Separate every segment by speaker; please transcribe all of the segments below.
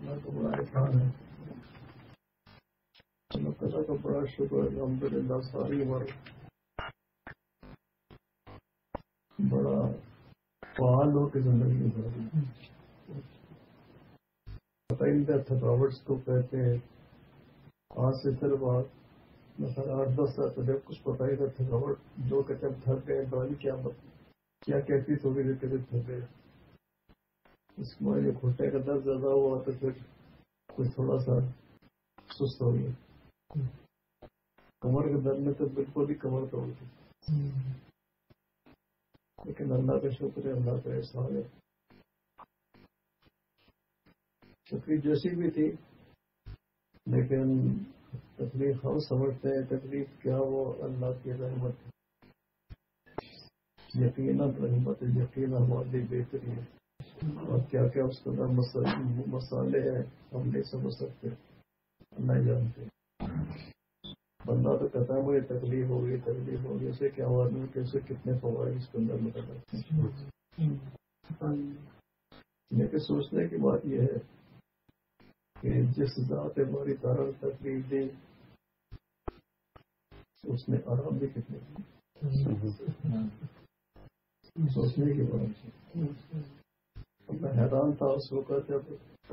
Speaker 1: اللہ کا بڑا احسان ہے. اللہ تعالیٰ کا بڑا شکر الحمدللہ. ساری عمر بڑا فعال ہو کے زندگی گزاری. پتہ ہی نہیں تھا تھکاوٹ کو کہتے ہیں. آج سے صرف مثلا 8-10 سال پہلے کچھ پتہ ہی تھا تھکاوٹ جو کہتے ہیں تھک گئے. بڑی کیا کہتی تھوڑی دیر کہتے تھک گئے. اس میں یہ گھٹنے کا درد زیادہ ہوا تو پھر کچھ تھوڑا سا سست ہو گیا. کمر کے درد میں تو بالکل ہی کمر توڑ گئی. لیکن اللہ کا شکر ہے, اللہ کا احسان ہے. تکلیف جیسی بھی تھی لیکن تکلیف ہم سمجھتے ہیں تکلیف کیا وہ اللہ کی رحمت ہے. یقیناً رحمت ہے, یقیناً ہمارے لیے بہتری ہے. اور کیا کیا اس کے اندر مسالے ہیں ہم نہیں سمجھ سکتے, نہیں جانتے. بندہ تو کہتا ہے مجھے تکلیف ہوگی اسے کیا معلوم کہ اسے کتنے فوائد اس کے اندر نکل آتے. لیکن سوچنے کی بات یہ ہے کہ جس ذات ہماری طرح تکلیف دی اس نے آرام بھی کتنے دی. سوچنے کی بات ہے. میں حیران تھا اس وقت جب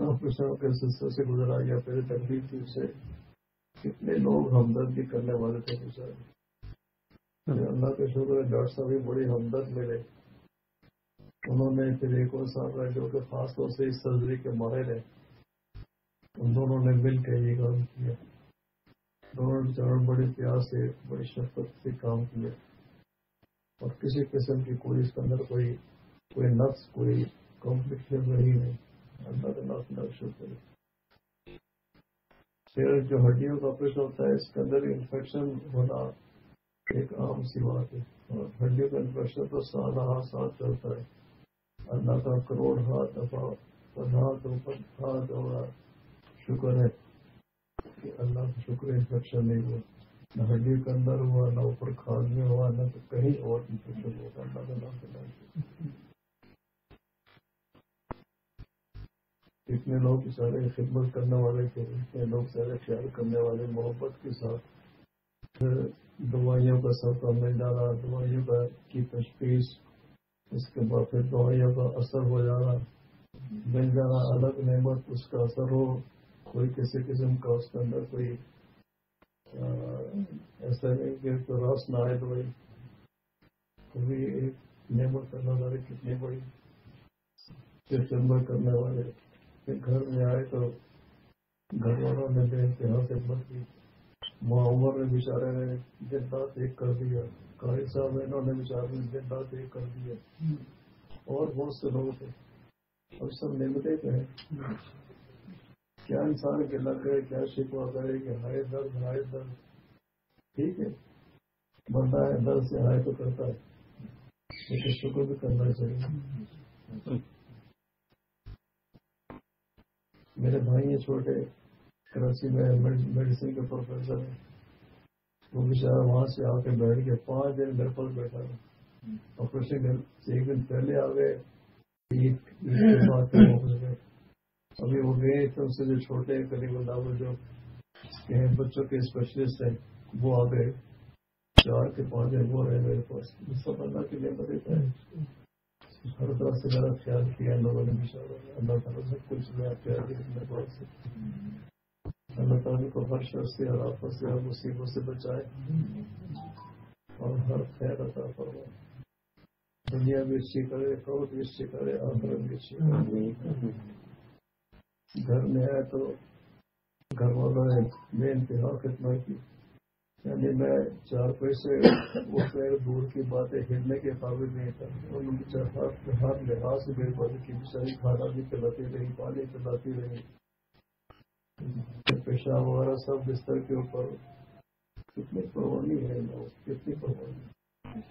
Speaker 1: آپریشن کے سلسلے سے گزرا گیا. پہلے تکلیف تھی اسے کتنے لوگ ہمدردی کرنے والے تھے بیچارے. اللہ کا شکر ہے ڈاکٹر صاحب بھی بڑی ہمدرد ملے. انہوں نے پھر ایک اور صاحب ہے جو کہ خاص طور سے اس سرجری کے ماہر ہیں, ان دونوں نے مل کے یہ کام کیا. دونوں بیچاروں بڑے پیار سے بڑی شفقت سے کام کیا اور کسی قسم کی کوئی اس کے اندر کوئی نقص کوئی کمپلیکیشن نہیں. اللہ کا لاکھ شکر ہے. پھر جو ہڈیوں کا آپریشن ہوتا ہے اس کے اندر انفیکشن ہونا ایک عام سی بات ہے. اور ہڈیوں کا انفیکشن تو سال ہر سال چلتا ہے. اللہ کا کروڑ ہاتھ دفعہ ہاتھ اور شکر ہے کہ اللہ کا شکر انفیکشن نہیں ہوا. نہ ہڈی کے اندر ہوا, نہ اوپر کھال میں ہوا, نہ تو کہیں اور انفیکشن ہوا. اللہ کا نام سے اتنے لوگ سارے خدمت کرنے والے تھے, اتنے لوگ سارے خیال کرنے والے محبت کے ساتھ. پھر دوائیوں کا سب مل جا رہا, دوائیوں کا کی تشخیص, اس کے بعد پھر دوائیوں کا اثر ہو جا رہا, مل جانا الگ نعمت. اس کا اثر ہو کوئی کسی قسم کا اس کے اندر کوئی ایسا نہیں کہ راس نہ آئے دوائی. کبھی ایک نعمت کرنے والے کتنی بڑی پھر چمبر کرنے والے. پھر گھر میں آئے تو گھر والوں نے بے انتہا خدمت کی. ماں عمر نے بیچارے نے دن رات ایک کر دیا. قاری صاحب انہوں نے بیچارے نے دن رات ایک کر دیا. اور بہت سے لوگ تھے. اب سب نعمتیں پہ ہیں. کیا انسان کے لگ گئے کیا شکوا کرے کہ ہائے درد. ٹھیک ہے بندہ ہے درد سے ہائے تو کرتا ہے لیکن شکر بھی کرنا چاہیے. میرے بھائی ہیں چھوٹے کراچی میں میڈیسن کے پروفیسر ہیں. وہ بیچارہ وہاں سے آ کے بیٹھ کے 5 دن میرے پاس بیٹھا ہے. آپریشن سے 1 دن پہلے آ گئے, عید کے بعد واپس گئے. ابھی وہ گئے تو ان سے جو چھوٹے قریب اللہ جو بچوں کے اسپیشلسٹ ہیں وہ آ گئے. 4 کے 5 دن وہ رہے میرے پاس. سب اللہ کے لیے مدد ہے. ہر طرح سے میرا خیال کیا ان لوگوں نے. اللہ تعالیٰ سے کچھ میں میرے پاس سے اللہ تعالیٰ کو ہر شر سے ہر آفت سے ہر مصیبت سے بچائے اور ہر خیر عطا فرمائے. دنیا بھی اچھی کرے, قوت بھی اچھی کرے, آخرت بھی اچھی کرے. گھر میں آئے تو گھر والوں نے بے انتہا خدمت کی. یعنی میں 4 پیسے وہ پیر دور کی باتیں ہلنے کے قابل نہیں تھا. انہوں نے ہر لحاظ سے میری بات کی. بیچاری کھانا بھی کھلاتی رہی, پانی پلاتی رہی, پیشاب وغیرہ سب بستر کے اوپر. کتنی قربانی ہے لوگ, کتنی قربانی,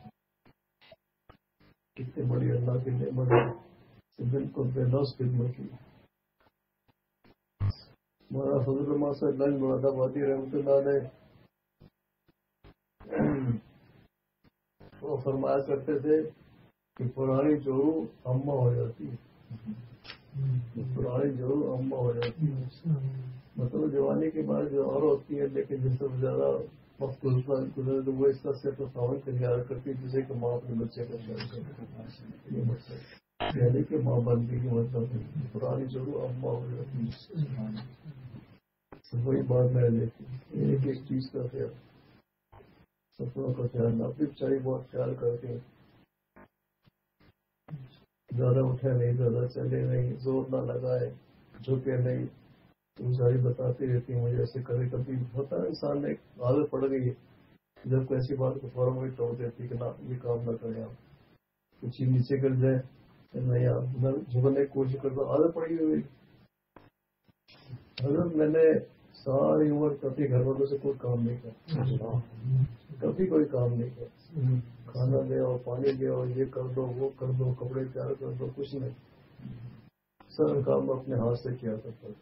Speaker 1: کتنی بڑی اللہ کی نعمت ہے. بالکل بے لوث خدمت کی. مولانا فضل الرحمان صاحب گنج مراد آبادی رحمۃ اللہ علیہ وہ فرمایا کرتے تھے کہ پرانی چورو اماں ہو جاتی ہے. پرانی جو اماں ہو جاتی ہے، مطلب جوانی کے بعد جو اور ہوتی ہے، لیکن جس سے زیادہ وقت گزرے تو وہ اس طرح سے اپنے خاوند کا خیال کرتی ہے جسے کہ ماں اپنے بچے کا خیال کرتی ہے. یہ مطلب یعنی کہ ماں بندی کی مطلب پرانی جو اماں ہو جاتی ہے. وہی بات میں دیکھی ایک ایک چیز کا خیال، سپنوں کا خیال، اپنی بچائی بہت خیال کرتے ہیں. زیادہ اٹھے نہیں، زیادہ چلے نہیں، زور نہ لگائے، جھکے نہیں. تو ساری بتاتی رہتی ہے مجھے ایسے کبھی کبھی ہوتا ہے. انسان نے عادت پڑ گئی ہے، جب ایسی بات کو فوراً وہی توڑ دیتی کہ نہ یہ کام نہ کریں آپ. کچھ ہی نیچے کر جائے نہیں آپ جھکنے کی کوشش کرتا، عادت پڑ گئی ہوئی. حضرت میں نے ساری عمر کبھی گھر والوں سے کوئی کام نہیں کیا، کبھی کوئی کام نہیں کیا. کھانا لے آؤ، پانی لے آؤ، یہ کر دو، وہ کر دو، کپڑے تیار کر دو، کچھ نہیں. سر کام اپنے ہاتھ سے کیا کرتا تھا.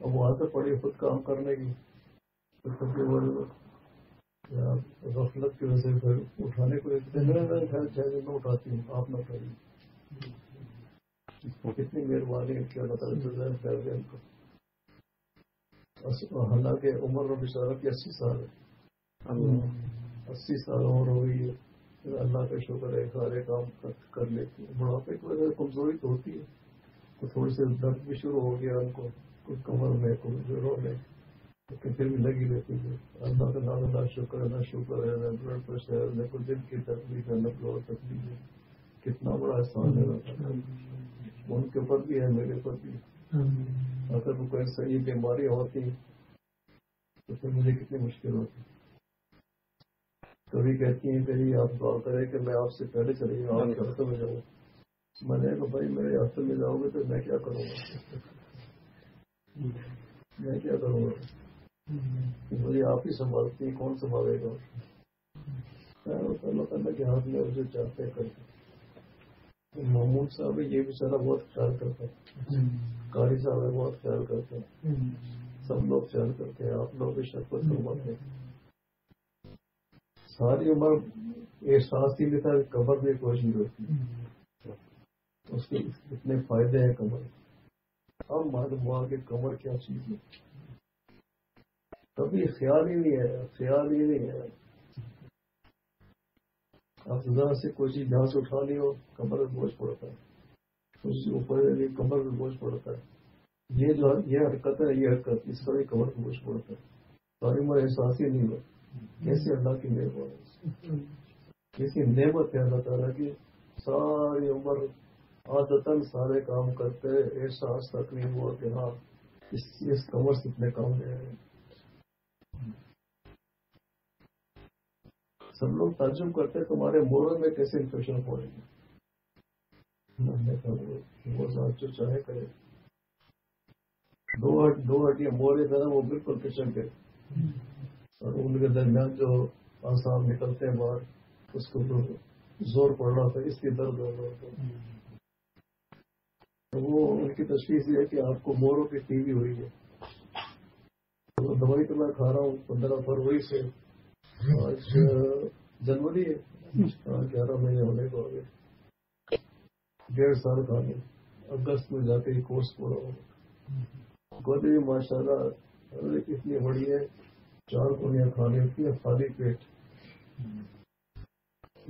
Speaker 1: اب وہاں سے پڑی خود کام کرنے کی تو کبھی وہ غفلت کی وجہ سے پھر اٹھانے کو میں اٹھاتی ہوں، آپ نہ اٹھائیے. کتنی مہربانی ہے کہ اللہ تعالیٰ کر دیں ان کو. حالانکہ عمر بشارہ کی 80 سال ہے، 80 سال عمر ہو گئی ہے. اللہ کا شکر ہے سارے کام کر لیتی ہے. بڑھاپے کی وجہ سے کمزوری تو ہوتی ہے، تو تھوڑی سی درد بھی شروع ہو گیا ان کو، کچھ کمر میں کچھ جوڑوں میں، لیکن پھر بھی لگی رہتی ہے. اللہ کا نام اللہ شکر ہے، نہ شکر ہے، نہ بلڈ پریشر ہے، نہ کوئی دل کی تکلیف ہے، نہ کوئی تکلیف ہے. کتنا بڑا احسان ہے ان کے اوپر بھی ہے، میرے اوپر بھی. اگر وہ کوئی صحیح بیماری ہوتی تو پھر مجھے کتنی مشکل ہوتی. کبھی کہتی ہیں کہ آپ دعا کریں کہ میں آپ سے پہلے چلی جاؤں، آپ کے ہاتھوں میں جاؤں. میں نے کہا بھائی میرے ہاتھوں میں جاؤ گے تو میں کیا کروں گا، میں کیا کروں گا. مجھے آپ ہی سنبھالتی ہیں، کون سنبھالے گا. اللہ تعالیٰ کے ہاتھ میں جو چاہتے ہیں کرتے. محمود صاحب یہ بیچارہ بہت خیال کرتا ہے، قاری صاحب بہت خیال کرتے ہیں، سب لوگ خیال کرتے ہیں. آپ لوگ بھی شفقت فرماتے ہیں. ساری عمر احساس ہی نہیں تھا، قبر میں کوشش ہوتی ہے، اس کے اتنے فائدے ہیں قبر. اب معلوم ہوا کہ قبر کیا چیز ہے. کبھی خیال ہی نہیں ہے، خیال ہی نہیں ہے. آپ ذرا سے کوئی چیز جہاں سے اٹھا لی ہو کمر میں بوجھ پڑتا ہے، کچھ اوپر کمر میں بوجھ پڑتا ہے. یہ جو یہ حرکت ہے، یہ حرکت اس کا بھی کمر میں بوجھ پڑتا ہے. ساری عمر احساس ہی نہیں ہوا. کیسے اللہ کی نعمت، کیسی نعمت ہے اللہ تعالیٰ کی. ساری عمر عادتاً سارے کام کرتے، احساس تک نہیں ہوا کہ ہاں اس کمر سے اتنے کام لے رہے ہیں. سب لوگ تعجب کرتے تمہارے موڑوں میں کیسے انفیکشن ہو رہی ہے. وہ ذات جو چاہے کرے. دو ہڈیاں مورے تھے نا وہ بالکل کچن کے، اور ان کے درمیان جو آسان نکلتے ہیں باہر اس کو زور پڑ رہا تھا، اس کی درد ہو رہا تھا. وہ ان کی تشخیص یہ ہے کہ آپ کو موروں کی ٹی وی ہوئی ہے. وہ دوائی تو میں کھا رہا ہوں 15 فروری سے، آج جنوری ہے، 11 مہینے ہونے کو ہو گئے. 1.5 سال کھانے، اگست میں جا کے یہ کورس پورا ہوگا. گودی ماشاء اللہ کتنی بڑی ہے، 4 گولیاں کھانے ہوتی ہیں خالی پیٹ.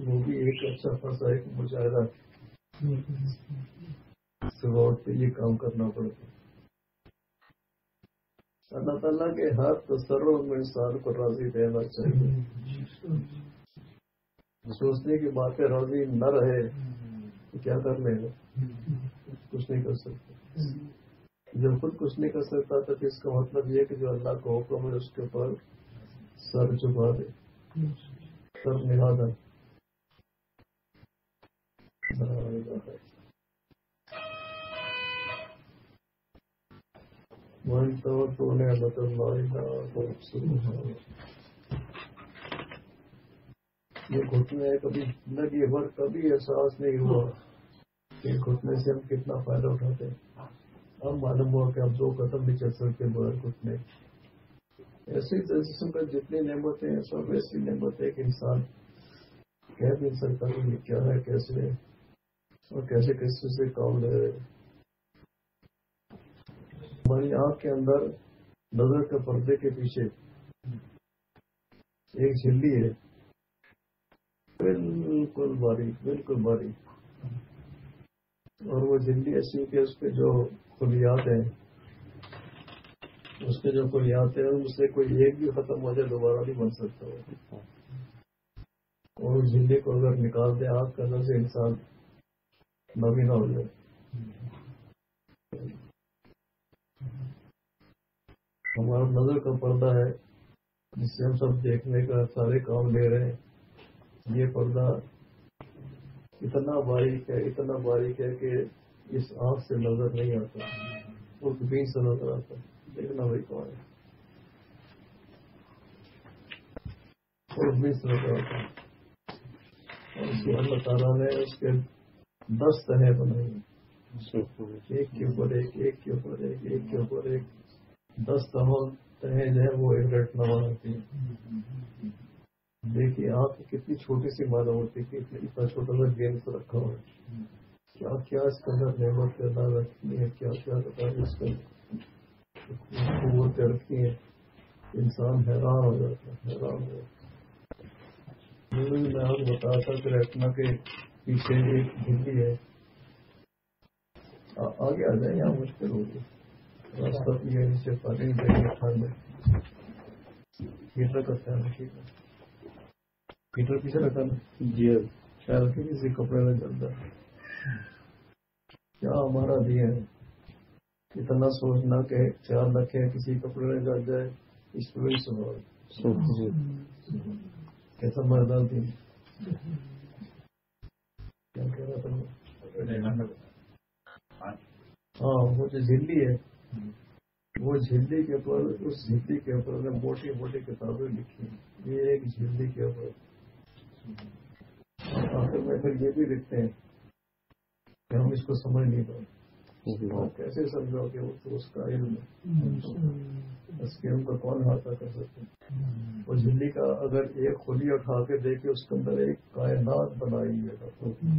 Speaker 1: وہ بھی ایک اچھا خاصا ایک مشاہدہ صبح اٹھ کے یہ کام کرنا پڑتا ہے. اللہ تعالیٰ کے ہر تصرف میں انسان کو راضی رہنا چاہیے. سوچنے کی باتیں راضی نہ رہے تو کیا کر لیں گے، کچھ نہیں کر سکتے. جب خود کچھ نہیں کر سکتا تو اس کا مطلب یہ کہ جو اللہ کا حکم ہے اس کے اوپر سر جھکا دے، سر نہا دے. یہ گھٹنے کبھی زندگی بھر کبھی احساس نہیں ہوا کہ گھٹنے سے ہم کتنا فائدہ اٹھاتے ہیں. اب معلوم ہوا کہ اب 2 قدم نہیں چل سکتے بغیر گھٹنے. ایسی جسم کا جتنی نعمتیں ہیں سب ایسی نعمت ہے کہ انسان کہہ نہیں سکتا کہ یہ کیا ہے، کیسے ہے اور کیسے کیسے سے کام لے رہے. ہماری آنکھ کے اندر نظر کے پردے کے پیچھے ایک جھلی ہے، بالکل باریک، بالکل باریک، اور وہ جھلی ایسی کہ اس کے جو خلیات ہیں، اس کے جو خلیات ہیں ان سے کوئی ایک بھی ختم ہو جائے دوبارہ نہیں بن سکتا وہ. اور اس جھلی کو اگر نکال دیں آنکھ کے اندر سے انسان نابینا ہو جائے. ہمارا نظر کا پردہ ہے جس سے ہم سب دیکھنے کا سارے کام لے رہے ہیں. یہ پردہ اتنا باریک ہے، اتنا باریک ہے کہ اس آنکھ سے نظر نہیں آتا، وہ بھی سے نظر آتا. دیکھنا بھائی کون ہے، اور بھی سے نظر آتا. اور اس کو اللہ تعالیٰ نے اس کے 10 تہیں بنائی، ایک کے اوپر ایک، ایک کے اوپر ایک، ایک کے اوپر ایک. 10 تہیں جو ہے وہ ایک رٹنا بناتی ہیں. دیکھیے آپ کتنی چھوٹی سی معلوم ہوتی ہے کہ اتنا چھوٹا سا گیند سے رکھا ہوا ہے. کیا کیا اس کے اندر نعمت ادا رکھتی ہے، کیا کیا اس کے قوتیں رکھتی ہیں. انسان حیران ہو جاتا ہے، حیران ہو جاتا ہے. میں آپ بتایا تھا کہ ریٹنا کے پیچھے ایک جھلی ہے. آگے آ جائیں، یہاں مشکل ہوگی راستہ بھی ہے جسے پانی نہیں دیں گے. ٹھنڈ میں ہیٹر کا خیال رکھیے گا. ہیٹر پیچھے رکھا نا جی، خیال رکھیے کسی کپڑے میں چلتا ہے. کیا ہمارا بھی ہے اتنا سوچنا کہ خیال رکھے کسی کپڑے میں جل جائے. اس پہ بھی سنو کیسا مردان تھی. کیا کہہ رہا تھا؟ ہاں وہ جو جھلی ہے، وہ جھلی کے اوپر، اس جھلی کے اوپر نے موٹی موٹی کتابیں لکھی ہیں. یہ ایک جھلی کے اوپر آخر میں پھر یہ بھی لکھتے ہیں کہ ہم اس کو سمجھ نہیں پائے. کیسے سمجھو کہ وہ تو اس کا علم ہے، اس کے علم کا کون احاطہ کر سکتے. وہ جھلی کا اگر ایک خلی اٹھا کے دیکھے اس کے اندر ایک کائنات بنائی ہے،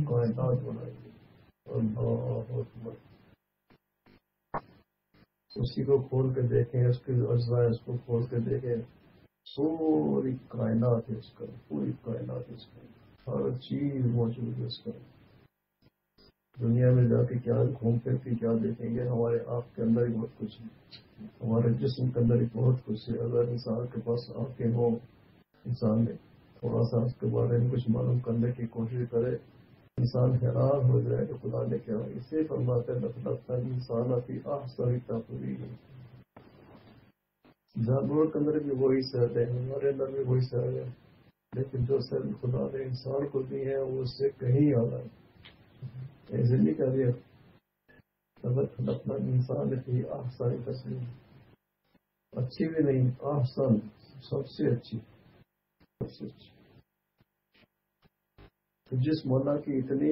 Speaker 1: کائنات بنائی ہے. اور اسی کو کھول کے دیکھیں، اس کے اجزاء اس کو کھول کے دیکھیں، پوری کائنات ہے اس کا، پوری کائنات ہے اس کا، ہر چیز موجود ہے اس کا. دنیا میں جا کے کیا گھوم پھر کے کیا دیکھیں گے. ہمارے آپ کے اندر ہی بہت کچھ ہے، ہمارے جسم کے اندر ہی بہت کچھ ہے. اگر انسان کے پاس آنکھیں ہوں، انسان نے تھوڑا سا اس کے بارے میں کچھ معلوم کرنے کی کوشش کرے، انسان حیران ہو جائے کہ خدا نے کیا. اسے فرماتے ہیں انسان اپنی آسانی تقریر. جانور کے اندر بھی وہی سہد ہے، ہمارے اندر بھی وہی سہد ہے، لیکن جو سہد خدا نے انسان کو دی ہے وہ اس سے کہیں اعلیٰ ہے. ایسے نہیں کر دیا اپنا انسان کی آسانی تصویر، اچھی بھی نہیں، آسان سب سے اچھی، سب سے اچھی. تو جس مولا کی اتنی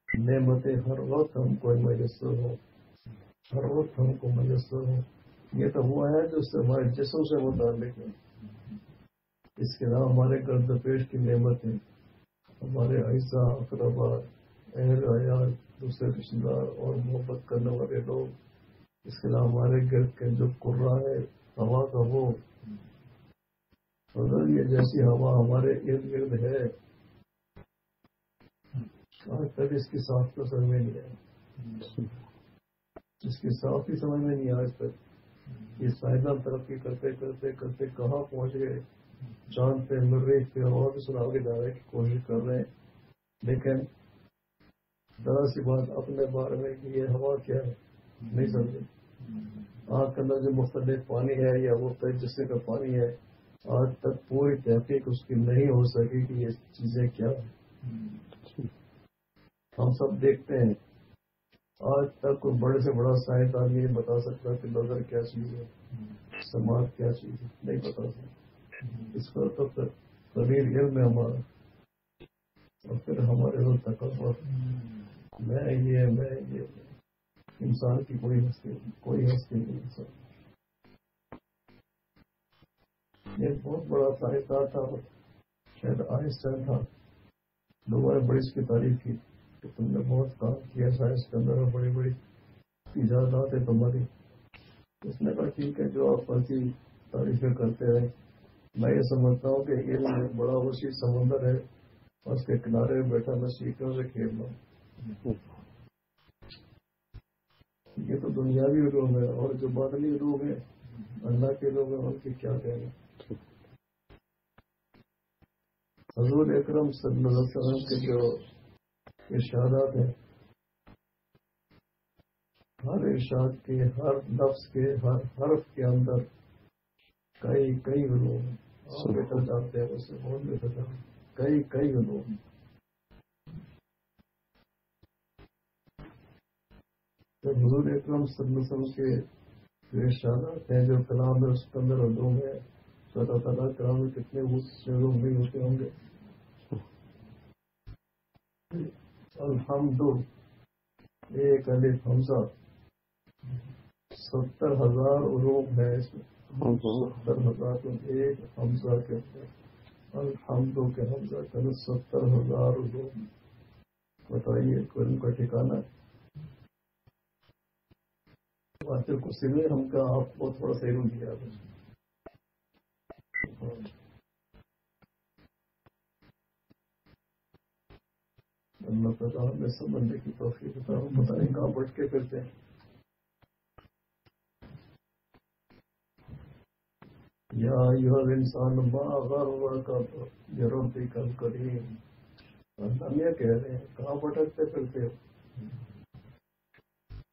Speaker 1: نعمتیں ہر وقت ہم کو میسر ہو، ہر وقت ہم کو میسر ہو. یہ تو ہوا ہے جو اس سے ہمارے جسم سے متعلق ہے. اس کے علاوہ ہمارے گرد پیش کی نعمتیں، ہمارے اعزا اقربا، اہل عیال، دوسرے رشتے دار اور محبت کرنے والے لوگ. اس کے علاوہ ہمارے گرد کے جو قرہ ہے ہوا کا، وہ اگر یہ جیسی ہوا ہمارے ارد گرد ہے، آج تک اس کی صاف تو سمجھ میں نہیں آئی. اس کی صاف ہی سمجھ میں نہیں آج تک. یہ سائنسدان ترقی کرتے کرتے کرتے کہاں پہنچ گئے، چاند پہ، مریخ پہ، اور بھی سنا کے جانے کی کوشش کر رہے ہیں. لیکن ذرا سی بات اپنے بارے میں کہ یہ ہوا کیا ہے نہیں سمجھے. آنکھ کے اندر جو مختلف پانی ہے یا مختلف جسے کا پانی ہے، آج تک پوری تحقیق اس کی نہیں ہو سکی کہ یہ چیزیں کیا ہیں. ہم سب دیکھتے ہیں، آج تک کوئی بڑے سے بڑا سائنسدان یہ نہیں بتا سکتا کہ نظر کیا چیز ہے، سماعت کیا چیز ہے، نہیں بتا سکتا. اس پر تب تک قلیل علم ہے ہمارا، اور پھر ہمارے وہ تکبر، میں یہ انسان کی کوئی ہستی نہیں. انسان یہ بہت بڑا سائنسدان تھا، شاید آئنسٹائن تھا. لوگوں نے بڑی اس کی تعریف کی کہ تم نے بہت کام کیا سائنس کے اندر، بڑی بڑی ایجادات ہے تمہاری. اس نے کہا ٹھیک ہے جو آپ پنچی تعریفیں کرتے رہیں، میں یہ سمجھتا ہوں کہ علم ایک بڑا وسیع سمندر ہے اور اس کے کنارے میں بیٹھا میں سیٹوں سے کھیل رہا ہوں. یہ تو دنیاوی علوم ہے، اور جو باطنی علوم ہے اللہ کے لوگ ہیں ان کی کیا کہیں گے. حضور اکرم صلی اللہ علیہ وسلم کے جو ارشادات ہیں، ہر ارشاد کے، ہر لفظ کے، ہر حرف کے اندر کئی علوم ہیں. آپ بیٹا جانتے ہیں اسے بہت بیٹا کئی علوم ہیں. تو حضور اکرم صلی اللہ علیہ وسلم کے جو ارشادات ہیں، جو کلام ہے، اس کے اندر علوم ہے. تو اللہ تعالیٰ کلام میں کتنے علوم نہیں ہوتے ہوں گے. الحمد ایک الف حمزہ 70,000 علوم ہے اس میں. 70,000 ایک حمزہ کے اندر الحمد کے حمزہ کا 70,000 علوم. بتائیے علم کا ٹھکانا ہے. باتیں کو سلے ہم کا آپ کو تھوڑا سا علم دیا ہے. اللہ تعالیٰ ہمیں سمجھنے کی توفیق عطا فرمائے. بتائیں کہاں بٹ کے پھرتے ہیں. یا ایھا الانسان ما غرک بربک الکریم. اللہ یہ کہہ رہے ہیں کہاں بھٹکتے پھرتے ہو.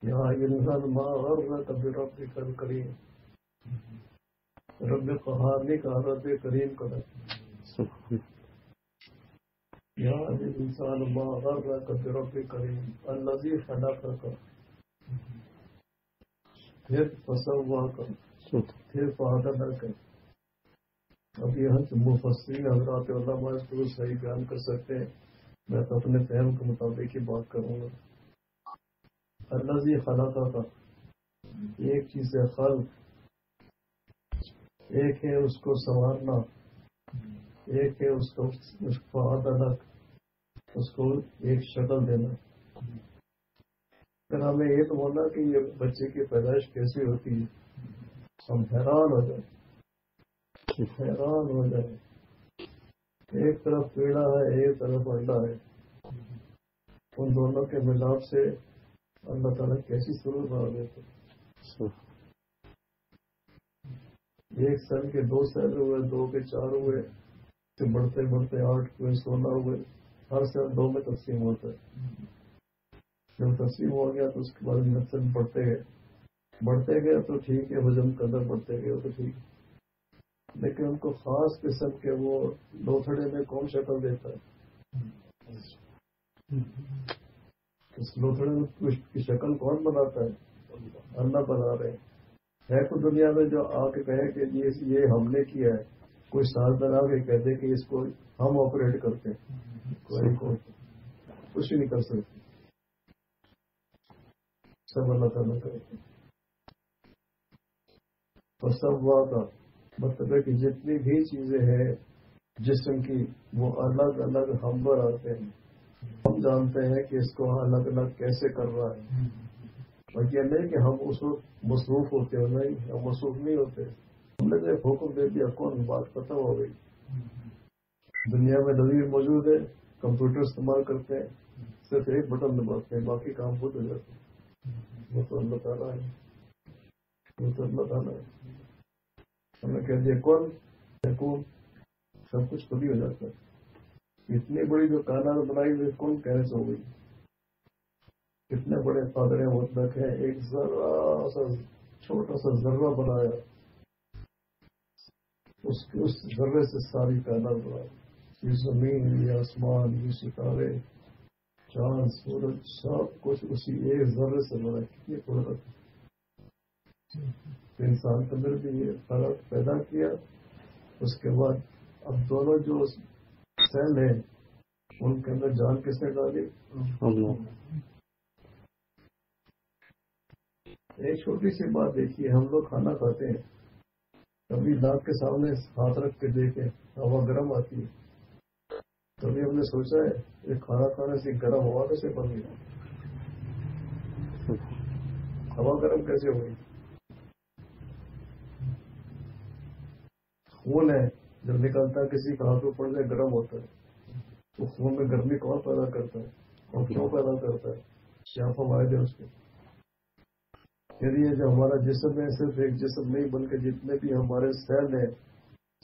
Speaker 1: یا ایھا الانسان ما غرک بربک الکریم. رب قہار نہیں کہا، رب کریم کا. یا ایھا الانسان ما غرک بربک الکریم الذی خلقک پھر فسواک پھر فعدلک. اب یہاں سے مفسرین حضرات علماء اس کو صحیح بیان کر سکتے ہیں. میں تو اپنے فہم کے مطابق ہی بات کروں گا. الذی خلقک، ایک چیز ہے خلق، ایک ہے اس کو سنوارنا، ایک ہے اس کو فعدلک، اس کو ایک شکل دینا. اگر ہمیں یہ تو بولا کہ یہ بچے کی پیدائش کیسی ہوتی ہے، ہم حیران ہو جائیں. ایک طرف پیڑا ہے، ایک طرف انڈا ہے. ان دونوں کے ملاپ سے اللہ تعالیٰ کیسی صورت بنا دیتے. ایک سیل کے 2 سیل ہوئے، 2 کے 4 ہوئے، پھر بڑھتے بڑھتے 8 ہوئے، 16 ہوئے. ہر سیل 2 میں تقسیم ہوتا ہے. جب تقسیم ہو گیا تو اس کے بعد نسل بڑھتے گئے تو ٹھیک ہے، وزن قدر بڑھتے گئے تو ٹھیک ہے. لیکن ان کو خاص قسم کے وہ لوتھڑے میں کون شکل دیتا ہے. اس لوتھڑے میں کی شکل کون بناتا ہے؟ اللہ بنا رہے ہیں. ہے تو دنیا میں جو آ کے کہے کہ یہ ہم نے کیا ہے. کوئی ساز بنا کے کہتے کہ اس کو ہم آپریٹ کرتے ہیں. کوئی کچھ نہیں کر سکتے. سب اللہ تعالیٰ کرتے ہیں. فسوا کا مطلب ہے کہ جتنی بھی چیزیں ہیں جسم کی وہ الگ الگ ہمبر آتے ہیں. ہم جانتے ہیں کہ اس کو الگ الگ کیسے کر رہا ہے. اور یہ نہیں کہ ہم اس وقت مصروف ہوتے ہو، نہیں، ہم مصروف نہیں ہوتے. ہم نے ایک حکم دے دیا، کون بات ختم ہو گئی. دنیا میں نظیر موجود ہے، کمپیوٹر استعمال کرتے ہیں، صرف ایک بٹن دباتے ہیں، باقی کام خود ہو جاتے ہیں. وہ تو اللہ تعالیٰ ہے. وہ تو اللہ تعالیٰ ہے. ہم نے کہہ دیا کون سب کچھ خود ہی ہو جاتا ہے. اتنی بڑی جو کائنات بنائی ہوئی کون کہنے سے ہو گئی. کتنے بڑے قادر مطلق ہیں. ایک ذرا سا چھوٹا سا ذرہ بنایا، اس ذرے سے ساری کائنات بنائی. یہ زمین، یہ آسمان، یہ ستارے، چاند، سورج، سب کچھ اسی ایک ذرے سے بنا. کتنی قدرت ہے. انسان کے اندر بھی یہ فرق پیدا کیا. اس کے بعد اب دونوں جو سیل ہیں ان کے اندر جان کس نے ڈالی؟ ایک چھوٹی سی بات دیکھیے، ہم لوگ کھانا کھاتے ہیں، کبھی دانت کے سامنے ہاتھ رکھ کے دیکھیں ہوا گرم آتی ہے. کبھی ہم نے سوچا ہے یہ کھانا کھانے سے گرم ہوا کیسے بن گئی؟ ہوا گرم کیسے ہوئی؟ خون ہے جب نکلتا ہے کسی کا ہاتھ میں پڑ جائے گرم ہوتا ہے، تو خون میں گرمی کون پیدا کرتا ہے اور کیوں پیدا کرتا ہے؟ کیا فوائد ہے اس کے؟ پھر یہ جو ہمارا جسم ہے صرف ایک جسم نہیں بلکہ جتنے بھی ہمارے سیل ہیں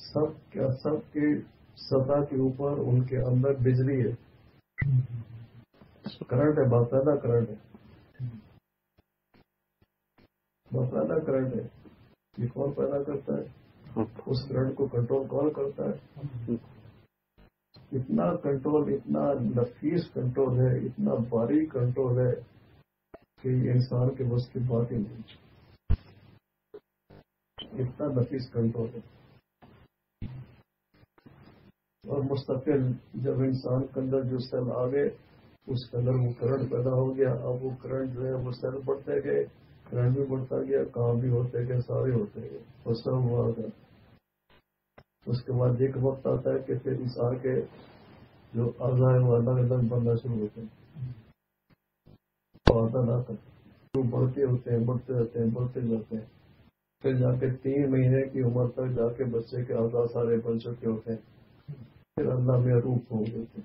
Speaker 1: سب کی سطح کے اوپر ان کے اندر بجلی ہے، کرنٹ ہے، باقاعدہ کرنٹ ہے، باقاعدہ کرنٹ ہے۔ یہ کون پیدا کرتا ہے؟ اس کرنٹ کو کنٹرول کون کرتا ہے؟ اتنا کنٹرول، اتنا نفیس کنٹرول ہے، اتنا باریک کنٹرول ہے کہ یہ انسان کے بس کی بات ہی نہیں، اتنا نفیس کنٹرول ہے۔ اور مستقل جب انسان کے اندر جو سیل آ گئے اس کے اندر وہ کرنٹ پیدا ہو گیا، اب وہ کرنٹ جو ہے وہ سیل بڑھتے گئے، کرنٹ بھی بڑھتا گیا، کام بھی ہوتے گئے، سارے ہوتے گئے، اور سب ہوا گیا۔ اس کے بعد ایک وقت آتا ہے کہ پھر انسان کے جو اعضاء ہیں وہ الگ الگ بننا شروع ہوتے ہیں، جو بڑھتے ہوتے ہیں، بڑھتے رہتے ہیں، بڑھتے جاتے ہیں، پھر جا کے 3 مہینے کی عمر تک جا کے بچے کے اعضاء سارے بن چکے ہوتے ہیں، پھر اللہ میں روح ہو گئے تھے۔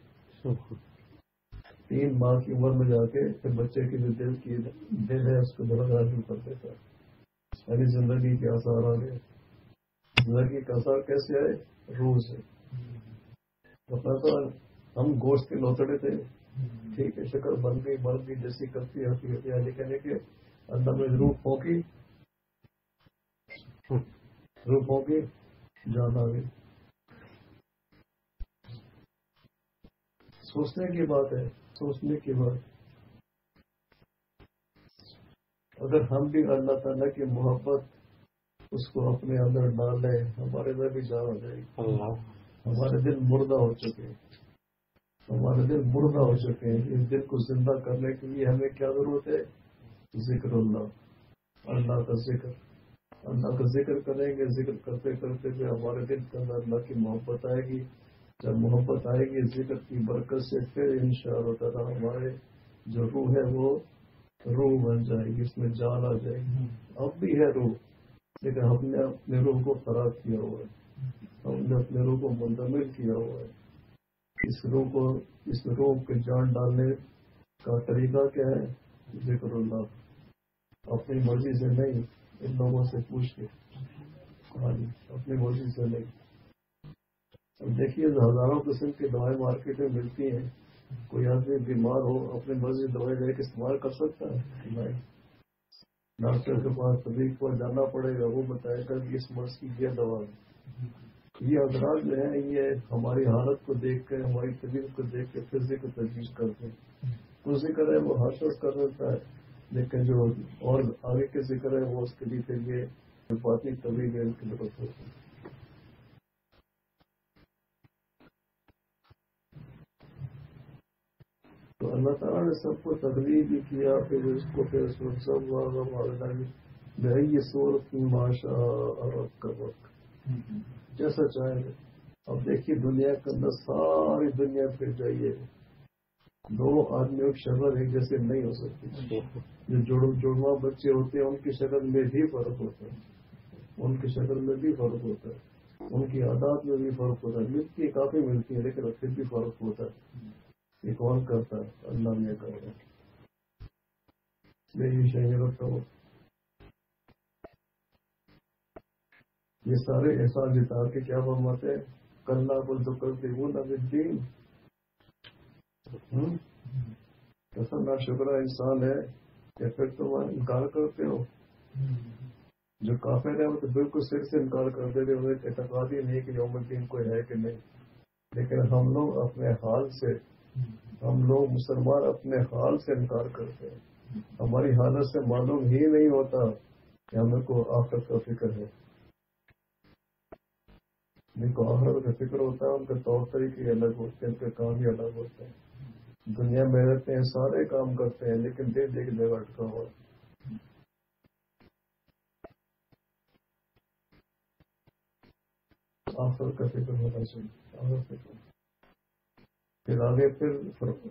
Speaker 1: 3 ماہ کی عمر میں جا کے پھر بچے کی جو دل ہے اس کو بڑھنا شروع کر دیتا ہے، یعنی زندگی کے آثار آ گئے۔ زندگی کا آثار کیسے آئے؟ روح سے۔ مطلب تو ہم گوشت کے لوتڑے تھے، ٹھیک ہے، شکر بن گئی جیسی کرتی ہے، لیکن اللہ میں روح پھونکی، روح پھونکی، جان آ گئی۔ سوچنے کی بات ہے، سوچنے کی بات۔ اگر ہم بھی اللہ تعالیٰ کی محبت اس کو اپنے اندر ڈال لیں، ہمارے اندر بھی جان آ جائے گی۔ ہمارے دل مردہ ہو چکے ہیں، ہمارے دل مردہ ہو چکے ہیں۔ اس دل کو زندہ کرنے کے لیے ہمیں کیا ضرورت ہے؟ ذکر اللہ، اللہ کا ذکر، اللہ کا ذکر کریں گے۔ ذکر کرتے کرتے پھر ہمارے دل کے اندر اللہ کی محبت آئے گی۔ جب محبت آئے گی ذکر کی برکت سے، پھر انشاءاللہ تعالی ہمارے جو روح ہے وہ روح بن جائے گی، اس میں جان آ جائے گی۔ اب بھی ہے روح، لیکن ہم نے اپنے روح کو خراب کیا ہوا ہے، ہم نے اپنے روح کو منتمل کیا ہوا ہے۔ اس روح کے جان ڈالنے کا طریقہ کیا ہے؟ ذکر اللہ، اپنی مرضی سے نہیں، ان لوگوں سے پوچھ کے، اپنی مرضی سے نہیں۔ اب دیکھیے ہزاروں قسم کی دوائیں مارکیٹ میں ملتی ہیں، کوئی آدمی بیمار ہو اپنی مرضی سے دوائی لے کے استعمال کر سکتا ہے؟ نہیں، ڈاکٹر کے پاس طبیب کو جانا پڑے گا، وہ بتائے گا کہ اس مرض کی یہ دوا ہے۔ یہ حضرات جو ہیں یہ ہماری حالت کو دیکھ کر، ہماری طبیعت کو دیکھ کے پھر ذکر تجویز کرتے ہیں۔ جو ذکر ہے وہ ہر شخص کر سکتا ہے، لیکن جو اور آگے کے ذکر ہے وہ اس کے لیے پھر یہ باطنی طبیب علم کی ضرورت ہوتی ہے۔ تو اللہ تعالیٰ نے سب کو تقریر بھی کیا، پھر اس کو پھر سب یہ صورت کی معاشا اور کا وقت جیسا چاہیں گے۔ اب دیکھیے دنیا کے اندر ساری دنیا پھر جائیے، 2 آدمیوں کی شکل ایک جیسے نہیں ہو سکتی۔ جو جڑواں بچے ہوتے ہیں ان کی شکل میں بھی فرق ہوتا ہے، ان کی شکل میں بھی فرق ہوتا ہے، ان کی عادات میں بھی فرق ہوتا ہے۔ ملتی کافی ملتی ہے لیکن پھر بھی فرق ہوتا ہے۔ یہ کون کرتا ہے؟ اللہ نے کر رہا ہے۔ میری شہر رکھتا ہوں، یہ سارے احساس جتا کے کیا فرماتے ہیں؟ کلّا بل تو کرتے وہ نہ دین، کیسا نا شکرہ انسان ہے کہ پھر تم انکار کرتے ہو۔ جو کافر ہے وہ تو بالکل سر سے انکار کرتے تھے، انہیں اعتقاد ہی نہیں کہ یوم الدین کوئی ہے کہ نہیں۔ لیکن ہم لوگ اپنے حال سے، ہم لوگ مسلمان اپنے حال سے انکار کرتے ہیں۔ ہماری حالت سے معلوم ہی نہیں ہوتا کہ ہمیں کو آخرت کا فکر ہے۔ جن کو آخرت کا فکر ہوتا ہے ان کے طور طریقے الگ ہوتے ہیں، ان کے کام ہی الگ ہوتے ہیں۔ دنیا میں رہتے ہیں، سارے کام کرتے ہیں، لیکن دل ایک جگہ اٹکا ہوا ہے۔ آخرت کا فکر ہونا چاہیے، آخرت فکر۔ پھر آگے پھر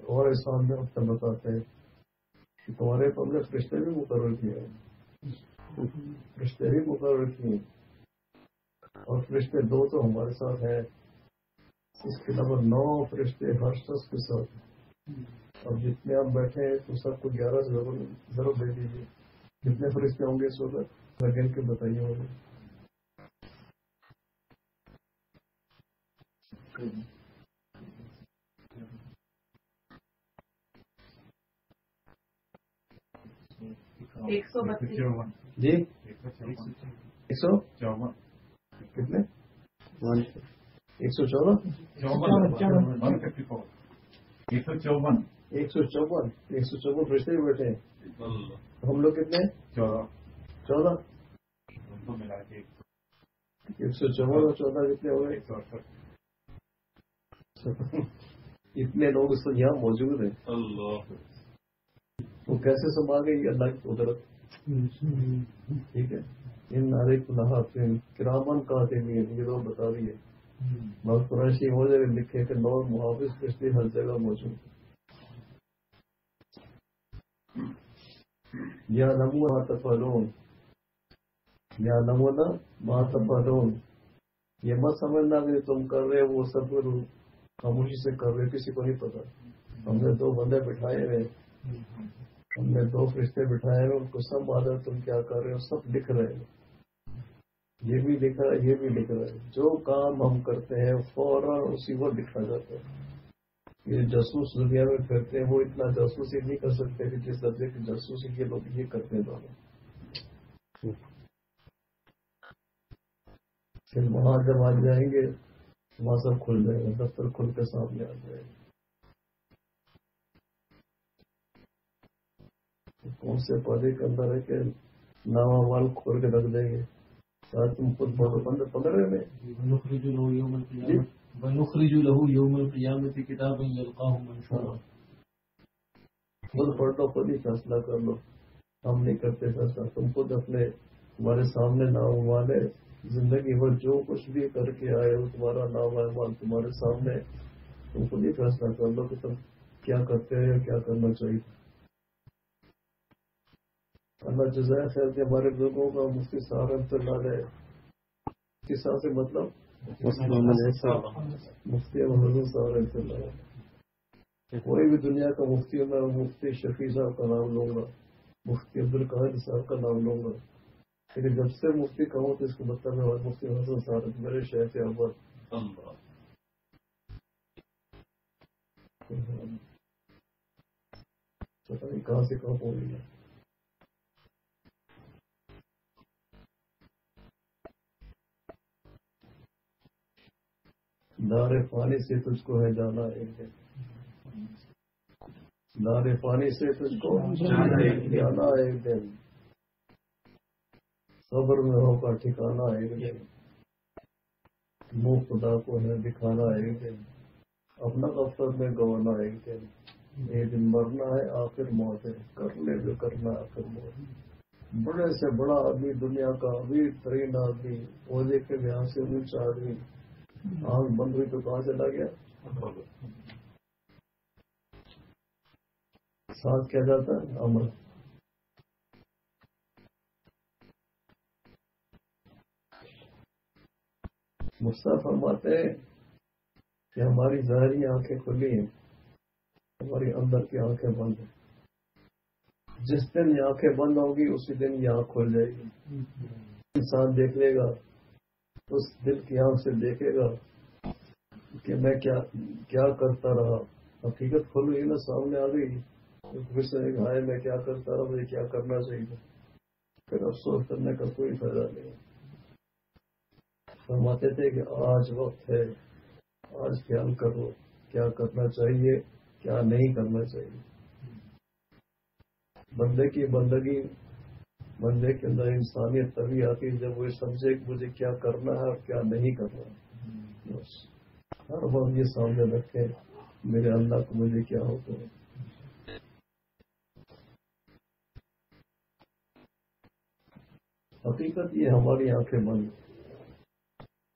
Speaker 1: اور احسان میں اپنا بتاتے ہیں کہ تمہارے تو ہم نے فرشتے بھی مقرر کیے ہیں، فرشتے بھی مقرر کیے ہیں۔ اور فرشتے 2 تو ہمارے ساتھ ہیں، اس کے علاوہ 9 فرشتے ہر شخص کے ساتھ ہیں۔ اور جتنے آپ بیٹھے ہیں تو سب کو 11 ضرور دے دیجیے۔ کتنے فرشتے ہوں گے اس وقت گن کے بتائیے ہوگے؟ جی 154 کتنے 114 154 فرشتے بھی بیٹھے ہیں۔ ہم لوگ کتنے 14 154 اور 14 کتنے ہو گئے؟ اتنے لوگ اس وقت یہاں موجود ہیں، وہ کیسے سنبھال گئے؟ یہ اللہ کی قدرت، ٹھیک ہے۔ ان نارے کلاحین کرامن کاتبین، یہ لوگ بتا رہی ہے بہت قریشی ہو جائے لکھے کہ 9 محافظ فرشتے ہر جگہ موجود ہیں۔ یا نمونہ تفعلون، یا نمونہ ما تفعلون، یہ مت سمجھنا کہ تم کر رہے وہ سب خاموشی سے کر رہے، کسی کو نہیں پتا۔ ہم نے 2 بندے بٹھائے ہوئے، ہم نے 2 فرشتے بٹھائے ہوئے، ان کو سب معلوم تم کیا کر رہے ہو، سب لکھ رہے ہیں، یہ بھی لکھ رہا ہے، یہ بھی لکھ رہا ہے۔ جو کام ہم کرتے ہیں فوراً اسی وقت لکھا جاتا ہے۔ یہ جاسوس دنیا میں پھرتے ہیں، وہ اتنا جاسوسی نہیں کر سکتے کہ جس درجے کی جاسوسی کے لوگ یہ کرتے ہیں دونوں۔ پھر وہاں جب آ جائیں گے وہاں سب کھل جائے گا، دفتر کھل کے سامنے آ جائے گا۔ کون سے پودے کے اندر ہے کہ نامہ وال کھول کے رکھ دیں گے؟ شاید تم خود بند پکڑ رہے میں
Speaker 2: ونخرج له يوم القيامة كتابا يلقاه منشورا۔
Speaker 1: خود پڑھ لو، خود ہی فیصلہ کر لو، ہم نہیں کرتے فیصلہ، تم خود اپنے تمہارے سامنے نام والے زندگی بھر جو کچھ بھی کر کے آئے ہو تمہارا نام اعمال تمہارے سامنے، تم خود ہی فیصلہ کر لو کہ تم کیا کرتے ہیں یا کیا کرنا چاہیے۔ اللہ جزائے خیر کے ہمارے بزرگوں کا مفتی صاحب رحمۃ اللہ علیہ، مفتی صاحب سے مطلب مفتی محمد صاحب رحمۃ اللہ علیہ، کوئی بھی دنیا کا مفتی ہونا، مفتی شفیع صاحب کا نام لوں گا، مفتی عبدالقادر صاحب کا نام لوں گا، لیکن جب سے مفتی کہوں تو اس کو مطلب ہے مفتی حسن صاحب میرے شیخ اول۔ پتہ نہیں کہاں سے کہاں پہنچ گیا۔ دار فانی سے تجھ کو ہے جانا ایک دن، دار فانی سے تجھ کو جانا ایک دن، صبر میں ہوگا ٹھکانا ایک دن، منہ خدا کو ہے دکھانا ایک دن، اپنا دفتر میں گوانا ایک دن، ایک دن مرنا ہے آخر موت ہے، کر لے جو کرنا آخر موت۔ بڑے سے بڑا آدمی، دنیا کا امیر ترین آدمی، عہدے کے لحاظ سے اونچا آدمی، آنکھ بند ہوئی تو کہاں چلا گیا؟ ساتھ کیا جاتا ہے امر۔ مصطفیٰ فرماتے ہیں کہ ہماری ظاہری آنکھیں کھلی ہیں، ہماری اندر کی آنکھیں بند ہیں۔ جس دن یہ آنکھیں بند ہوگی اسی دن یہ آنکھ کھل جائے گی۔ انسان دیکھ لے گا، اس دل کی آنکھ سے دیکھے گا کہ میں کیا کرتا رہا، حقیقت کھل گئی نا، سامنے آ گئی، پھر سے ہائے میں کیا کرتا رہا، مجھے کیا کرنا چاہیے، پھر افسوس کرنے کا کوئی فائدہ نہیں۔ فرماتے تھے کہ آج وقت ہے، آج خیال کرو کیا کرنا چاہیے کیا نہیں کرنا چاہیے۔ بندے کی بندگی، بندے کے اندر انسانیت تبھی آتی ہے جب وہ سمجھے کہ مجھے کیا کرنا ہے اور کیا نہیں کرنا ہے۔ بس ہر وقت یہ سامنے رکھے میرے اللہ کو مجھے کیا حکم ہے۔ حقیقت یہ ہماری آنکھیں بند،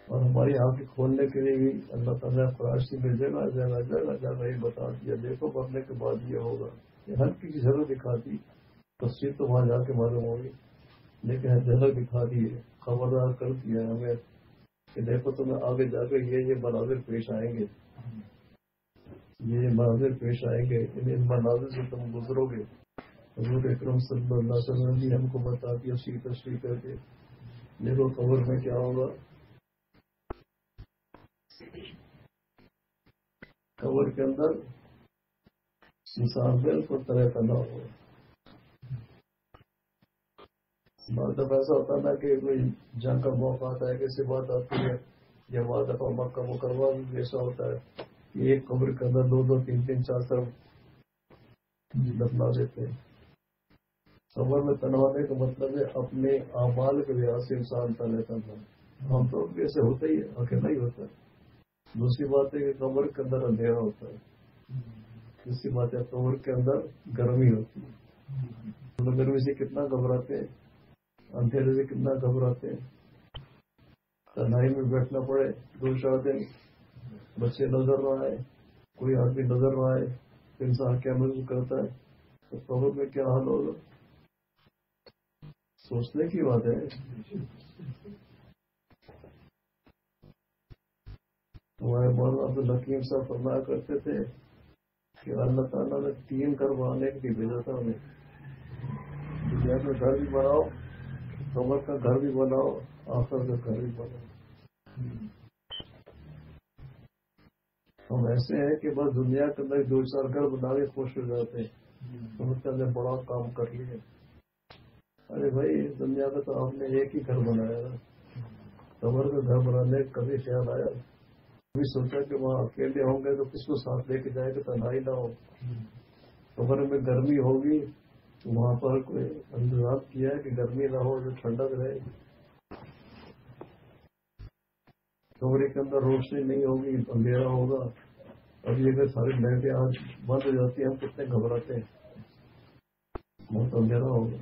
Speaker 1: اور ہماری آنکھیں کھولنے کے لیے بھی اللہ تعالیٰ فراشی میں جگہ جگہ جگہ جگہ یہ بتا دیا، دیکھو مرنے کے بعد یہ ہوگا، یہ ہر کسی جگہ دکھاتی، تصویر تو وہاں جا کے معلوم ہوگی، لیکن جگہ دکھا دی ہے، خبردار کر دیا ہمیں کہ دیکھو تمہیں آگے جا کے یہ مناظر پیش آئیں گے، یہ مناظر پیش آئیں گے، ان مناظر سے تم گزرو گے۔ حضور اکرم صلی اللہ علیہ وسلم نے ہم کو بتا دیا تشریح کر کے، دیکھو قبر میں کیا ہوگا۔ قبر کے اندر انسان بالکل طرح کا نہ ہوگا۔ بعض دفعہ ایسا ہوتا ہے نا کہ کوئی جنگ کا موقع آتا ہے، کیسی بات آتی ہے، یا بعض دفعہ مکہ مکرمہ بھی ایسا ہوتا ہے کہ ایک قبر کے اندر 2 2 3 3 4 طرف دفنا دیتے ہیں۔ قبر میں تنہا ہونے کا مطلب ہے اپنے اعمال کے لحاظ سے انسان تنہا تھا، ہم تو ایسے ہوتا ہی ہے، اکیلا ہی ہوتا ہے۔ دوسری بات ہے کہ قبر کے اندر اندھیرا ہوتا ہے، دوسری بات ہے قبر کے اندر گرمی ہوتی ہے، تو گرمی سے کتنا گھبراتے ہیں، اندھیرے سے کتنا گھبراتے ہیں، تنہائی میں بیٹھنا پڑے 2 4 دن، بچے نظر نہ آئے، کوئی آدمی نظر نہ آئے، تو انسان کیا محسوس کرتا ہے، تو قبر میں کیا حال ہوگا، سوچنے کی بات ہے۔ ہمارے مولانا عبدالحکیم صاحب فرمایا کرتے تھے کہ اللہ تعالیٰ نے 3 گھر بنانے کے لیے بھیجا تھا ہمیں، دنیا کا گھر بھی بناؤ، قبر کا گھر بھی بناؤ، آخر کا گھر بھی بناؤ۔ ہم ایسے ہیں کہ بس دنیا کے اندر 2 4 گھر بنا کے خوش ہو جاتے ہیں، سمجھتے ہیں بڑا کام کر لیے۔ ارے بھائی دنیا کا تو آپ نے ایک ہی گھر بنایا نا، قبر کا گھر بنانے کا کبھی خیال آیا، کبھی سوچا کہ وہاں اکیلے ہوں گے تو کس کو ساتھ لے کے جائے کہ تنہائی نہ ہو، قبر میں گرمی ہوگی تو وہاں پر کوئی انتظام کیا ہے کہ گرمی نہ ہو، جو ٹھنڈک رہے۔ کمرے کے اندر روشنی نہیں ہوگی، اندھیرا ہوگا، ابھی اگر ساری لائٹیں آج بند ہو جاتی ہیں ہم کتنے گھبراتے ہیں، بہت اندھیرا ہوگا،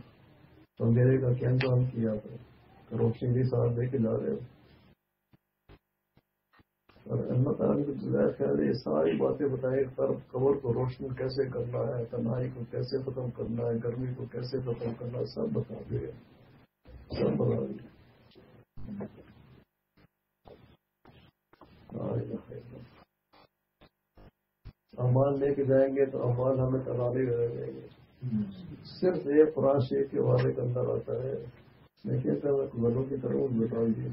Speaker 1: تو اندھیرے کا کیا انتظام کیا آپ نے، روشنی بھی ساتھ دے کے جا رہے ہو۔ اور اللہ تعالیٰ کو جزائے خیر یہ ساری باتیں بتائیں، قبر کو روشن کیسے کرنا ہے، تنہائی کو کیسے ختم کرنا ہے، گرمی کو کیسے ختم کرنا ہے، سب بتا دے، سب بتا دے۔ امان لے کے جائیں گے تو امان ہمیں تنہائی رہ جائیں گے۔ صرف یہ قرآن شریف کے والے کے اندر آتا ہے، میں کہتا ہوں غلطوں کی طرف بتا دیا،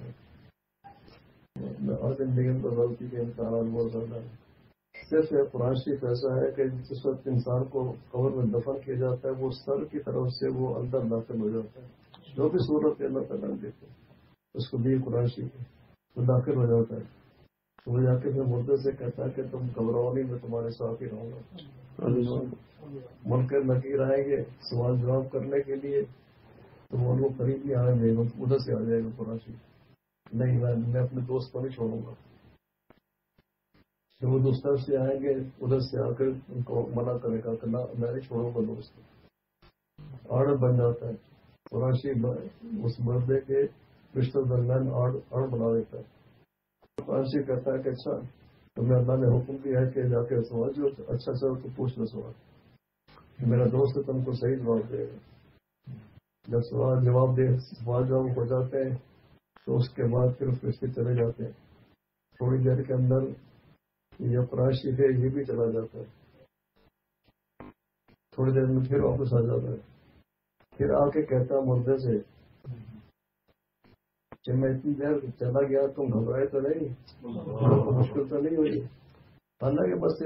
Speaker 1: اور زندگی میں غلطی کے امکانات بہت زیادہ ہے۔ صرف یہ قرآن شریف ایسا ہے کہ جس وقت انسان کو قبر میں دفن کیا جاتا ہے وہ سر کی طرف سے وہ اندر داخل ہو جاتا ہے، جو بھی صورت اللہ تعالیٰ دیتے اس کو بھی قرآن شریف وہ داخل ہو جاتا ہے، تو وہ جا کے پھر مردے سے کہتا ہے کہ تم گھبراؤ نہیں، میں تمہارے ساتھ ہی رہوں گا۔ منکر نکیر آئیں گے سوال جواب کرنے کے لیے، تو وہ ان کو قریب نہیں آنے دے گا، ادھر سے آ جائے گا قرآن شریف، نہیں میں اپنے دوست کو نہیں چھوڑوں گا۔ جب وہ دوسرے سے آئیں گے ادھر سے آ کر ان کو منع کرے گا کہ میں نہیں چھوڑوں گا دوست، آرڈر بن جاتا ہے قرآن شریف اس مردے کے رشتہ درمیان آرڈر بنا دیتا ہے۔ قرآن شریف کہتا ہے کہ اچھا تمہیں اللہ نے حکم دیا ہے کہ جا کے سوال جو اچھا سر تو پوچھ لو سوال، کہ میرا دوست تم کو صحیح جواب دے گا۔ جب سوال جواب ہو جاتے ہیں تو اس کے بعد پھر اس کے چلے جاتے ہیں، تھوڑی دیر کے اندر یہ قرآن شریف ہے یہ بھی چلا جاتا ہے، تھوڑی دیر میں پھر واپس آ جاتا ہے، پھر آ کے کہتا ہے مردے سے کہ میں اتنی دیر چلا گیا تم گھبرائے تو نہیں، مشکل تو نہیں ہوئی، حالانکہ بس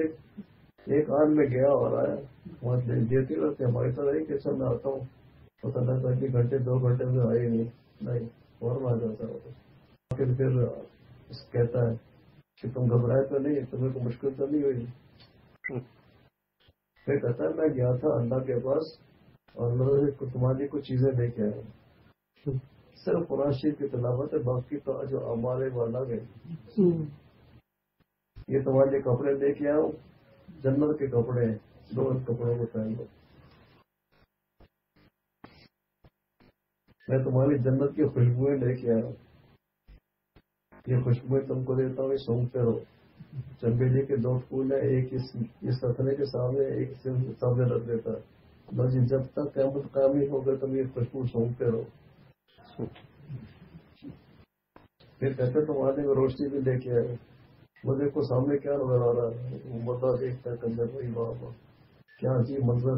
Speaker 1: ایک آدھ میں گیا اور آیا، وہاں دیتی رہتے ہماری طرح ہی کہ سر میں آتا ہوں، پتہ نہ تھا کہ گھنٹے 2 گھنٹے میں آئے نہیں اور آ جاتا ہے، پھر کہتا ہے کہ تم گھبرائے تو نہیں، تمہیں کو مشکل تو نہیں ہوئی، پھر کہتا ہے میں گیا تھا اللہ کے پاس اور اللہ سے تمہاری کچھ چیزیں لے کے آیا، صرف قرآن شریف کی تلاوت ہے، باقی تو جو ہمارے وہ الگ ہے، یہ تمہارے لیے کپڑے لے کے آؤ، جنت کے کپڑے ہیں، 2 کپڑوں کو پہن لو، میں تمہاری جنت کی خوشبوئیں لے کے آیا، یہ خوشبوئیں تم کو دیتا ہوں، یہ سونگتے رہو، چنبیلی کے 2 پھول ہیں، ایک اس سطنے کے سامنے ایک سامنے رکھ دیتا ہے، بس جب تک قیامت قائم نہیں ہوگا تم یہ خوشبو سونگتے رہو۔ پھر کہتے تمہارے میں روشنی بھی لے کے آئے، وہ دیکھو سامنے کیا نظر آ رہا ہے، وہ بندہ دیکھتا ہے کنجر بھائی واہ کیا عجیب منظر،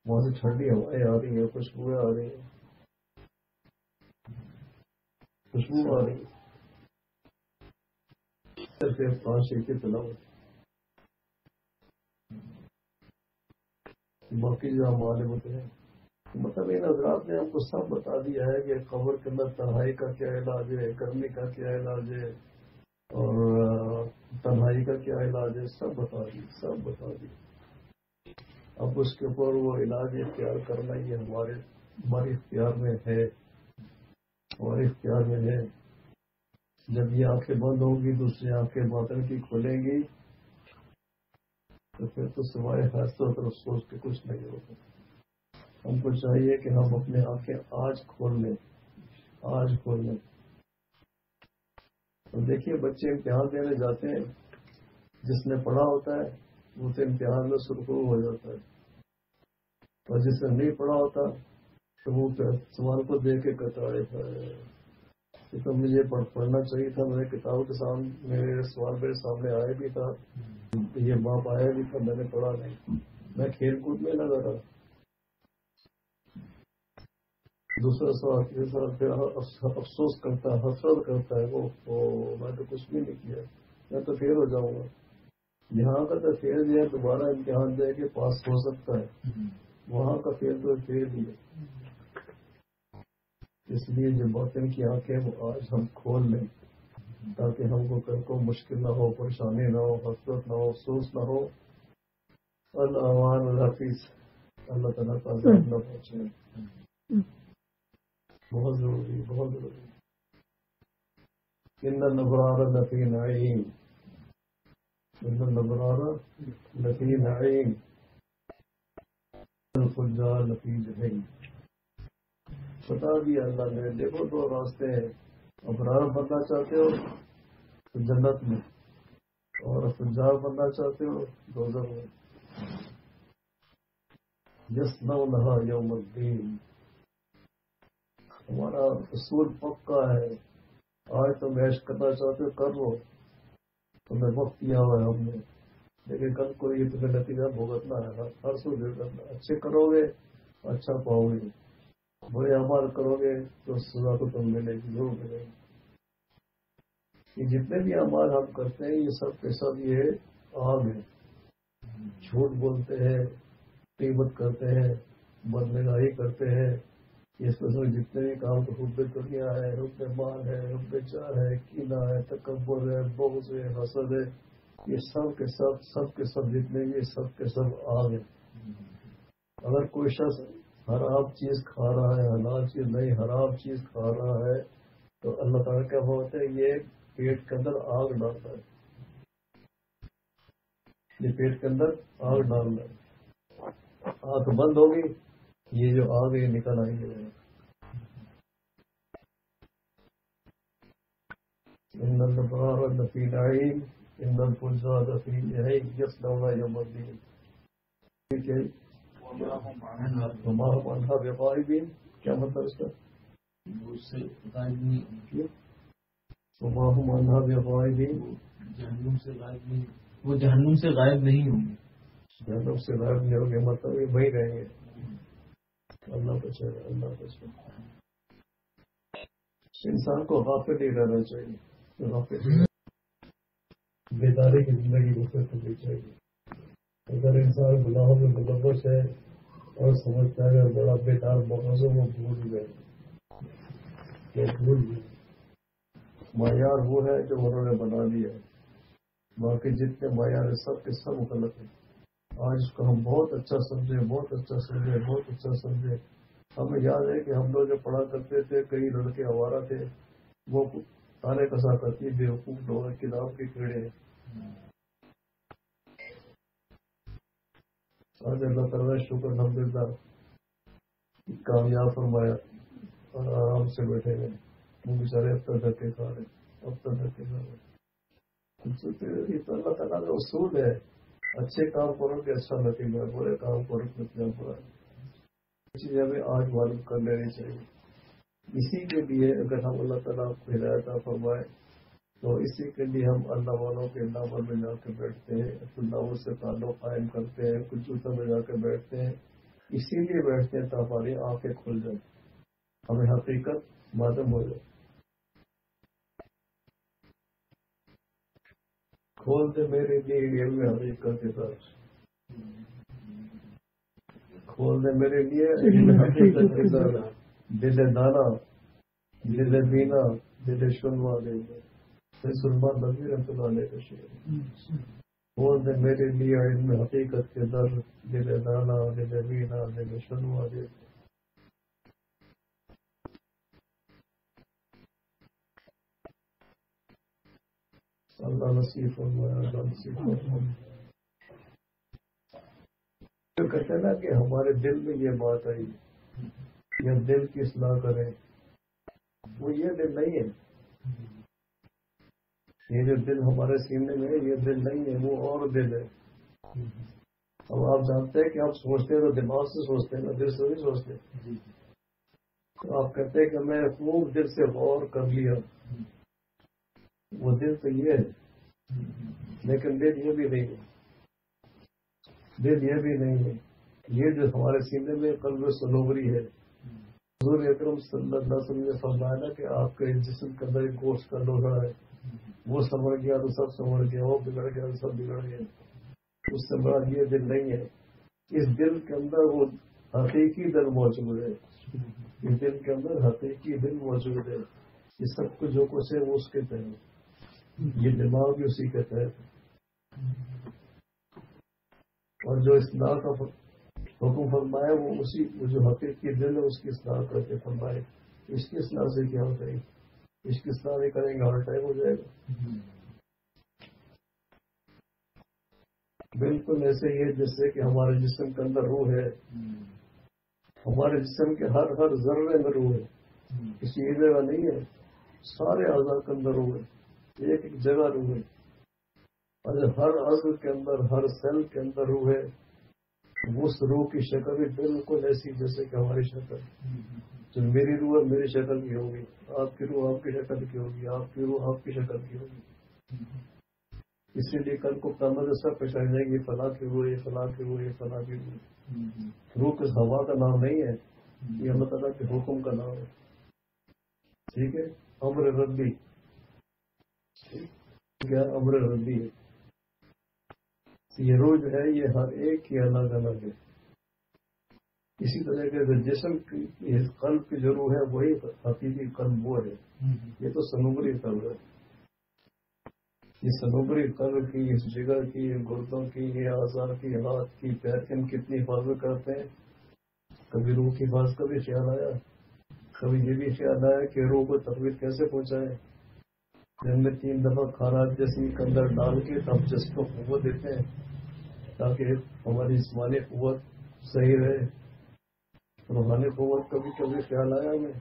Speaker 1: وہاں سے ٹھنڈی ہوائیں آ رہی ہیں، خوشبوئیں آ رہی ہیں، خوشبو آ رہی ہے، صرف 5 شیخیں تلاوت، باقی جو ہمارے ہوتے ہیں مطلب ان حضرات نے ہم کو سب بتا دیا ہے کہ قبر کے اندر تنہائی کا کیا علاج ہے، گرمی کا کیا علاج ہے، اور تنہائی کا کیا علاج ہے، سب بتا دی. اب اس کے اوپر وہ علاج اختیار کرنا یہ ہمارے اختیار میں ہے، ہمارے اختیار میں ہے. جب یہ آنکھیں بند ہوں گی دوسری آنکھیں باطن کی کھلیں گی تو پھر تو سوائے حسرت اور افسوس کے کچھ نہیں ہوتا. ہم کو چاہیے کہ ہم اپنے آنکھیں آج کھول لیں. اور دیکھیے بچے امتحان دینے جاتے ہیں، جس نے پڑھا ہوتا ہے وہ تو امتحان میں سرخرو ہو جاتا ہے، اور جس نے نہیں پڑھا ہوتا تو وہ سوال کو دیکھ کے کتراڑے تو مجھے پڑھنا چاہیے تھا، میرے کتاب کے سامنے میرے سوال میرے سامنے آیا بھی تھا، یہ باپ آیا بھی تھا، میں نے پڑھا نہیں، میں کھیل کود میں لگا رہا. دوسرا سوال تیسرا پھر افسوس کرتا ہے، حسرت کرتا ہے، وہ میں تو کچھ بھی نہیں کیا، میں تو فیل ہو جاؤں گا. یہاں کا تو فیل جو ہے دوبارہ امتحان دے کے پاس ہو سکتا ہے، وہاں کا فیل تو فیل ہی ہے. اس لیے جو باطن کی آنکھیں وہ آج ہم کھول لیں تاکہ ہم کو کل کو مشکل نہ ہو، پریشانی نہ ہو، حسرت نہ ہو، افسوس نہ ہو. الامان الحفیظ اللہ تعالیٰ کا عذاب نہ پہنچے. بہت ضروری. ان الابرار لفی نعیم، ان الابرار لفی نعیم الفجار لفی جحیم. بتا دیا اللہ نے، دیکھو 2 راستے ہیں، ابرار بننا چاہتے ہو تو جنت میں، اور فجار بننا چاہتے ہو دوزخ میں. یصلونھا یوم الدین. ہمارا اصول پکا ہے، آج تم عیش کرنا چاہتے ہو کر لو، تمہیں وقت دیا ہوا ہے ہم نے، لیکن کل کو یہ تمہیں نتیجہ بھگتنا ہے. ہر سو دیر کرنا، اچھے کرو گے اچھا پاؤ گے، برے اعمال کرو گے تو سزا تو تم ملے گی، ضرور ملے گی. یہ جتنے بھی اعمال ہم کرتے ہیں یہ سب کے سب یہ آگ ہے. جھوٹ بولتے ہیں، غیبت کرتے ہیں، بدنگاہی کرتے ہیں، اس میں جتنے بھی کام کو حب دنیا ہے، حب مال ہے، حب چار ہے، کینہ ہے، تکبر ہے، بغض ہے، حسد ہے، یہ سب کے سب جتنے بھی سب کے سب آگ ہیں. اگر کوئی شخص حرام چیز کھا رہا ہے، حلال چیز نہیں حرام چیز کھا رہا ہے تو اللہ تعالیٰ کیا بولتے ہیں یہ پیٹ کے اندر آگ ڈالتا ہے، یہ پیٹ کے اندر آگ ڈالنا ہے. آنکھ بند ہوگی یہ جو آگ ہے نکل آئیں گے. ان الابرار لفی نعیم ان الفجار لفی جحیم یصلونھا یوم الدین. ٹھیک ہے، وما هم عنہا بغائبین. کیا مطلب اس کا؟
Speaker 2: اس سے غائب نہیں،
Speaker 1: وما هم عنہا بغائبین،
Speaker 2: جہنم سے غائب نہیں، وہ جہنم سے غائب نہیں ہوں گے.
Speaker 1: جہنم سے غائب نہیں ہوگے مطلب یہ وہی رہیں گے. اللہ بچے، اللہ بچے. انسان کو غافل ہی رہنا چاہیے، غافل ہی بیداری کی زندگی بسر کرنی چاہیے. اگر انسان گناہوں میں ملوث ہے اور سمجھتا ہے بڑا بیدار مغز وہ بھول گئے، وہ بھول گئے. معیار وہ ہے جو انہوں نے بنا دیا ہے، باقی جتنے معیار ہیں سب کے سب غلط ہیں. آج اس کو ہم بہت اچھا سمجھے. ہمیں یاد ہے کہ ہم لوگ جو پڑھا کرتے تھے کئی لڑکے آوارہ تھے، وہ تانے کسا کرتی بیوقوف لوگ کتاب کے کیڑے ہیں. آج اللہ تعالیٰ شکر الحمدللہ کامیاب فرمایا اور آرام سے بیٹھے گئے. وہ بیچارے اب تک دھکے کھا رہے. یہ تو اللہ تعالیٰ کا اصول ہے، اچھے کام کرو گے اچھا نتیجہ، برے کام کرو گے نتیجہ برا. چیز ہمیں آج معلوم کر لینی چاہیے. اسی کے لیے اگر ہم اللہ تعالیٰ کو ہدایت فرمائے تو اسی کے لیے ہم اللہ والوں کے ناول میں جا کے بیٹھتے ہیں، اللہ سے تعلق قائم کرتے ہیں، کچھ میں جا کے بیٹھتے ہیں، اسی لیے بیٹھتے ہیں تاکہ ہماری آنکھیں کھل جائیں، ہمیں حقیقت معلوم ہو جائے۔ کھول دے میرے لیے علم حقیقت کے ساتھ، کھول دے میرے لیے علم حقیقت کے ساتھ، دل دانا، دل بینا، دل شنوا دے دے سلمان نبی رحمۃ اللہ علیہ کا شعر۔ کھول دے میرے لیے علم حقیقت کے در، دل دانا، دل بینا، دل شنوا دے دے۔ اللہ نصیب فرمایا، اللہ نصیب فرمایا۔ جو کہتے ہیں نا کہ ہمارے دل میں یہ بات آئی یا دل کی اصلاح کریں، وہ یہ دل نہیں ہے، یہ جو دل ہمارے سینے میں ہے یہ دل نہیں ہے، وہ اور دل ہے۔ اب آپ جانتے ہیں کہ آپ سوچتے ہیں تو دماغ سے سوچتے ہیں نا، دل سے نہیں سوچتے۔ تو آپ کہتے ہیں کہ میں خوب دل سے غور کر لیا، وہ دل تو یہ ہے، لیکن دل یہ بھی نہیں ہے، دل یہ بھی نہیں ہے۔ یہ جو ہمارے سینے میں قلب صنوبری ہے، حضور اکرم صلی اللہ علیہ وسلم نے فرمایا نا کہ آپ کے جسم کے اندر ایک گوشت کا لوہڑا ہے، وہ سنور گیا تو سب سنور گیا، وہ بگڑ گیا تو سب بگڑ گیا، اس سے بڑا یہ دل نہیں ہے۔ اس دل کے اندر وہ حقیقی دل موجود ہے، اس دل کے اندر حقیقی دل موجود ہے، یہ سب کچھ جو کچھ ہے وہ اس کے تحت، یہ دماغ بھی اسی کے تحت، اور جو اصلاح کا حکم فرمایا وہ جو حقیقی دل ہے اس کی اصلاح کر کے فرمائے۔ اس کی اصلاح سے کیا ہوتا ہے؟ اس کی اصلاح نہیں کریں گے ہر ٹائم ہو جائے گا۔ بالکل ایسے ہی ہے جیسے کہ ہمارے جسم کے اندر روح ہے، ہمارے جسم کے ہر ذرے میں روح ہے، کسی ایک جگہ نہیں ہے، سارے اعضاء کے اندر روح ہے، ایک ایک جگہ روح ہے، اور ہر عضو کے اندر، ہر سیل کے اندر روح ہے۔ اس روح کی شکل بھی بالکل ایسی جیسے کہ ہماری شکل، جو میری روح ہے میری شکل کی ہوگی، آپ کی روح آپ کی شکل کی ہوگی، آپ کی روح آپ کی شکل کی ہوگی۔ اسی لیے کل کو قیامت میں سب پہچان جائیں گے، فلاں کی روح، یہ فلاں کی روح، یہ فلاں کی روح۔ روح کس ہوا کا نام نہیں ہے، یہ اللہ تعالیٰ کے حکم کا نام ہے، ٹھیک ہے، امر ربی، کیا امر ربی ہے۔ یہ روح جو ہے یہ ہر ایک کی الگ الگ ہے۔ اسی طرح کے جسم کی قلب کی جو روح ہے وہی حقیقی قلب وہ ہے، یہ تو صنوبری قلب ہے۔ یہ صنوبری قلب کی، اس جگر کی، گردوں کی، یہ اعضاء کی، ہاتھ کی، پیر کی، ہم کتنی حفاظت کرتے ہیں۔ کبھی روح کی حفاظت کا بھی خیال آیا، کبھی یہ بھی خیال آیا کہ روح کو تقویت کیسے پہنچائے۔ دن میں 3 دفعہ کھانا جسم کے اندر ڈال کے تب جسم کو قوت دیتے ہیں تاکہ ہماری جسمانی قوت صحیح رہے۔ روحانی قوت کبھی کبھی خیال آیا ہمیں۔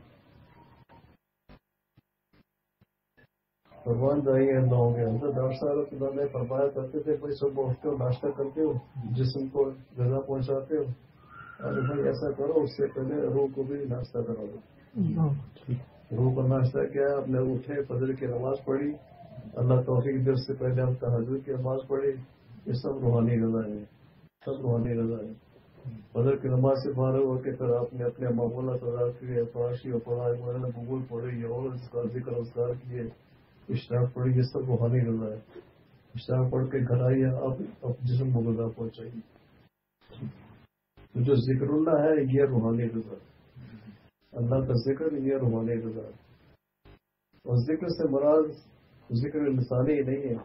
Speaker 1: بھگوان دائی اللہ ہوں گے، حضرت ڈاکٹر صاحب اللہ نے فرمایا کرتے تھے بھائی صبح اٹھتے ہو ناشتہ کرتے ہو، جسم کو غذا پہنچاتے ہو، اور بھائی ایسا کرو اس سے پہلے روح کو بھی ناشتہ کرا دو۔ روح کا ناشتہ کیا ہے؟ اپنے اٹھے، فجر کی نماز پڑھی، اللہ توفیق دے اس سے پہلے ہم تہجد کی نماز پڑھی، یہ سب روحانی غذا ہے، سب روحانی غذا ہے۔ فجر کی نماز سے فارغ ہو کے پھر آپ نے اپنے معمولات ادا کیے، فراشی اور پڑھائی مولانا قبول پڑھی، اور اس کا ذکر اذکار کیے، اشراق پڑھی، یہ سب روحانی غذا ہے۔ اشراق پڑھ کے گھر آئیے، آپ جسم کو غذا پہنچائیے۔ تو جو ذکر اللہ ہے یہ روحانی غذا ہے، اللہ کا ذکر یہ روحانی غذا ہے۔ اور ذکر سے مراد ذکر لسانی ہی نہیں ہے،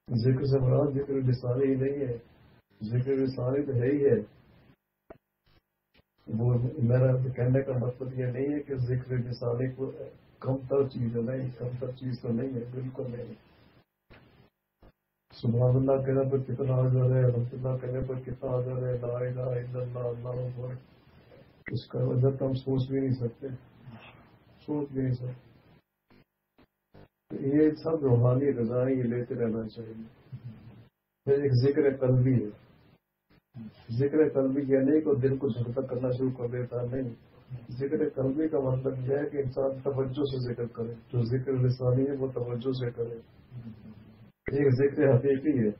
Speaker 1: ذکر سے مراد ذکر لسانی ہی نہیں ہے، ذکر لسانی تو ہے ہی ہے۔ وہ میرا کہنے کا مطلب یہ نہیں ہے کہ ذکر لسانی کو کم تر چیز ہے، نہیں، کم تر چیز تو نہیں ہے، بالکل نہیں۔ سبحان اللہ کہنے پر کتنا اجر ہے، الحمد للہ کہنے پر کتنا اجر ہے، لا الہ الا اللہ، اللہ اکبر، اس کا وجہ ہم سوچ بھی نہیں سکتے، سوچ بھی نہیں سکتے۔ یہ سب روحانی غذائیں یہ لیتے رہنا چاہیے۔ پھر ایک ذکر قلبی ہے، ذکر قلبی یعنی کہ دل کو دھڑکن کرنا شروع کر دیتا نہیں، ذکر قلبی کا مطلب یہ ہے کہ انسان توجہ سے ذکر کرے، جو ذکر لسانی ہے وہ توجہ سے کرے۔ ایک ذکر حقیقی ہے،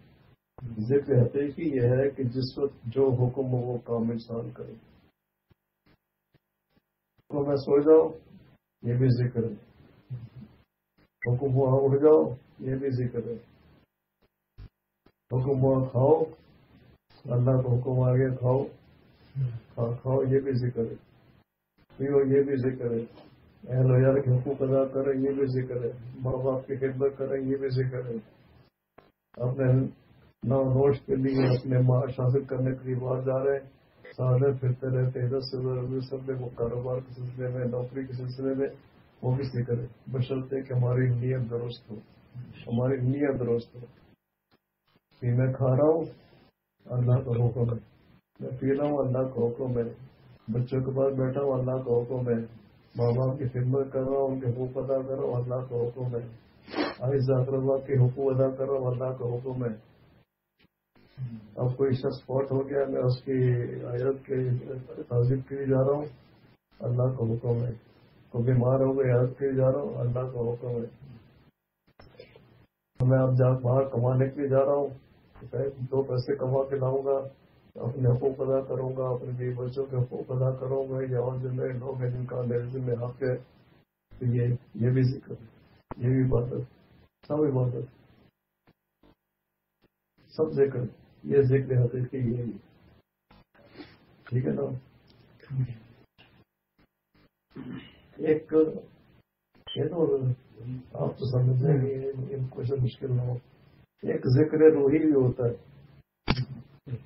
Speaker 1: ذکر حقیقی یہ ہے کہ جس وقت جو حکم ہو وہ کام انسان کرے۔ تو میں سو جاؤ یہ بھی ذکر ہے، حکم ہوا اٹھ جاؤ یہ بھی ذکر ہے، حکم ہوا کھاؤ، اللہ کا حکم آ گیا کھاؤ، کھاؤ یہ بھی ذکر ہے، پیو یہ بھی ذکر ہے، اہل و عیال کے حقوق ادا کریں یہ بھی ذکر ہے، ماں باپ کی خدمت کریں یہ بھی ذکر ہے، اپنے نوش کے لیے اپنے معاش حاصل کرنے کے لیے باہر جا رہے ہیں، سارے پھرتے رہتے ہیں، 10 سے سب میں وہ کاروبار کے سلسلے میں، نوکری کے سلسلے میں وہ بھی ذکر ہے، بشرطے کہ ہماری نیت درست ہو، ہماری نیت درست ہو کہ میں کھا رہا ہوں اللہ کا حکم ہے، میں پی رہا ہوں اللہ کا حکم ہے، بچوں کے پاس بیٹھا ہوں اللہ کا حکم ہے، ماں باپ کی خدمت کر رہا ہوں، ان کے حقوق ادا کر رہا ہوں اللہ کا حکم ہے، عزیز اقربا کے حقوق ادا کر رہا ہوں اللہ کا حکم ہے۔ اب کوئی شخص فوت ہو گیا، میں اس کی عیادت کے تعزیت کے لیے جا رہا ہوں اللہ کا حکم ہے، کوئی بیمار ہو گیا عیادت کے لیے جا رہا ہوں اللہ کا حکم ہے، میں اب باہر کمانے کے لیے جا رہا ہوں، 2 پیسے کما کے لاؤں گا، اپنے حقوق ادا کروں گا، اپنے بیوی بچوں کے حقوق ادا کروں گا، یا اور جو لوگ ہیں جن کا میرے ذمہ حق ہے، تو یہ بھی ذکر ہے، یہ بھی عبادت، سب عبادت، سب ذکر، یہ ذکر حقیقی یہی، ٹھیک ہے نا؟ ایک آپ تو سمجھیں گے ان کو سے مشکل نہ ہو، ایک ذکر روحی بھی ہوتا ہے،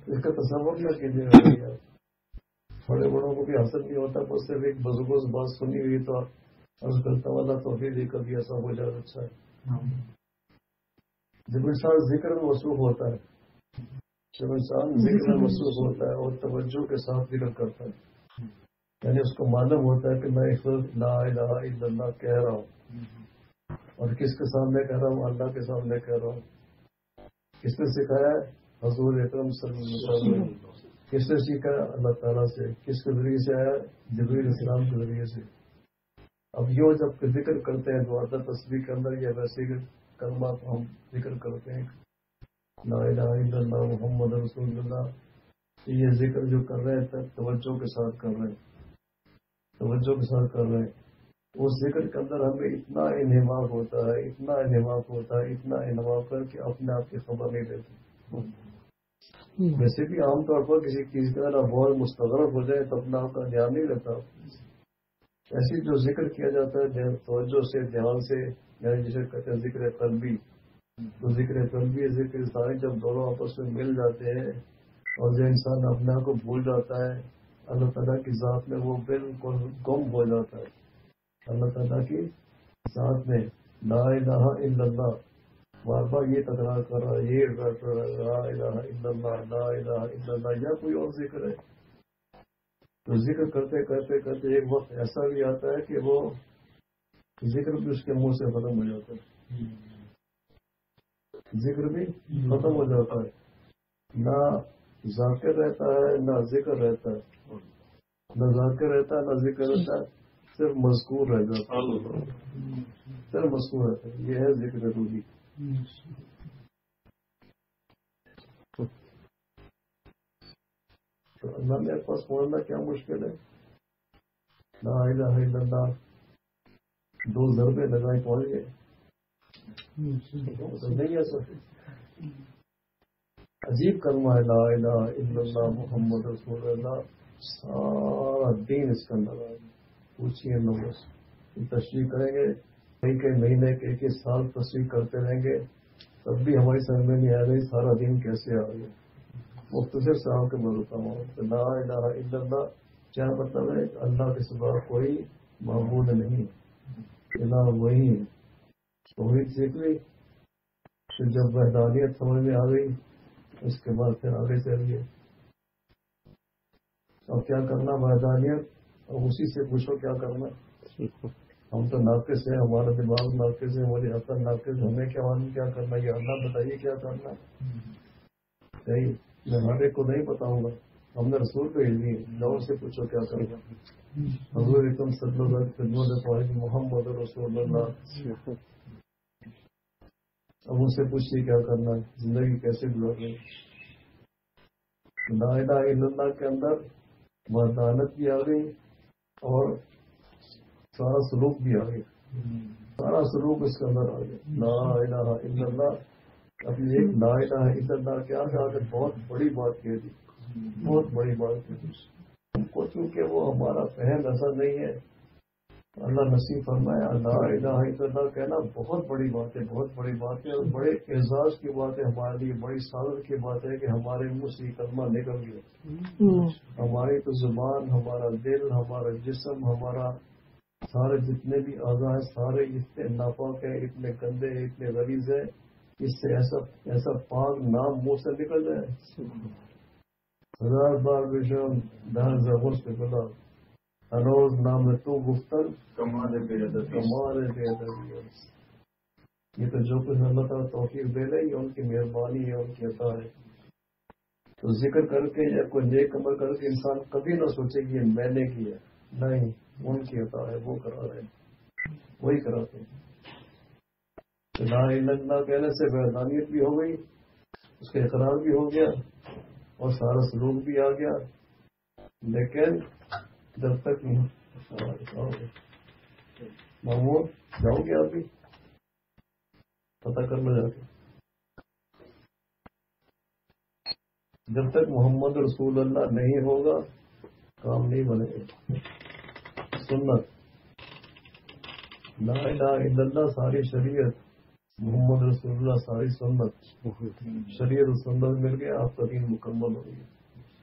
Speaker 1: اس کا تصور نہ کیجیے گا، بڑے بڑوں کو بھی حاصل نہیں ہوتا، بس صرف ایک بزرگوں سے بات سنی ہوئی تو عرض کرتا والا تو بھی کبھی ایسا ہو جائے اچھا ہے۔ جب انسان ذکر میں مصروف ہوتا ہے، جب انسان ذکر میں مصروف ہوتا ہے اور توجہ کے ساتھ ذکر کرتا ہے، یعنی اس کو معلوم ہوتا ہے کہ میں اس وقت لا الہ الا اللہ کہہ رہا ہوں، اور کس کے سامنے کہہ رہا ہوں؟ اللہ کے سامنے کہہ رہا ہوں۔ کس نے سکھایا ہے؟ حضور اکرم صلی اللہ علیہ وسلم۔ کس نے سیکھا؟ اللہ تعالیٰ سے۔ کس کے ذریعے سے آیا؟ جبریل السلام کے ذریعے سے۔ اب یہ جب ذکر کرتے ہیں دعا تسبیح کے اندر، یا ویسے کلمات ہم ذکر کرتے ہیں لا الہ الا اللہ محمد رسول اللہ، یہ ذکر جو کر رہے ہیں توجہ کے ساتھ کر رہے ہیں، توجہ کے ساتھ کر رہے ہیں، اس ذکر کے اندر ہمیں اتنا انہماک ہوتا ہے، اتنا انہماک ہوتا ہے، اتنا انہماک کر کہ اپنے آپ کی خبر نہیں لیتے۔ ویسے بھی عام طور پر کسی چیز کا نا بہت مستغرق ہو جائے تو اپنا آپ کا دھیان نہیں لیتا، ایسی جو ذکر کیا جاتا ہے توجہ سے، دھیان سے، یعنی جسے کہتے ہیں ذکر قلبی، تو ذکر قلبی ذکر ساری جب دونوں آپس میں مل جاتے ہیں اور جو انسان اپنے آپ کو بھول جاتا ہے، اللہ تعالیٰ کی ذات میں وہ بالکل گم ہو جاتا ہے، اللہ تعالیٰ کی ذات میں لا الہ الا اللہ، بار بار یہ تکرار کر رہا ہے، یہ لا الہ الا اللہ، لا الہ الا اللہ، یا کوئی اور ذکر ہے، تو ذکر کرتے کرتے کرتے ایک وقت ایسا بھی آتا ہے کہ وہ ذکر بھی اس کے منہ سے ختم ہو جاتا ہے، ذکر بھی ختم ہو جاتا ہے، نہ ذاکر رہتا ہے نہ ذکر رہتا ہے، نہ ذاکر رہتا ہے نہ ذکر رہتا ہے، صرف مذکور رہ جاتا ہے، صرف مذکور رہتا ہے، یہ ہے ذکر روحی۔ تو اللہ میرے پاس پڑھنا کیا مشکل ہے، لا الہ الا اللہ 2 ضربے لگائے پہنچ گئے، نہیں ایسا عجیب کلمہ ہے لا الہ الا اللہ محمد رسول اللہ، سارا دین اس کے اندر آئے، پوچھیے لوگوں سے، تشریح کریں گے کئی مہینے ایک سال تشریح کرتے رہیں گے تب بھی ہماری سمجھ میں نہیں آ رہی سارا دین کیسے آ گیا۔ مختصر صاحب کے بولتا ہوں لا الہ الا اللہ کیا مطلب ہے؟ اللہ کے سوا کوئی معبود نہیں، الہ وہی ہے، توحید سیکھ لی، پھر جب وحدانیت سمجھ میں آ گئی اس کے بعد پھر آگے چلیے، اب کیا کرنا وحدانیت، اب اسی سے پوچھو کیا کرنا، ہم تو ناقص ہیں، ہمارا دماغ ناقص ہے، ہماری عقل ناقص ہے، ہمیں کیا معلوم کیا کرنا، یہ اللہ بتائیے کیا کرنا، نہیں میں ہر ایک کو نہیں بتاؤں گا، ہم نے رسول بھیج دیے، جاؤ سے پوچھو کیا کرے گا۔ حضور اکرم صلی اللہ علیہ وسلم محمد رسول اللہ، اب ان سے پوچھیے کیا کرنا ہے، زندگی کیسے گزارنی۔ لا الہ الا اللہ کے اندر وحدانیت بھی آ گئی اور سارا سلوک بھی آ گیا، سارا سلوک اس کے اندر آ گیا۔ لا الہ الا اللہ، اپنی ایک لا الہ الا اللہ کے آگے بہت بڑی بات کہہ دی، بہت بڑی بات کہہ دی ہم کو، چونکہ وہ ہمارا فہم ایسا نہیں ہے۔ اللہ نصیب فرمایا لا الہ الا اللہ کہنا بہت بڑی بات ہے، بہت بڑی بات ہے، اور بڑے اعزاز کی بات ہے ہمارے لیے، بڑی سعادت کی بات ہے کہ ہمارے منہ سے یہ کلمہ نکل گیا۔ ہماری تو زبان، ہمارا دل، ہمارا جسم، ہمارا سارے جتنے بھی اعضاء ہیں سارے اتنے ناپاک ہیں، اتنے گندے ہیں، اتنے غلیظ ہیں، اس سے ایسا پاک نام منہ سے نکل جائے۔ 1000 بار بشم دہن زبر سے بلا ہنوز نام تو گفتن کمال بے ادبی۔ یہ تو جو کچھ اللہ تعالیٰ توفیق دے رہے یہ ان کی مہربانی ہے، ان کی عطا ہے۔ تو ذکر کر کے یا کوئی نیک عمل کر کے انسان کبھی نہ سوچے کہ یہ میں نے کیا، نہیں، ان کی عطا ہے، وہ کرا رہے ہیں، وہی کراتے ہیں۔ لا الہ الا اللہ کہنے سے وحدانیت بھی ہو گئی، اس کا اقرار بھی ہو گیا اور سارا سلوک بھی آ گیا، لیکن جب تک محمود جاؤ گے آپ بھی پتہ کرنا جا کے، جب تک محمد رسول اللہ نہیں ہوگا کام نہیں بنے گا۔ سنت لا الہ الا اللہ ساری شریعت، محمد رسول اللہ ساری سنت، شریعت و سنت مل کے آپ کا دین مکمل ہو گیا۔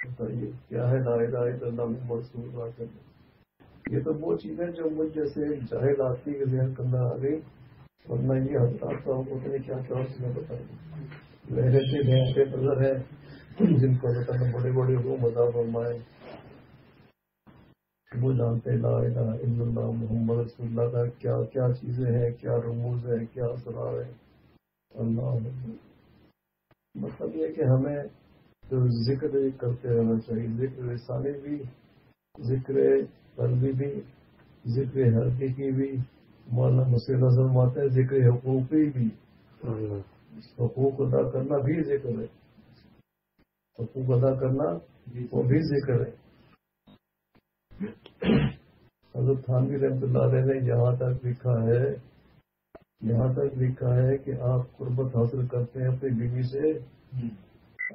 Speaker 1: بتائیے کیا ہے لا الہ الا اللہ محمد رسول اللہ کرنا؟ یہ تو وہ چیزیں جو مجھ جیسے جاہل آدمی کے ذہن کے اندر آ گئی، ورنہ یہ حضرات صاحب کو پتہ نہیں کیا کیا چیزیں بتائیں گے۔ لہرتے بہتے نظر ہے جن کو اللہ تعالیٰ بڑے بڑے روم عطا فرمائے، وہ جانتے لا الہ الا اللہ محمد رسول اللہ کا کیا کیا چیزیں ہیں، کیا رموز ہیں، کیا اسرار ہیں۔ اللہ مطلب یہ کہ ہمیں تو ذکر کرتے رہنا چاہیے، ذکر رسالی بھی، ذکر قلبی بھی، ذکر حقیقی بھی، مولانا مسیح اعظم آتے ہیں ذکر حقوقی بھی، حقوق ادا کرنا بھی ذکر ہے، حقوق ادا کرنا وہ بھی ذکر ہے۔ حضرت تھانوی رحمۃ اللہ علیہ نے یہاں تک لکھا ہے کہ آپ قربت حاصل کرتے ہیں اپنی بیوی سے،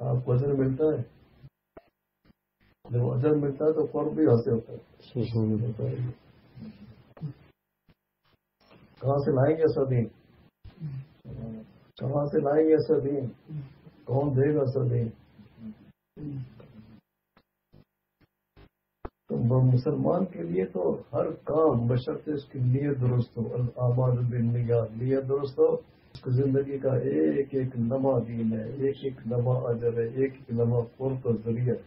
Speaker 1: آپ کو اجر ملتا ہے، جب اجر ملتا ہے تو قرب بھی حاصل ہوتا ہے۔ کہاں سے لائیں گے ایسا دین؟ کہاں سے لائیں گے ایسا دین؟ کون دے گا ایسا دین؟ تو مسلمان کے لیے تو ہر کام بشرط اس کی نیت درست ہو، الاعمال بالنیات، نیت درست ہو، اس کی زندگی کا ایک ایک لمحہ دین ہے، ایک ایک لمحہ اجر ہے، ایک ایک لمحہ قرب کا ذریعہ ہے۔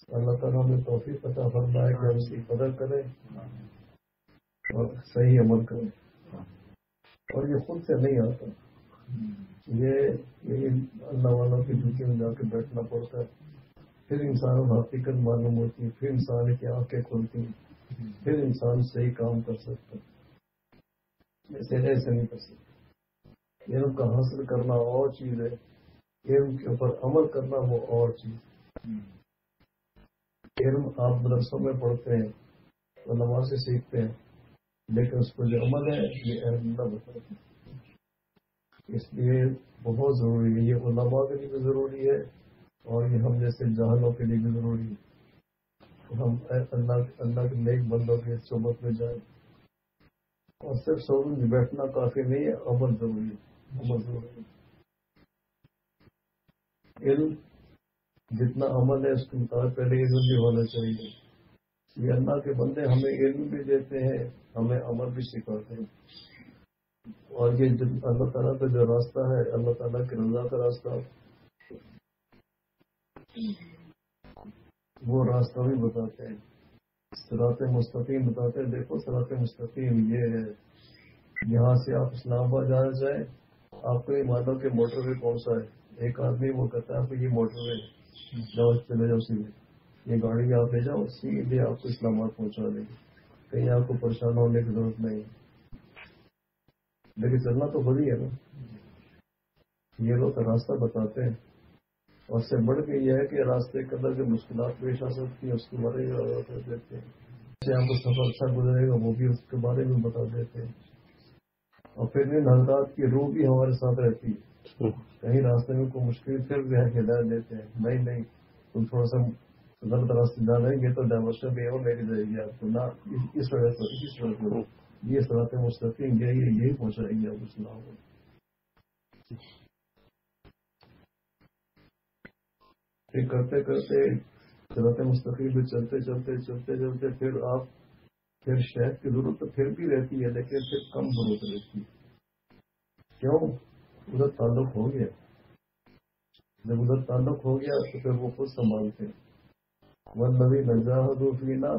Speaker 1: اللہ تعالیٰ نے توفیق عطا فرمائے کہ اس کی قدر کریں اور صحیح عمل کریں، اور یہ خود سے نہیں آتا، یہ اللہ والوں کی ڈیوٹی میں جا کے بیٹھنا پڑتا ہے، پھر انسان کو حقیقت معلوم ہوتی ہے، پھر انسان کی آنکھیں کھلتی ہیں، پھر انسان صحیح کام کر سکتا ہے، ایسے نہیں کر سکتا۔ علم کا حاصل کرنا اور چیز ہے، علم کے اوپر عمل کرنا وہ اور چیز۔ علم آپ مدرسوں میں پڑھتے ہیں، علماء سے سیکھتے ہیں، لیکن اس پر جو عمل ہے یہ علم نہ بتاتے ہیں۔ اس لیے بہت ضروری ہے، یہ علماء کے لیے بھی ضروری ہے اور یہ ہم جیسے جاہلوں کے لیے بھی ضروری ہے کہ ہم اللہ کے نیک بندوں کے صحبت میں جائیں، اور صرف صحبت میں بیٹھنا کافی نہیں ہے، عمل ضروری ہے، عمل ضروری ہے۔ علم جتنا عمل ہے اس کے مطابق پہلے علم بھی ہونا چاہیے۔ یہ اللہ کے بندے ہمیں علم بھی دیتے ہیں، ہمیں عمل بھی سکھاتے ہیں، اور یہ اللہ تعالیٰ کا جو راستہ ہے، اللہ تعالیٰ کی رضا کا راستہ، وہ راستہ بھی بتاتے ہیں، صراط مستقیم بتاتے ہیں۔ دیکھو صراط مستقیم یہ ہے، یہاں سے آپ اسلام آباد جانا چاہیں، آپ کو یہ معلوم کہ موٹر وے کون سا ہے، ایک آدمی وہ کہتا ہے آپ کو یہ موٹر وے ہے، جاؤ چلے جاؤ سیدھے، یہ گاڑی میں آپ لے جاؤ سیدھے آپ کو اسلام آباد پہنچا دیں گے، کہیں آپ کو پریشان ہونے کی ضرورت نہیں ہے۔ لیکن چلنا تو بڑی ہے نا، یہ لوگ راستہ بتاتے ہیں، اور اس سے بڑھ کے یہ ہے کہ راستے کے اندر جو مشکلات پیش آ سکتی ہیں اس کے بارے میں بتا دیتے ہیں، جیسے آپ کو سفر اچھا گزرے گا وہ بھی اس کے بارے میں بتا دیتے ہیں، اور پھر ان حضرات کی روح بھی ہمارے ساتھ رہتی ہے، کہیں راستے میں کوئی مشکل پھر بھی ہے ہدایت دیتے ہیں، نہیں تم تھوڑا سا غلط راستے جانیں گے تو ڈائورشن بھی اور میری رہے گی آپ کو، نہ اس وجہ سے اس وجہ سے یہ صراط مستقیم یہی پہنچائیں گے آپ اسلام کو۔ پھر کرتے کرتے صراط مستقیم پہ چلتے پھر آپ پھر شیخ کی ضرورت تو پھر بھی رہتی ہے، لیکن پھر کم ضرورت رہتی ہے، کیوں؟ ادھر تعلق ہو گیا، جب ادھر تعلق ہو گیا تو پھر وہ خود سنبھالتے ہیں، وَالَّذِينَ جَاهَدُوا فِينَا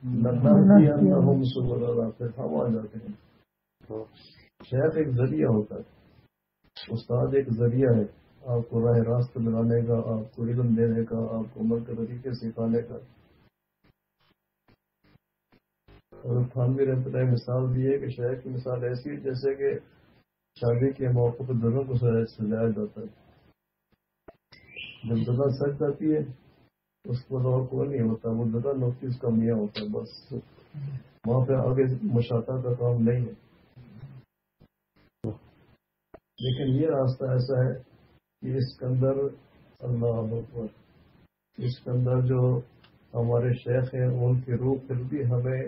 Speaker 1: لَنَهْدِيَنَّهُمْ سُبُلَنَا، پھر ہم آ جاتے ہیں۔ شیخ ایک ذریعہ ہوتا ہے، استاد ایک ذریعہ ہے آپ کو راہ راست دلانے کا، آپ کو علم دینے کا، آپ کو عمل کے طریقے سکھانے کا۔ اور تھانوی رحمۃ اللہ مثال دی ہے کہ شیخ کی مثال ایسی ہے جیسے کہ شادی کے موقع پہ دلہن کو سجایا جاتا ہے، جب دلہن سج جاتی ہے اس پر اور کوئی نہیں ہوتا، وہ دلہن ہوتی اس کا میاں ہوتا ہے، بس وہاں پہ آگے مشاطہ کا کام نہیں ہے۔ لیکن یہ راستہ ایسا ہے کہ اس کے اندر اللہ اکبر، اس کے اندر جو ہمارے شیخ ہیں ان کی روح پھر بھی ہمیں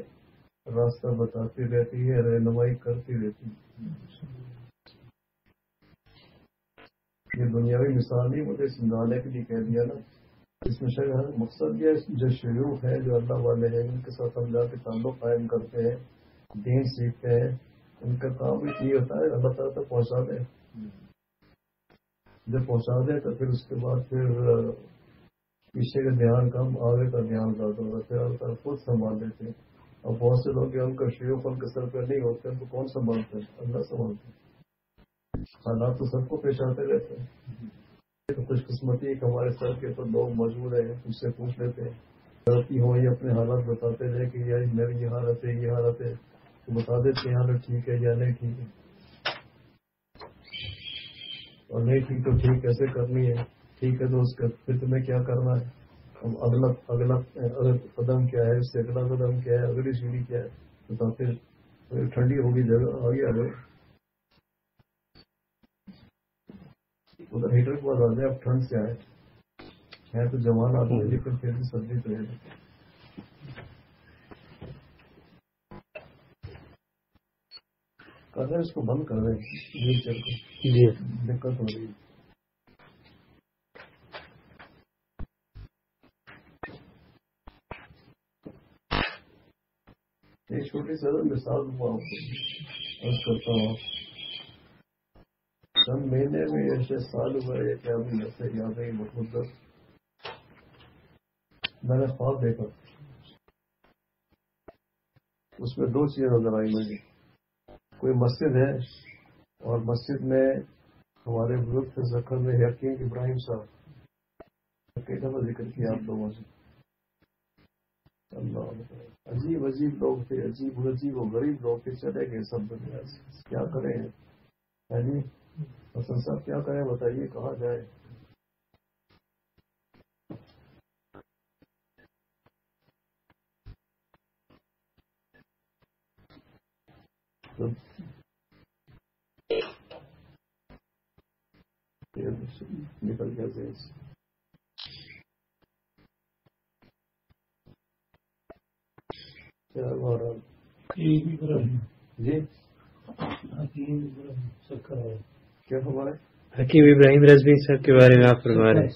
Speaker 1: راستہ بتاتی رہتی ہے، رہنمائی کرتی رہتی ہے۔ یہ دنیاوی مثال نہیں، مجھے سمجھانے کے لیے کہہ دیا نا، اس میں شاید مقصد یہ جو شیوخ ہیں جو اللہ والے ہیں ان کے ساتھ ہم جا کے تعلق قائم کرتے ہیں، دین سیکھتے ہیں، ان کا کام بھی یہ ہوتا ہے اللہ تعالیٰ تک پہنچا دیں، جب پہنچا دیں تو پھر اس کے بعد پھر پیچھے کا دھیان کم، آگے کا دھیان زیادہ ہوتا ہے، پھر اللہ تعالیٰ خود سنبھال لیتے ہیں۔ اور بہت سے لوگ ان کا شیوخ ان کے سر پہ نہیں ہوتے، ان کو کون سنبھالتے ہیں؟ اللہ سنبھالتے ہیں۔ حالات تو سب کو پیش آتے رہتے ہیں، خوش قسمتی ایک ہمارے سر کے تو لوگ موجود ہیں، اس سے پوچھ لیتے ہیں، غلطی ہو یہ اپنے حالات بتاتے رہے کہ یار میری یہ حالت ہے، یہ حالت ہے، تو بتا دیتے ہیں حالت ٹھیک ہے یا نہیں ٹھیک ہے، اور نہیں ٹھیک تو ٹھیک کیسے کرنی ہے، ٹھیک ہے تو اس کا پھر تمہیں کیا کرنا ہے، اگلا قدم کیا ہے، اس سے اگلا قدم کیا ہے، اگلی سیڑھی کیا ہے، تو پھر ٹھنڈی ہوگی جگہ آگے آ جائے، ادھر ہیٹر کے بعد آ جائے، اب ٹھنڈ سے آئے ہے تو جوان آدمی ہے لیکن پھر بھی سردی تو ہے۔ کر رہے اس کو بند کر دیں ویل چیئر کو،
Speaker 3: جی
Speaker 1: دقت ہو رہی ہے۔ ایک چھوٹی سی مثال دوں آپ کو، عرض کرتا ہوں، چند مہینے میں ایسے سال ہوا ہے کہ ابھی ایسے یاد ہے مطلب میں نے خواب دیکھا، اس میں دو چیزیں نظر آئی مجھے، کوئی مسجد ہے اور مسجد میں ہمارے بزرگ تھے زخر میں حکیم ابراہیم صاحب، کا ذکر کیا آپ لوگوں سے، اللہ عجیب عجیب لوگ تھے، عجیب عجیب و غریب لوگ تھے، چلے گئے سب دنیا سے، کیا کریں جی حسن صاحب کیا کریں بتائیے، کہاں جائے؟ نکل گیا ذہن سے۔ کیا ہو رہا جی کیا ہمارے
Speaker 3: حکیم ابراہیم رضوی صاحب کے بارے میں آپ فرما رہے ہیں،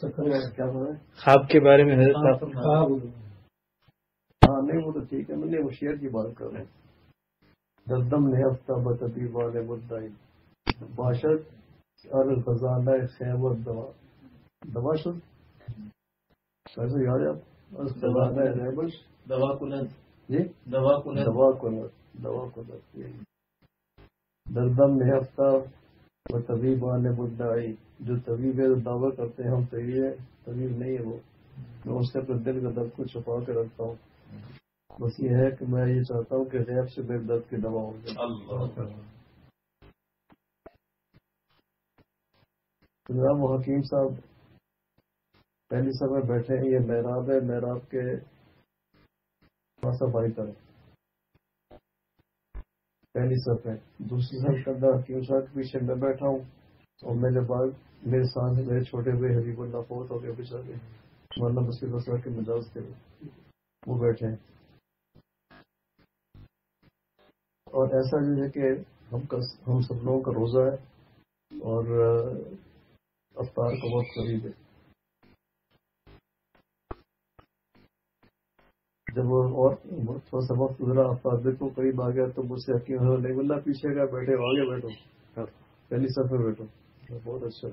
Speaker 1: کیا ہو رہا ہے؟
Speaker 3: خواب کے بارے میں حضرت صاحب،
Speaker 1: ہاں نہیں وہ تو ٹھیک ہے، میں نے وہ شعر کی بات کر رہا ہوں، دردم نے ہفتہ بتبی والے مدعی باشد الخزانہ خیبر دوا شد، کیسے یاد ہے آپ؟ خزانہ خیبر
Speaker 2: دوا کنت،
Speaker 1: جی
Speaker 2: دوا کنت،
Speaker 1: دوا کو دردم نے ہفتہ وہ طبیبان مدعی، جو طبیب ہے دعویٰ کرتے ہیں ہم طبیب ہیں، طبیب نہیں ہے وہ. میں اس سے اپنے دل کا درد کو چھپا کے رکھتا ہوں. بس یہ ہے کہ میں یہ چاہتا ہوں کہ غیب سے میرے درد کی دوا ہو جائے. جناب وہ حکیم صاحب پہلی سفر بیٹھے ہیں، یہ محراب ہے، محراب کے صفائی کریں پہلی صفحہ. دوسری صفحے کے اندر حکیم صاحب کے پیچھے میں بیٹھا ہوں اور میرے بعد میرے سامنے میرے چھوٹے بھائی حبیب اللہ فوت ہو گئے بیچارے، مولانا بصیر صاحب کے مجاز کے وہ بیٹھے ہیں. اور ایسا جو ہے کہ ہم سب لوگوں کا روزہ ہے اور افطار کا وقت قریب ہے. جب اور تھوڑا سا وقت گزرا افطار بالکل قریب آ گیا تو مجھ سے حکیم نہیں بولنا پیچھے گیا بیٹھے آگے بیٹھو، پہلی صف میں بیٹھو. بہت اچھا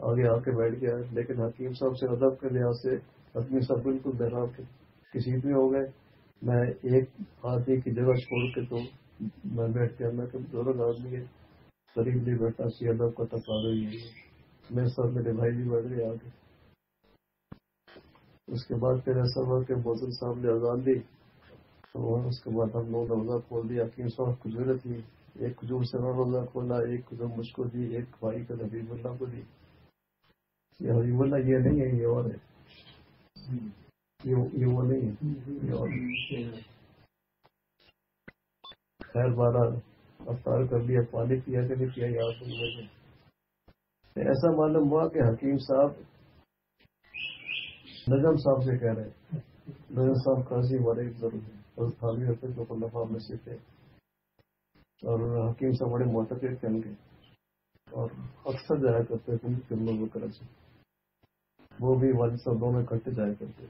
Speaker 1: آگے آ کے بیٹھ گیا. لیکن حکیم صاحب سے ادب کے لحاظ سے حکیم صاحب بالکل محراب کے کسی میں ہو گئے. میں ایک آدمی کی جگہ چھوڑ کے تو میں بیٹھ گیا. میں کہ بزرگ آدمی ہے قریب نہیں بیٹھا، سی ادب کا تقاضا ہی ہے. میرے ساتھ میرے بھائی بھی بیٹھ گئے آگے. اس کے بعد پھر ایسا ہوا کہ مؤذن صاحب نے اذان دی تو اس کے بعد ہم لوگوں نے روزہ کھول دیا. حکیم صاحب کھجوریں تھی، ایک کھجور سے میں روزہ کھولا، ایک کھجور مجھ کو دی، ایک بھائی کا حبیب اللہ کو دی. یہ حبیب اللہ یہ نہیں ہے، یہ اور ہے، یہ وہ نہیں ہے، یہ اور ہے. خیر بارہ افطار کر لیا، پانی پیا کہ نہیں پیا یاد نہیں مجھے. ایسا معلوم ہوا کہ حکیم صاحب نجم صاحب سے کہہ رہے ہیں. نجم صاحب قاضی ہمارے ضرور ہے اور خالی ہوتے تو خلفاء میں سے تھے اور حکیم صاحب بڑے معتقد تھے ان کے اور اکثر جایا کرتے تھے فلموں وغیرہ سے. وہ بھی والد صاحب دونوں اکٹھے جایا کرتے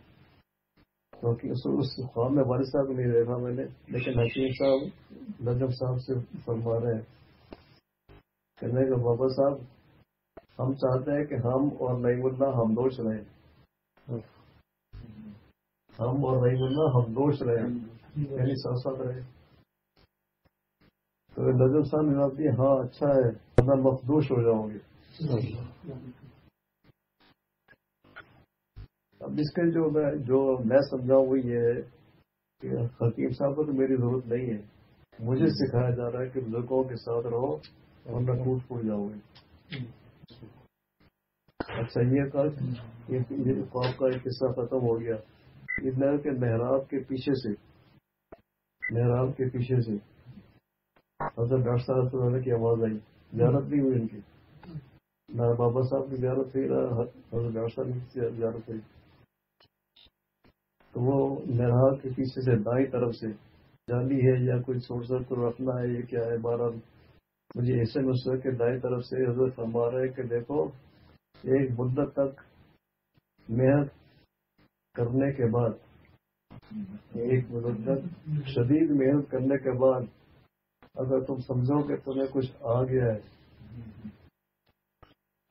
Speaker 1: کیونکہ اس خواب میں والد صاحب نہیں دیکھا میں نے. لیکن حکیم صاحب نجم صاحب سے فرما رہے ہیں کہنے کہ بابا صاحب ہم چاہتے ہیں کہ ہم اور نعیم اللہ ہم دوش رہیں، ہم اور نعیم اللہ ہم دوش رہیں، یعنی ساتھ ساتھ رہے. تو نجم صاحب نے جواب دیا ہاں اچھا ہے ورنہ مفدوش ہو جاؤں گے. اب اس کے جو میں سمجھاؤں وہ یہ ہے کہ حکیم صاحب کو تو میری ضرورت نہیں ہے. مجھے سکھایا جا رہا ہے کہ بزرگوں کے ساتھ رہو اور نہ ٹوٹ پھوٹ جاؤ گے. اچھا یہ خواب کا ایک حصہ ختم ہو گیا. اتنا کہ محراب کے پیچھے سے حضرت ڈاکٹر صاحب کی آواز آئی. زیارت نہیں ہوئی ان کی، نہ بابا صاحب کی زیارت ہوئی نہ حضرت ڈاکٹر صاحب کی زیارت ہوئی. تو وہ محراب کے پیچھے سے دائیں طرف سے جالی ہے یا کوئی سوچ تو رکھنا ہے یہ کیا ہے. بہرحال مجھے ایسے مسئلہ کے دائیں طرف سے حضرت فرما رہے کہ دیکھو ایک مدت تک محنت کرنے کے بعد، ایک مدت تک شدید محنت کرنے کے بعد اگر تم سمجھو کہ تمہیں کچھ آ گیا ہے،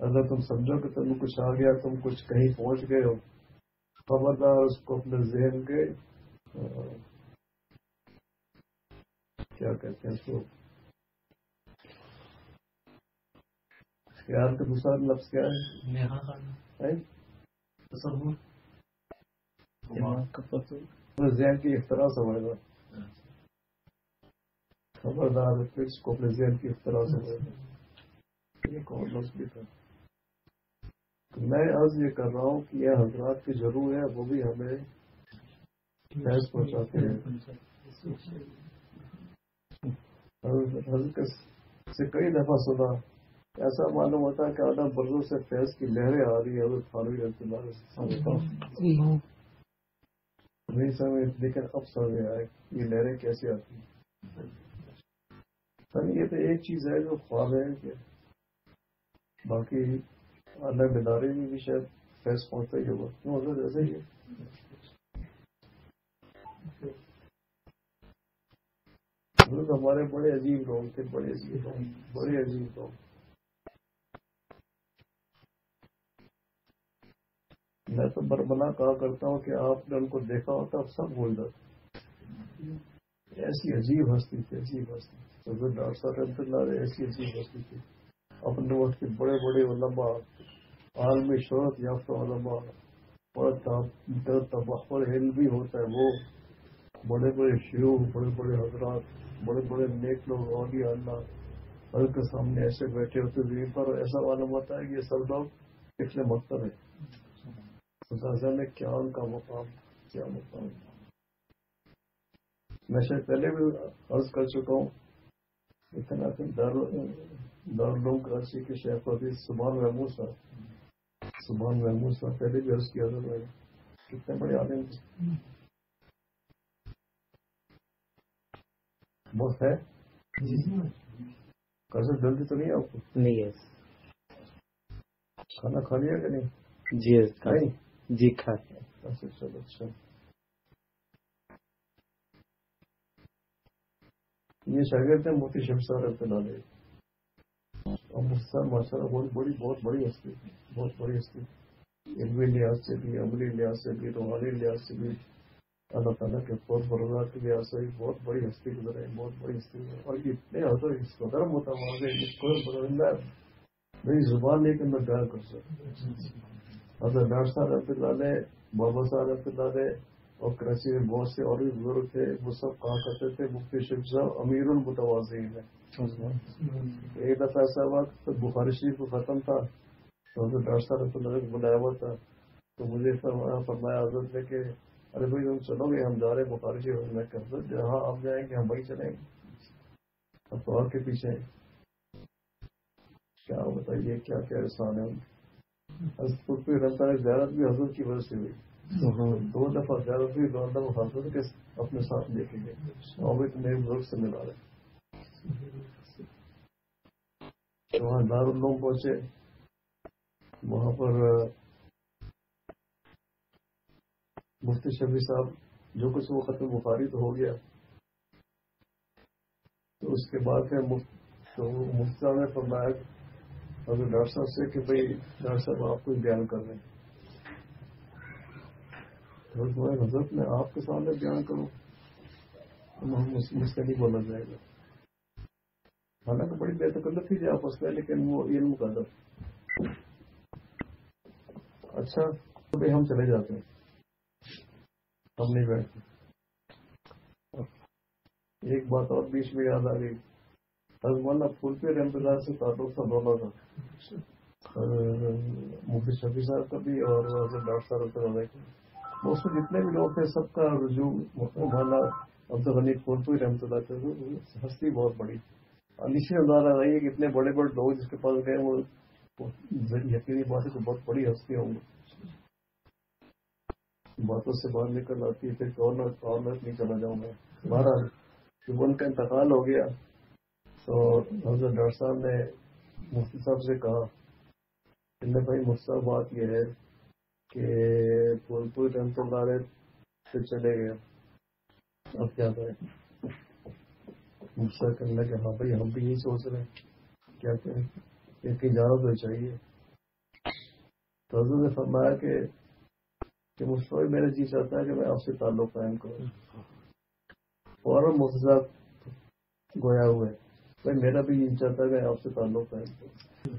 Speaker 1: اگر تم سمجھو کہ تمہیں کچھ آ گیا، تم کچھ کہیں پہنچ گئے ہو، خبردار اس کو اپنے ذہن کے کیا کہتے ہیں اس کو خیال کا دوسرا لفظ کیا ہے؟ ذہن کی اختراع سمجھ گا. خبردار اس کو اپنے ذہن کی اختراع سمجھ گا. ایک اور لفظ بھی تھا. میں عرض یہ کر رہا ہوں کہ یہ حضرات کی ضرور ہے وہ بھی ہمیں فیض پہنچاتے ہیں. حضرت سے کئی دفعہ سنا ایسا معلوم ہوتا ہے کہ آدم برزوں سے فیض کی لہریں آ رہی ہے. حضرت تھانوی رحمۃ اللہ نہیں سمجھ، لیکن اب سمجھ آئے یہ لہریں کیسے آتی ہیں. یہ تو ایک چیز ہے جو خواب ہے کہ باقی اللہ بیداری میں بھی شاید فیض پہنچتا ہی ہوگا. کیوں حضرت ایسا ہی ہے. حضرت ہمارے بڑے عجیب لوگ تھے، بڑے عجیب لوگ. میں تو بربلا کہا کرتا ہوں کہ آپ نے ان کو دیکھا ہوتا اب سب بول جاتے. ایسی عجیب ہستی تھی، عجیب ہستی. حضرت ڈاکٹر صاحب رحمۃ اللہ علیہ ایسی عجیب ہستی تھی. اپنے وقت کے بڑے بڑے علماء، عالمی شہرت یافتہ علماء، بڑا تبحر علم بھی ہوتا ہے، وہ بڑے بڑے شیوخ، بڑے بڑے حضرات، بڑے بڑے نیک لوگ، اولیاء اللہ حضرت کے سامنے ایسے بیٹھے ہوتے زمین پر، اور ایسا معلوم ہوتا ہے کہ یہ سب لوگ پچھلے مکتب ہے. خدا نے کیا ان کا مقام، کیا مقام. میں شاید پہلے بھی عرض کر چکا ہوں، اتنا کہ دارالعلوم کراچی کے شیخ حدیث سبحان محمود صاحب پہلے بھی عرض کیا تھا میں نے، کتنے بڑے عالم تھے. بہت ہے کیسے جلدی تو نہیں آپ کو؟
Speaker 3: نہیں ہے.
Speaker 1: کھانا کھا لیا کہ نہیں؟
Speaker 3: جی
Speaker 1: نہیں
Speaker 3: جی کھا.
Speaker 1: چلو اچھا. یہ شاگرد ہیں مفتی شمس صاحب رحمۃ اللہ علیہ، اور مفتی صاحب ماشاء اللہ بہت بڑی ہستی، بہت بڑی ہستی، علمی لحاظ سے بھی، عملی لحاظ سے بھی، روحانی لحاظ سے بھی، اللہ تعالیٰ کے فوج برزار کے لحاظ سے بھی بہت بڑی ہستی گزرے، بہت بڑی ہستی گزرے. اور یہ اتنے حضر اس قدر متواضع، اس قدر بدلندہ، میری زبان نہیں کہ میں بیان کر سکوں. حضرت ڈاکٹر صاحب رحمۃ اللہ علیہ، بابا صاحب رحمۃ اللہ علیہ، اور کراچی میں بہت سے اور بھی بزرگ تھے، وہ سب کہا کرتے تھے مفتی شمس صاحب امیر المتواضعین ہے. ایک دفعہ ایسا ہوا کہ بخاری شریف کو ختم تھا تو حضرت ڈاکٹر صاحب رحمۃ اللہ علیہ کو بلایا ہوا تھا، تو مجھے فرمایا حضرت نے کہ ارے بھائی تم چلو گے، ہم جا رہے ہیں بخاری شریف. میں کہ حضرت جہاں آپ جائیں گے ہم وہیں چلیں گے، اب تو اور کے پیچھے کیا بتائیے کیا کیا احسان ہے. حضرت رمضان کی زیارت بھی حضرت کی وجہ سے ہوئی. 2 دفعہ زیارت ہوئی، 2 دفعہ حضرت کے اپنے ساتھ لے کے گئے، اور بھی تو میرے بزرگ سے ملا رہے. وہاں دارالعلوم پہنچے، وہاں پر مفتی شفیع صاحب جو کچھ وہ ختم بخاری تو ہو گیا، تو اس کے بعد پھر مفتی صاحب نے فرمایا حضرت ڈاکٹر صاحب سے کہ بھائی ڈاکٹر صاحب آپ کو بیان کر رہے ہیں. حضرت میں آپ کے سامنے بیان کروں، مجھ سے نہیں بولا جائے گا. حالانکہ بڑی بے تکلف تھی آپس میں، لیکن وہ علم کا ادب. اچھا تو بھائی ہم چلے جاتے ہیں، ہم نہیں بیٹھتے. ایک بات اور بیچ میں یاد آ گئی، حضرت مولانا پھول پہ رحمۃ اللہ سے تعلق تھا دونوں کا، مفتی شفیع صاحب کا بھی اور حضرت ڈاکٹر صاحب رحمۃ اللہ کا. اس میں جتنے بھی لوگ تھے سب کا رجوع مولانا عبدالغنی پھول پہ رحمۃ اللہ سے، ہستی بہت بڑی. انیشی اندازہ رہی ہے کہ اتنے بڑے بڑے لوگ جس کے پاس گئے وہ یقینی بات ہے تو بہت بڑی ہستی ہوں گی. باتوں سے باہر نکل آتی ہے پھر کارنر نہیں چلا جاؤں گا. بہرحال جب ان کا انتقال ہو گیا تو حضرت ڈاکٹر صاحب نے مفتی صاحب سے کہا کہ بھائی مفتی بات یہ ہے کہ پھول پور رحمۃ اللہ علیہ سے چلے گئے، اب کیا کریں؟ مفتی صاحب کہنے لگے ہاں بھائی ہم بھی یہی سوچ رہے ہیں، کیا کریں، ایک اجازت تو چاہیے. تو حضرت نے فرمایا کہ مجھ میرا جی چاہتا ہے کہ میں آپ سے تعلق قائم کروں. فوراً مفتی صاحب گویا ہوئے، بھائی میرا بھی یہ چاہتا ہے کہ آپ سے تعلق قائم کروں.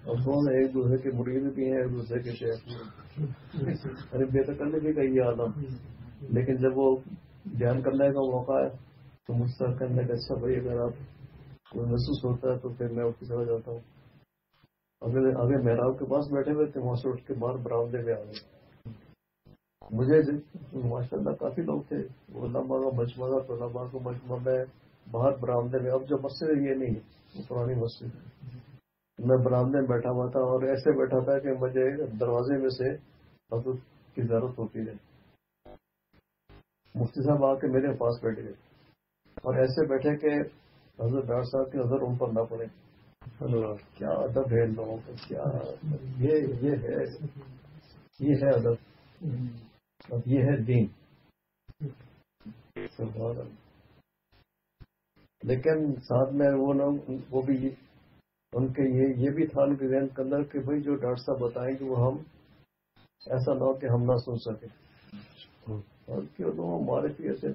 Speaker 1: اب دونوں ایک دوسرے کے مرید بھی ہیں، ایک دوسرے کے شیخ بھی ہیں. ارے بے تکلف بھی کہیے عالم، لیکن جب وہ بیان کرنے کا موقع ہے تو مجھ سے کرنے کا اچھا بھائی اگر آپ کو محسوس ہوتا ہے تو پھر میں اٹھ کے چلا جاتا ہوں. اگر محراب کے پاس بیٹھے ہوئے تھے، وہاں سے اٹھ کے باہر برآمدے میں آ گئے. مجھے ماشاء اللہ کافی لوگ تھے، علماء کا مجمع تھا، طلباء کو مجمع میں باہر برآمدے میں. اب جو مسجد ہے یہ نہیں ہے، وہ پرانی مسجد ہے. میں برآمدے میں بیٹھا ہوا تھا اور ایسے بیٹھا تھا کہ مجھے دروازے میں سے حضرت کی ضرورت ہوتی ہے. مفتی صاحب آ کے میرے پاس بیٹھ گئے اور ایسے بیٹھے کہ حضرت ڈاکٹر صاحب کی نظر ان پر نہ پڑے. کیا ادب ہے ان لوگوں کا، کیا یہ ہے ادب، اب یہ ہے دین. لیکن ساتھ میں وہ بھی ان کے یہ بھی تھا ان کے ذہن کے اندر کہ بھائی جو ڈاکٹر صاحب بتائیں گے وہ ہم ایسا نہ ہو کہ ہم نہ سن سکیں. اور کیوں تو ہمارے بھی ایسے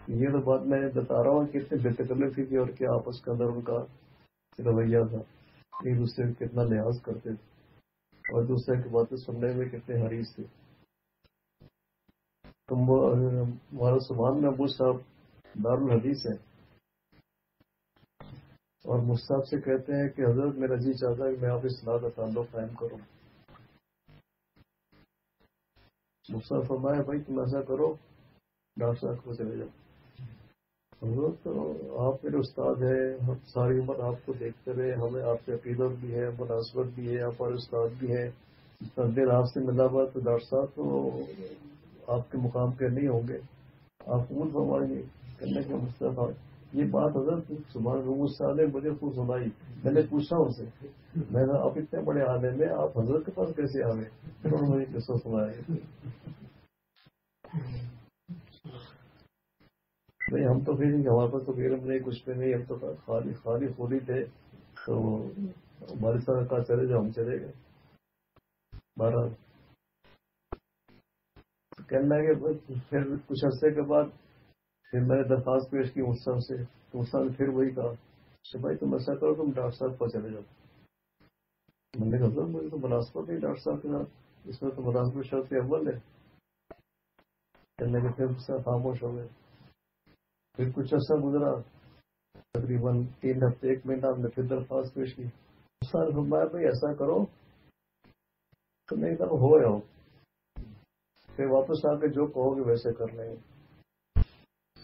Speaker 1: یہ تو بات میں بتا رہا ہوں کہ کتنے بے تکلفی تھی اور کیا آپس کے اندر ان کا رویہ تھا، ایک دوسرے کو کتنا لحاظ کرتے تھے اور دوسرے کی باتیں سننے میں کتنے حریص تھے. ہمارا سبحان میں ابو صاحب دارالحدیث ہے اور مصطف سے کہتے ہیں کہ حضرت میرا جی چاہتا ہے کہ میں آپ اصلاح کا تعلق قائم کروں. مصطف فرمایا بھائی تم ایسا کرو ڈاکٹر صاحب کو چلے جاؤ. حضرت تو آپ میرے استاد ہیں، ہم ساری عمر آپ کو دیکھتے رہے، ہمیں آپ سے عقیدت بھی ہے، مناسبت بھی ہے، آپ اور استاد بھی ہے، دن آپ سے ملا ہوا تو ڈاکٹر صاحب تو آپ کے مقام کے نہیں ہوں گے، آپ قبول فرمائیں گے. کرنے کے مصطفیٰ یہ بات حضرت صبح صاحب نے مجھے خود سنائی. میں نے پوچھا ان سے، میں نے آپ اتنے بڑے عالم میں آپ حضرت کے پاس کیسے آ گئے؟ پھر انہوں نے مجھے قصہ سنایا. نہیں ہم تو پھر ہمارے پاس تو علم نہیں، کچھ بھی نہیں، ہم تو خالی خولی تھے. تو ہمارے ساتھ کہا چلے جاؤ، ہم چلے گئے. 12 کہنا ہے کہ پھر کچھ عرصے کے بعد پھر میں نے درخواست پیش کی مصطفیٰ سے، تو مصطفیٰ نے پھر وہی کہا کہ بھائی تم ایسا کرو تم ڈاکٹر صاحب پر چلے جاؤ. میں نے کہا مجھے تو مناسبت نہیں ڈاکٹر صاحب کے ساتھ، اس میں تو مناسبت شرط اول ہے. کہنے کے پھر خاموش ہو گئے. پھر کچھ عرصہ گزرا، تقریباً 3 ہفتے 1 مہینہ ہم نے پھر درخواست پیش کی. مصطفیٰ نے فرمایا بھائی ایسا کرو تو نہیں کہا ہو یا ہو، پھر واپس آ کے جو کہو گے ویسے کر لیں گے.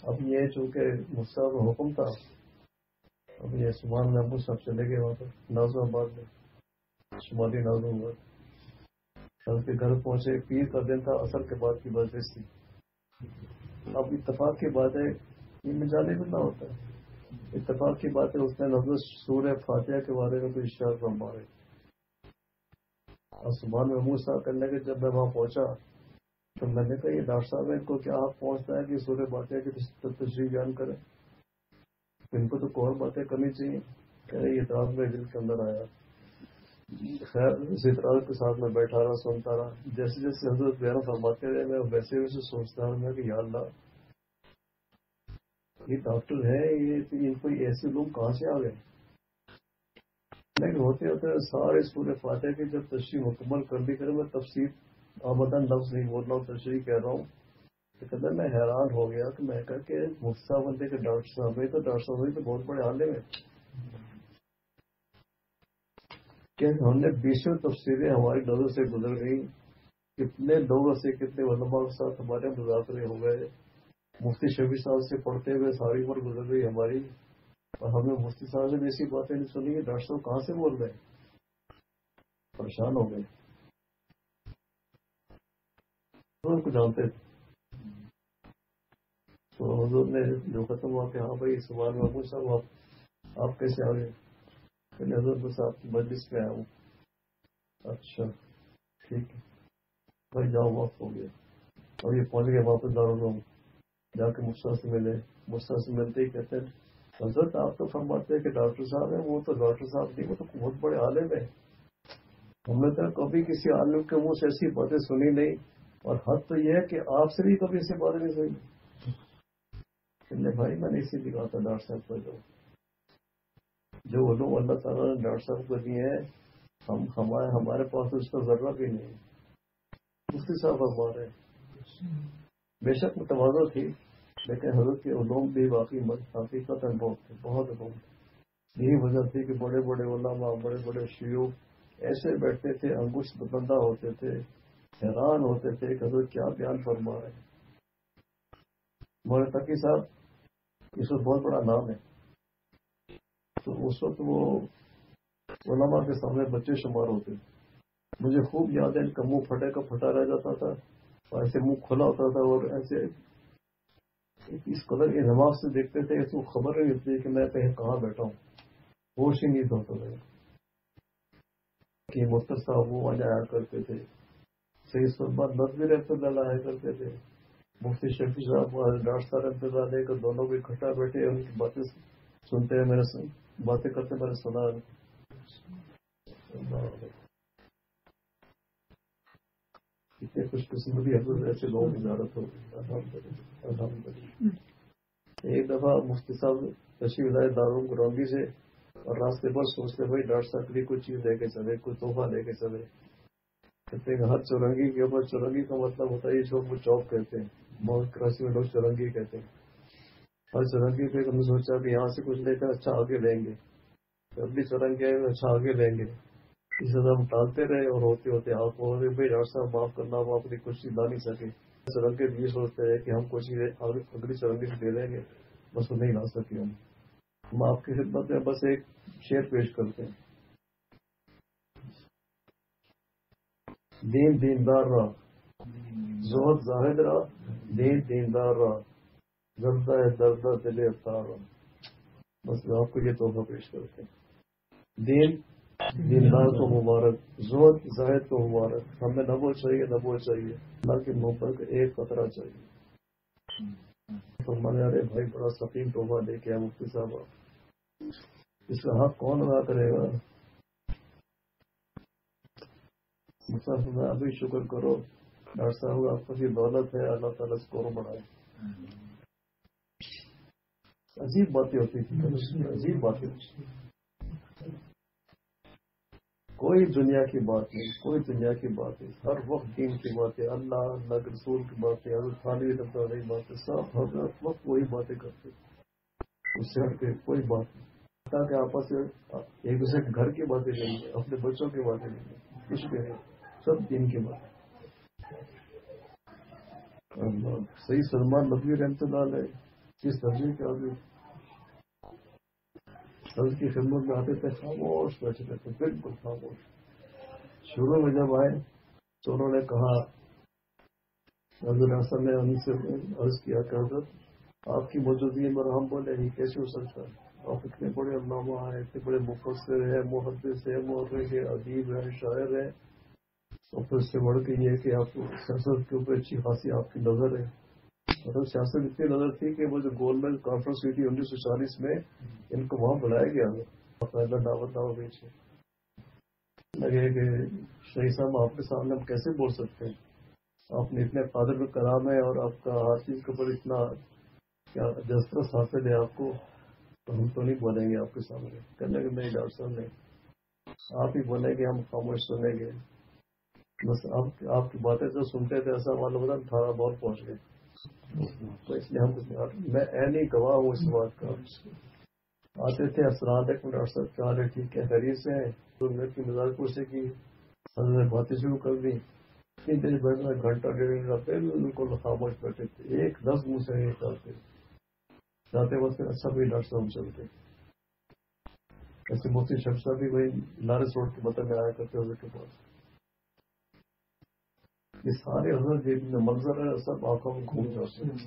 Speaker 1: اب یہ چونکہ مصطفیٰ کا حکم تھا، اب یہ سبحان میں ابو صاحب چلے گئے وہاں پر نازم آباد میں، شمالی نازم آباد. ان کے گھر پہنچے، پیر کا دن تھا، عصر کے بعد کی بارش تھی. اب اتفاق کی بات ہے، یہ مجالی بھی نہ ہوتا ہے، اتفاق کی بات ہے اس نے لفظ سورہ فاتحہ کے بارے میں کوئی اشارہ فرما رہے. اور سبحان میں ابو صاحب کرنے کے جب میں وہاں پہنچا تو میں نے کہا یہ ڈاکٹر صاحب ان کو کیا حق پہنچتا ہے کہ سورہ فاتحہ کی تشریح بیان کریں؟ ان کو تو اور باتیں کرنی چاہیے. کہہ رہے یہ اعتراض میرے دل کے اندر آیا. خیر اس اعتراض کے ساتھ میں بیٹھا رہا، سنتا رہا. جیسے جیسے حضرت بیان فرماتے رہے میں ویسے ویسے سوچتا رہا کہ یا اللہ یہ ڈاکٹر ہے، یہ کوئی ایسے لوگ کہاں سے آ گئے؟ لیکن ہوتے ہوتے سارے سورہ فاتحہ کی جب تشریح مکمل کر لی کرے، میں تفسیر آمدن لفظ نہیں بول رہا ہوں، تشریح کہہ رہا ہوں. تو کہتا میں حیران ہو گیا کہ میں کہا کہ مفتہ بندے کے ڈاکٹر صاحب ہے، تو ڈاکٹر صاحب تو بہت بڑے عالم ہیں. کہ ہم نے 20 تفسیریں ہماری نظر سے گزر گئی، کتنے لوگوں سے کتنے علماء کے ساتھ ہمارے مذاکرے ہو گئے، مفتی شفیع صاحب سے پڑھتے ہوئے ساری عمر گزر گئی ہماری، اور ہمیں مفتی صاحب سے بھی ایسی باتیں نہیں سنی. ڈاکٹر صاحب کہاں سے بول رہے ہیں؟ پریشان ہو گئے. ان کو جانتے تھے. تو حضور نے جو ختم ہوا کہ ہاں بھائی سوال میں ابو صاحب آپ کیسے آ گئے؟ پہلے حضرت بس آپ کی مجلس میں آیا ہوں. اچھا ٹھیک ہے بھائی جاؤ، وقت ہو گیا. اور یہ پہنچ گئے واپس دارالعلوم، جا کے مصطفیٰ سے ملے. مصطفیٰ سے ملتے ہی کہتے ہیں حضرت آپ تو فرماتے ہیں کہ ڈاکٹر صاحب ہیں، وہ تو ڈاکٹر صاحب نہیں، وہ تو بہت بڑے عالم ہیں. ہم نے تو کبھی کسی عالم کے منہ سے ایسی باتیں سنی نہیں، اور حد تو یہ ہے کہ آپ سے بھی کبھی ایسی باتیں نہیں سنی. بھائی میں نے اسی لیے کہا تھا ڈاکٹر صاحب کو جو علوم اللہ تعالیٰ نے ڈاکٹر صاحب کو دیے ہیں ہمارے پاس اس کا ذرہ بھی نہیں. مفتی صاحب ہمارے بے شک متوازن تھی، لیکن حضرت کے علوم بھی واقعی حقیقت بہت تھے، بہت علوم تھے. یہی وجہ تھی کہ بڑے بڑے علماء، بڑے بڑے شیوخ ایسے بیٹھتے تھے، انگشت بندہ ہوتے تھے، حیران ہوتے تھے کہ حضرت کیا بیان فرما رہے ہیں. مولانا تقی صاحب اس وقت بہت بڑا نام ہے. تو اس وقت وہ علماء کے سامنے بچے شمار ہوتے تھے. مجھے خوب یاد ہے ان کا منہ پھٹے کا پھٹا رہ جاتا تھا، اور ایسے منہ کھلا ہوتا تھا، اور ایسے اس قدر کے دماغ سے دیکھتے تھے اس کو خبر نہیں ہوتی کہ میں کہیں کہاں بیٹھا ہوں. ہوش ہی نہیں ہوتا تھا کہ مفتی صاحب وہ وہاں جایا کرتے تھے. صحیح سلمان نظمی رحمۃ اللہ لایا کرتے تھے. مفتی شفیع صاحب ڈاکٹر صاحب انتظار لے کر دونوں بھی اکٹھا بیٹھے، ان کی باتیں سنتے ہیں، باتیں کرتے میں نے سنا. کتنے خوش قسمتی حضرت ایسے لوگوں کی زیارت ہوگی. الحمدللہ. دفعہ مفتی صاحب تشریف لائے دارالعلوم کرونگی سے، اور راستے پر سوچتے بھائی ڈاکٹر صاحب کے لیے کوئی چیز لے کے چلے، کوئی تحفہ لے کے چلے. کہتے ہیں ہر چورنگی کے اوپر، چورنگی کا مطلب ہوتا ہے یہ وہ چوک کہتے ہیں، بہت کراچی میں لوگ چورنگی کہتے ہیں. ہر چورنگی پہ ہم نے سوچا کہ یہاں سے کچھ لے کر اچھا آگے لیں گے، جب بھی چورنگی آئے اچھا آگے لیں گے. اس طرح ہم ٹالتے رہے، اور ہوتے ہوتے آپ کو بھائی ڈاکٹر صاحب معاف کرنا، وہ اپنی کچھ چیز لا نہیں سکے. چورنگی بھی یہ سوچتے ہیں کہ ہم کچھ چیزیں اگلی چورنگی سے دے دیں گے، بس وہ نہیں لا سکے. ہم آپ کی خدمت میں بس ایک شعر پیش کرتے ہیں. دین دیندار را زہد زاہد را، دین دیندار را زردہ دردہ دل افطار را. بس آپ کو یہ تحفہ پیش کرتے ہیں. دین دیندار کو مبارک، زہد زاہد کو مبارک. ہمیں نہ وہ چاہیے نہ وہ چاہیے، اللہ کی محبت کا ایک قطرہ چاہیے. فرمانے والے بھائی بڑا سقیم تحفہ لے کے مفتی صاحب، اس کا حق کون ادا کرے گا؟ مسافر ابھی شکر کرو ڈاکٹر صاحب، آپ کو یہ دولت ہے، اللہ تعالیٰ اس کو بڑھائے. عجیب باتیں ہوتی تھی، عجیب باتیں. کوئی دنیا کی بات نہیں، کوئی دنیا کی بات نہیں. ہر وقت دین کی باتیں، اللہ اللہ کے رسول کی باتیں، حضرت خالد رضی اللہ کی باتیں، سب ہر وقت وہی باتیں کرتے، اس سے ہٹ کے کوئی بات نہیں. تاکہ آپس سے ایک دوسرے کے گھر کی باتیں نہیں ہے، اپنے بچوں کی باتیں نہیں ہے، کچھ بھی نہیں، سب دین کی باتیں. صحیح سلمان ندوی رحمۃ اللہ علیہ کس درجے کے آدمی، حضرت کی خدمت میں آتے تھے خاموش بیٹھے رہتے، بالکل خاموش. شروع میں جب آئے تو انہوں نے کہا، حضرت حسن نے ان سے عرض کیا کہ حضرت آپ کی موجودگی میں، ہم بولے نہیں کیسے ہو سکتا ہے، آپ اتنے بڑے علامہ ہیں، اتنے بڑے مفسر ہیں، محدث ہیں، مورخ ہیں، ادیب ہیں، شاعر ہیں، اور پھر اس سے بڑھ کے یہ کہ آپ سیاست کے اوپر اچھی خاصی آپ کی نظر ہے. مطلب سیاست اتنی نظر تھی کہ وہ جو گول میز کانفرنس ہوئی تھی 1940 میں، ان کو وہاں بلایا گیا. باقاعدہ دعوت بیچے لگے کہ شہید صاحب آپ کے سامنے ہم کیسے بول سکتے ہیں، آپ نے اتنے قادر کا کلام ہے اور آپ کا ہر چیز کے اوپر اتنا کیا دسترس حاصل ہے آپ کو، تو ہم تو نہیں بولیں گے آپ کے سامنے. کرنے کے نہیں ڈاکٹر صاحب نے، آپ ہی بولیں گے، ہم خاموش سنیں گے. بس آپ کی باتیں جو سنتے تھے ایسا معلوم ہوتا 18 دور پہنچ گئے. تو اس لیے ہم میں عینی گواہ ہوں اس بات کا. آتے تھے السلام علیکم ڈاکٹر صاحب، کیا حال ہے، ٹھیک ہے، خیریت سے ہیں؟ تو میرے کی مزاج پوچھے کی، حضرت باتیں شروع کر دی. اتنی دیر بیٹھنا، گھنٹہ ڈیڑھ گھنٹہ بالکل خاموش بیٹھے تھے، ایک لفظ منہ سے نہیں نکالتے. جاتے وقت اچھا بھی ڈاکٹر صاحب چلتے. ایسے مفتی شمس صاحب بھی وہی لارس روڈ کے مطلب میں آیا کرتے حضرت کے پاس. یہ سارے حضرت جو منظر ہے سب آنکھوں میں گھوم جاتے ہیں.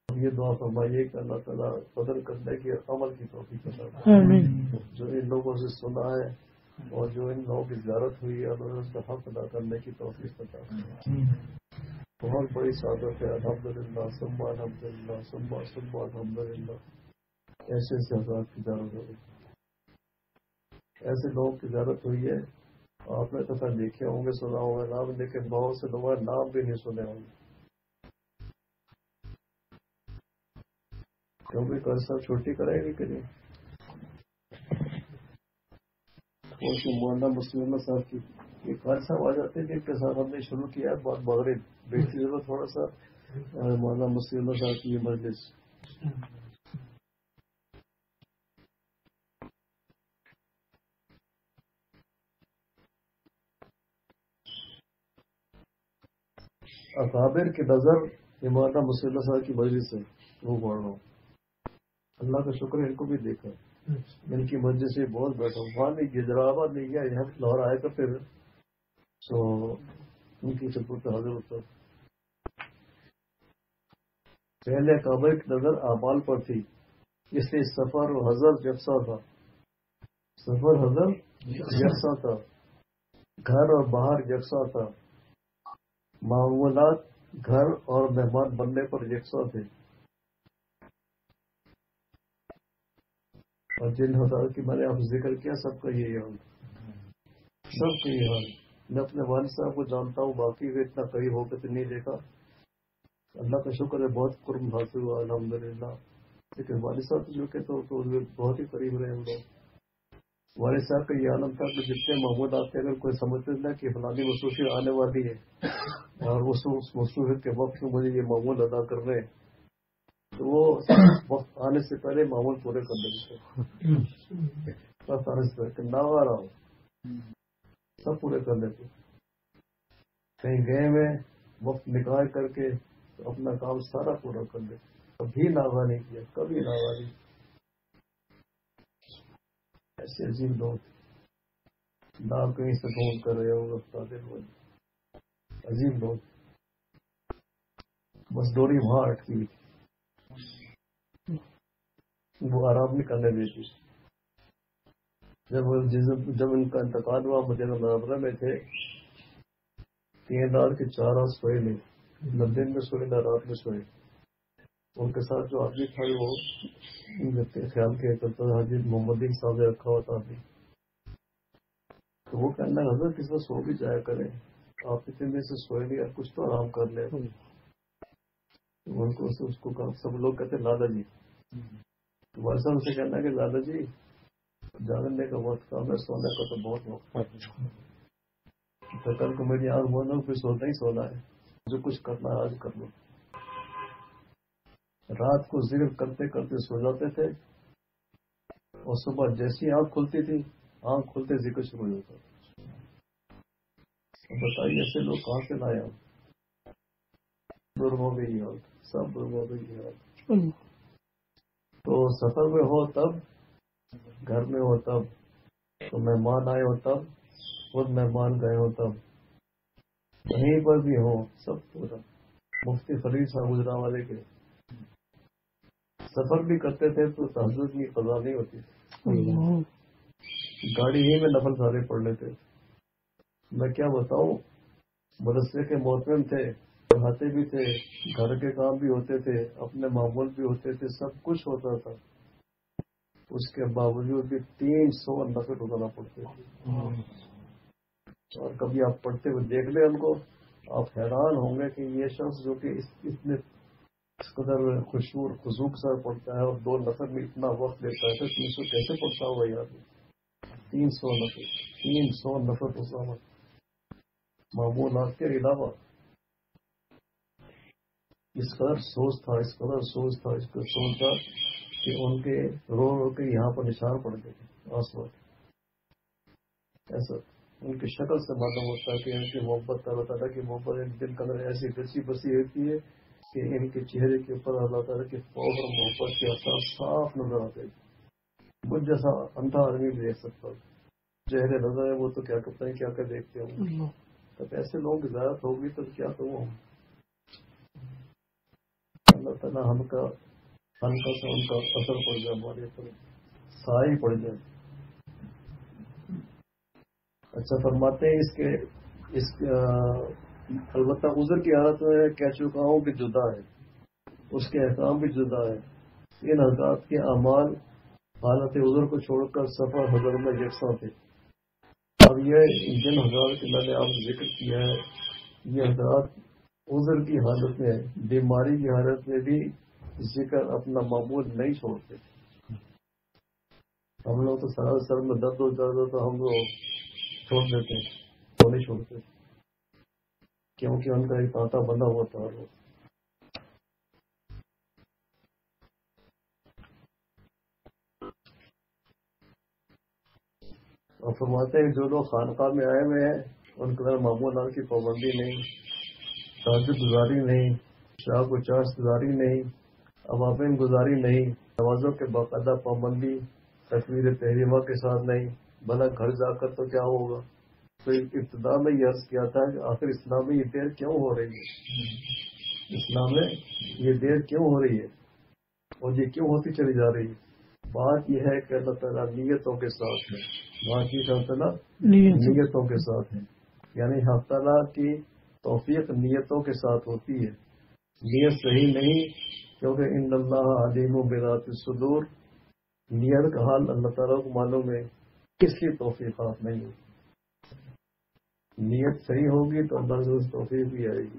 Speaker 1: یہ دعا فرمائیے کہ اللہ تعالیٰ قدر کرنے کی عمل کی توفیق عطا فرمائے. جو ان لوگوں سے سنا ہے اور جو ان لوگوں کی زیارت ہوئی ہے، اللہ اس کا حق ادا کرنے کی توفیق عطا فرمائے. بہت بڑی سعادت ہے، الحمدللہ ثم الحمدللہ ثم الحمدللہ. ایسے ایسے حضرات کی زیارت ہوئی، ایسے لوگوں کی زیارت ہوئی ہے. آپ نے تو دیکھے ہوں گے، سنا ہوگا نام، لیکن بہت سے لوگوں نے نام بھی نہیں سنے ہوں گے. کیونکہ کل صاحب چھٹی کرائے گی کہ نہیں، مولانا مسلم صاحب کی یہ کل صاحب آ جاتے ہیں. جن کے ساتھ ہم نے شروع کیا بات مغرب بیٹھی ضرورت تھوڑا سا مولانا مسلم صاحب کی مجلس. اکابر کی نظر مولانا مسلم صاحب کی مجلس ہے، وہ پڑھ رہا ہوں. اللہ کا شکر ہے ان کو بھی دیکھا، ان کی مسجد سے بہت بیٹھا ہوں. وہاں نہیں گجرآباد نہیں گیا، یہاں لاہور آئے کرتے تھے تو ان کی خدمت حاضر ہوتا. پہلے کعبہ کی نظر اعمال پر تھی، اس لیے سفر و حضر یکساں تھا. سفر حضر یکساں تھا، گھر اور باہر یکساں تھا، معمولات گھر اور مہمان بننے پر یکساں تھے. اور جن حضرات کی میں نے آپ ذکر کیا سب کا یہی حال، سب کا یہ حال. میں اپنے والد صاحب کو جانتا ہوں، باقی کو اتنا قریب ہو کے تو نہیں دیکھا. اللہ کا شکر ہے بہت قرب حاصل ہوا الحمدللہ. لیکن والد صاحب جو کہ تو بہت ہی قریب رہے ہم لوگ. والد صاحب کا یہ عالم تھا کہ جتنے محمود آتے اگر کوئی سمجھتے تھا کہ فلانی مصروفیت آنے والی ہے اور اس مصروفیت کے وقت میں مجھے یہ معمول ادا کر رہے ہیں تو وہ وقت آنے سے پہلے معمول پورے کر دیتے تھے. وقت آنے سے پہلے نہ آ رہا ہوں سب پورے کر لیتے. کہیں گئے میں وقت نکال کر کے اپنا کام سارا پورا کر لے. کبھی ناغا نہیں کیا, کبھی ناغا نہیں. ایسے عجیب لوگ نہ کہیں سے ڈھونڈ کر رہے ہو عجیب لوگ. بس ڈوری وہاں اٹکی وہ آرام نہیں کرنے دیتی. جب ان کا انتقال ہوا مدینہ منورہ میں تھے 3 رات کے 4 رات سوئے نہیں, نہ دن میں سوئے نہ رات میں سوئے. ان کے ساتھ جو آدمی تھا وہ خیال کیا کرتا تھا حاجی محمد صاحب نے رکھا ہوا تھا آدمی. تو وہ کہنا حضرت کس میں سو بھی جایا کریں, آپ اتنے دن سے سوئے نہیں, کچھ تو آرام کر لیں. ان کو اس کو سب لوگ کہتے لالا جی. والد صاحب سے کہنا کہ لالا جی جاننے کا وقت کام ہے, سونے کا تو بہت وقت. تو کل کو میری آنکھ بولنا پھر سونا ہی سونا ہے, جو کچھ کرنا ہے آج کر لو. رات کو ذکر کرتے کرتے سو جاتے تھے اور صبح جیسی آنکھ کھلتی تھی آنکھ کھلتے ذکر شروع ہو جاتا. بتائیے ایسے لوگ کہاں سے لائے ہم. بزرگوں میں ہی حال, سب بزرگوں میں ہی حال. تو سفر میں ہو تب, گھر میں ہو تب, تو مہمان آئے ہو تب, خود مہمان گئے ہو تب, کہیں پر بھی ہو سب پورا. مفتی فرید صاحب گجرا والے کے سفر بھی کرتے تھے تو تہجد کی قضا نہیں ہوتی تھی. گاڑی ہی میں نفل سارے پڑھ لیتے. میں کیا بتاؤں, مدرسے کے محترم تھے, پڑھاتے بھی تھے, گھر کے کام بھی ہوتے تھے, اپنے معمول بھی ہوتے تھے, سب کچھ ہوتا تھا. اس کے باوجود بھی 300 نفل اٹھانا پڑتے تھے. اور کبھی آپ پڑھتے ہوئے دیکھ لیں ان کو, آپ حیران ہوں گے کہ یہ شخص جو کہ اس قدر خشوع اور خضوع کے ساتھ پڑھتا ہے اور 2 نفر میں اتنا وقت لیتا ہے تو 300 کیسے پڑھتا ہوگا یار. 300 نفر اٹھانا معمولات کے علاوہ. اس قدر سوچ تھا کہ ان کے رو کے یہاں پر نشان پڑ گئے آسمان. ایسا ان کی شکل سے معلوم ہوتا ہے کہ ان کی محبت, اللہ تعالیٰ کی محبت ان دل کے اندر ایسی بسی بسی ہوتی ہے کہ ان کے چہرے کے اوپر اللہ تعالیٰ کے فوج اور محبت کے اثر صاف نظر آتے ہیں. مجھ جیسا اندھا آدمی بھی دیکھ سکتا ہے, چہرے نظر ہے وہ تو کیا کرتے ہیں, کیا کیا دیکھتے ہوں. تب ایسے لوگوں کی زیادت ہوگی تو کیا کروں ہم. اللہ تعالیٰ ہم کا ہلکا سا ان کا اثر پڑ جائے, ہمارے اوپر سائے پڑ جائے. اچھا فرماتے ہیں اس البتہ عذر کی حالت میں کہہ چکا ہوں کہ جدا ہے, اس کے احکام بھی جدا ہے. ان حضرات کے اعمال حالت عذر کو چھوڑ کر سفر حضر میں یکساں تھے. اب یہ جن حضرات کے میں نے آپ ذکر کیا ہے یہ حضرات عذر کی حالت میں, بیماری کی حالت میں بھی ذکر اپنا معمول نہیں چھوڑتے. ہم لوگ تو سر میں درد ہو تو ہم لوگ چھوڑ دیتے, وہ نہیں چھوڑتے کیونکہ ان کا ایک آتا بنا ہوا تھا. اور فرماتے ہیں جو لوگ خانقاہ میں آئے ہوئے ہیں ان کے اندر معمولات کی پابندی نہیں, تہجد گزاری نہیں, شاہ کو چاش گزاری نہیں, عوامین گزاری نہیں, نمازوں کے باقاعدہ پابندی تکبیر تحریمہ کے ساتھ نہیں. بھلا گھر جا کر تو کیا ہوگا. تو ابتدا میں یہ عرض کیا تھا کہ آخر اسلام میں یہ دیر کیوں ہو رہی ہے, اسلام میں یہ دیر کیوں ہو رہی ہے اور یہ کیوں ہوتی چلی جا رہی ہے. بات یہ ہے کہ اللہ تعالیٰ نیتوں کے ساتھ ہے, بات یہ اللہ تعالیٰ نیتوں کے ساتھ ہے. یعنی اللہ تعالیٰ کی توفیق نیتوں کے ساتھ ہوتی ہے. نیت صحیح نہیں کیونکہ ان اللہ علیم بذات الصدور, نیت کا حال اللہ تعالیٰ کو معلوم ہے, کس کی توفیقات نہیں ہوتی. نیت صحیح ہوگی تو اللہ سے توفیق بھی آئے گی.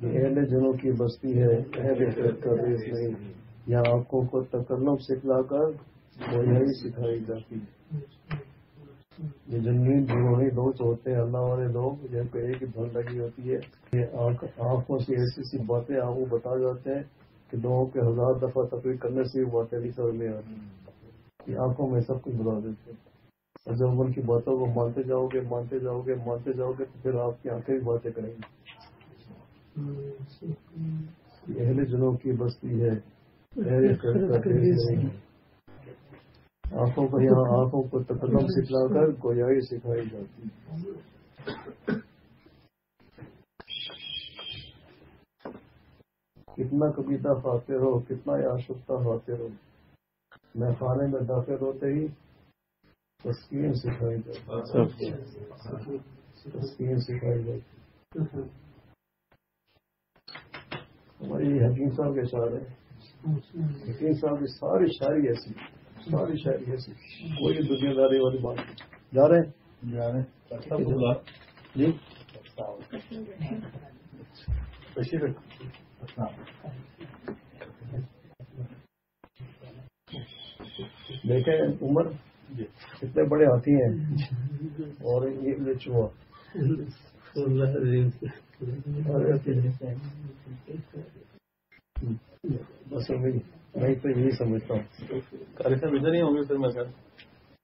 Speaker 1: یہ اہل جنوں کی بستی ہے، اہل خیر کا دیس نہیں، یہاں آنکھوں کو تکلم سکھلا کر گویائی سکھائی جاتی ہے۔ یہ جنین جنونی دوست ہوتے ہیں اللہ والے لوگ، جن کو ایک ہی دھن لگی ہوتی ہے، یہ آنکھوں سے ایسی سی باتیں آپ کو بتا جاتے ہیں کہ لوگوں کے 1000 دفعہ تقریر کرنے سے یہ باتیں نہیں سمجھ میں آتی، یہ آنکھوں میں سب کچھ بتا دیتے ہیں۔ اور جب ان کی باتوں کو مانتے جاؤ گے تو پھر آپ کی آنکھیں بھی باتیں کریں گی۔ یہ اہل جنوں کی بستی ہے، اہل خیر کا دیس نہیں، آنکھوں کو یہاں آنکھوں کو تکلم سکھلا کر گویائی سکھائی جاتی ہے۔ کتنا کبیتا کھاتے ہو، کتنا آشفتہ کھاتے ہو، میں خانے میں داخل ہوتے ہی تسکین سکھائی جاتی، تسکین سکھائی جاتی۔ ہماری حکیم صاحب کے اشعار ہے، حکیم صاحب کی ساری شاعری ایسی، کوئی دنیا داری والی بات نہیں۔ جا رہے ہیں جی تشریف دیکھیں عمر کتنے بڑے ہاتھی ہیں اور یہ لچوا بس میں تو یہی سمجھتا ہوں۔
Speaker 4: کاری صاحب ادھر ہی ہوں گے پھر میں سر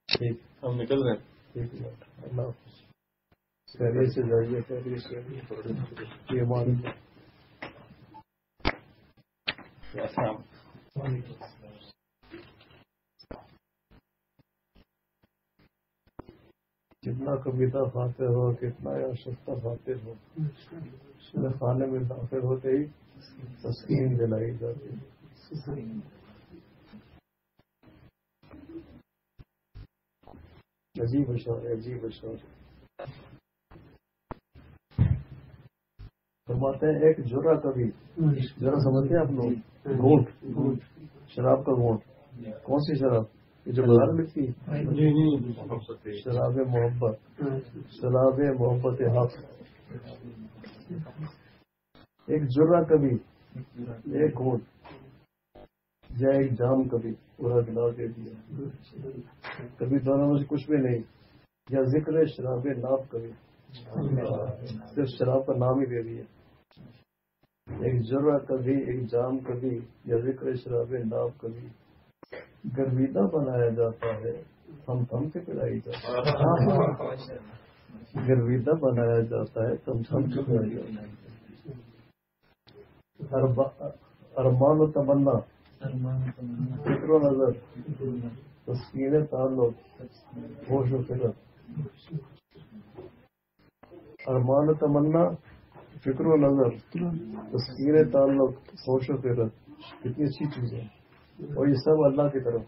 Speaker 1: ٹھیک،
Speaker 4: ہم نکل رہے ہیں۔
Speaker 1: ٹھیک ہے، اللہ حافظ، خیریت سے جائیے، خیریت سے یہ مان
Speaker 4: السلام
Speaker 1: جتنا کبیتا کھاتے ہو، کتنا آشفتہ کھاتے ہو، میں کھانے میں داخل ہوتے ہی تسکین دلائی جاتی ہے۔ عجیب اشعار ہے، عجیب اشعار۔ فرماتے ہیں ایک جرا کبھی، ذرا سمجھتے ہیں آپ لوگ، گھونٹ، شراب کا گھونٹ، کون سی شراب؟ یہ جو بازار ملتی ہے، شراب محبت، شراب محبت حق۔ ایک جرا کبھی، ایک گھونٹ، یا ایک جام کبھی پورا گلاس دے دیا، کبھی دونوں میں سے کچھ بھی نہیں، یا ذکر شراب ناب کبھی، صرف شراب کا نام ہی دے دیا۔ ایک جرا کبھی، ایک جام کبھی، یا ذکر شراب ناب کبھی، گرویدہ بنایا جاتا ہے، تھم تھم کے پلائی جاتا ہے، گرویدہ بنایا جاتا ہے، تھم تھم کے پلائی جاتا ہے۔ ارمان و تمنا، فکر و نظر، تسکین تعلق، ہوش و فکر۔ ارمان و تمنا، فکر و نظر، تسکین تعلق، ہوش و فکر، کتنی اچھی چیز ہے، اور یہ سب اللہ کی طرف،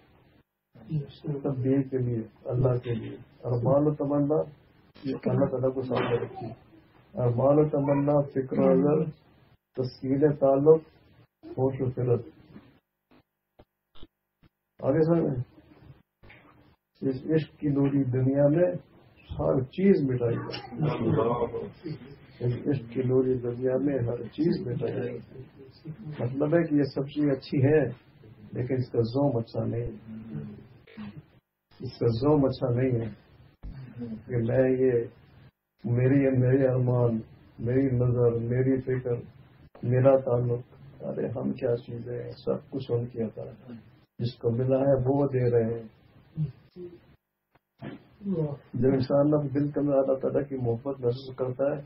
Speaker 1: سب دین کے لیے، اللہ کے لیے۔ ارمان و تمنا یہ اللہ تعالیٰ کو سامنے رکھتی ہے، ارمان و تمنا، فکر و نظر، تسکین تعلق، ہوش و فکر۔ آگے سر اس عشق کی نوری دنیا میں ہر چیز مٹائی جاتی، اس عشق کی نوری دنیا میں ہر چیز مٹائی جاتی۔ مطلب ہے کہ یہ سب چیز اچھی ہے لیکن اس کا ذوق اچھا نہیں ہے، اس کا ذوق اچھا نہیں ہے کہ میں یہ میری ارمان، میری نظر، میری فکر، میرا تعلق، ارے ہم کیا چیزیں ہیں، سب کچھ ان کی عطا ہے، جس کو ملا ہے وہ دے رہے ہیں۔ جب انسان اپنے دل کے اندر اللہ تعالیٰ کی محبت محسوس کرتا ہے،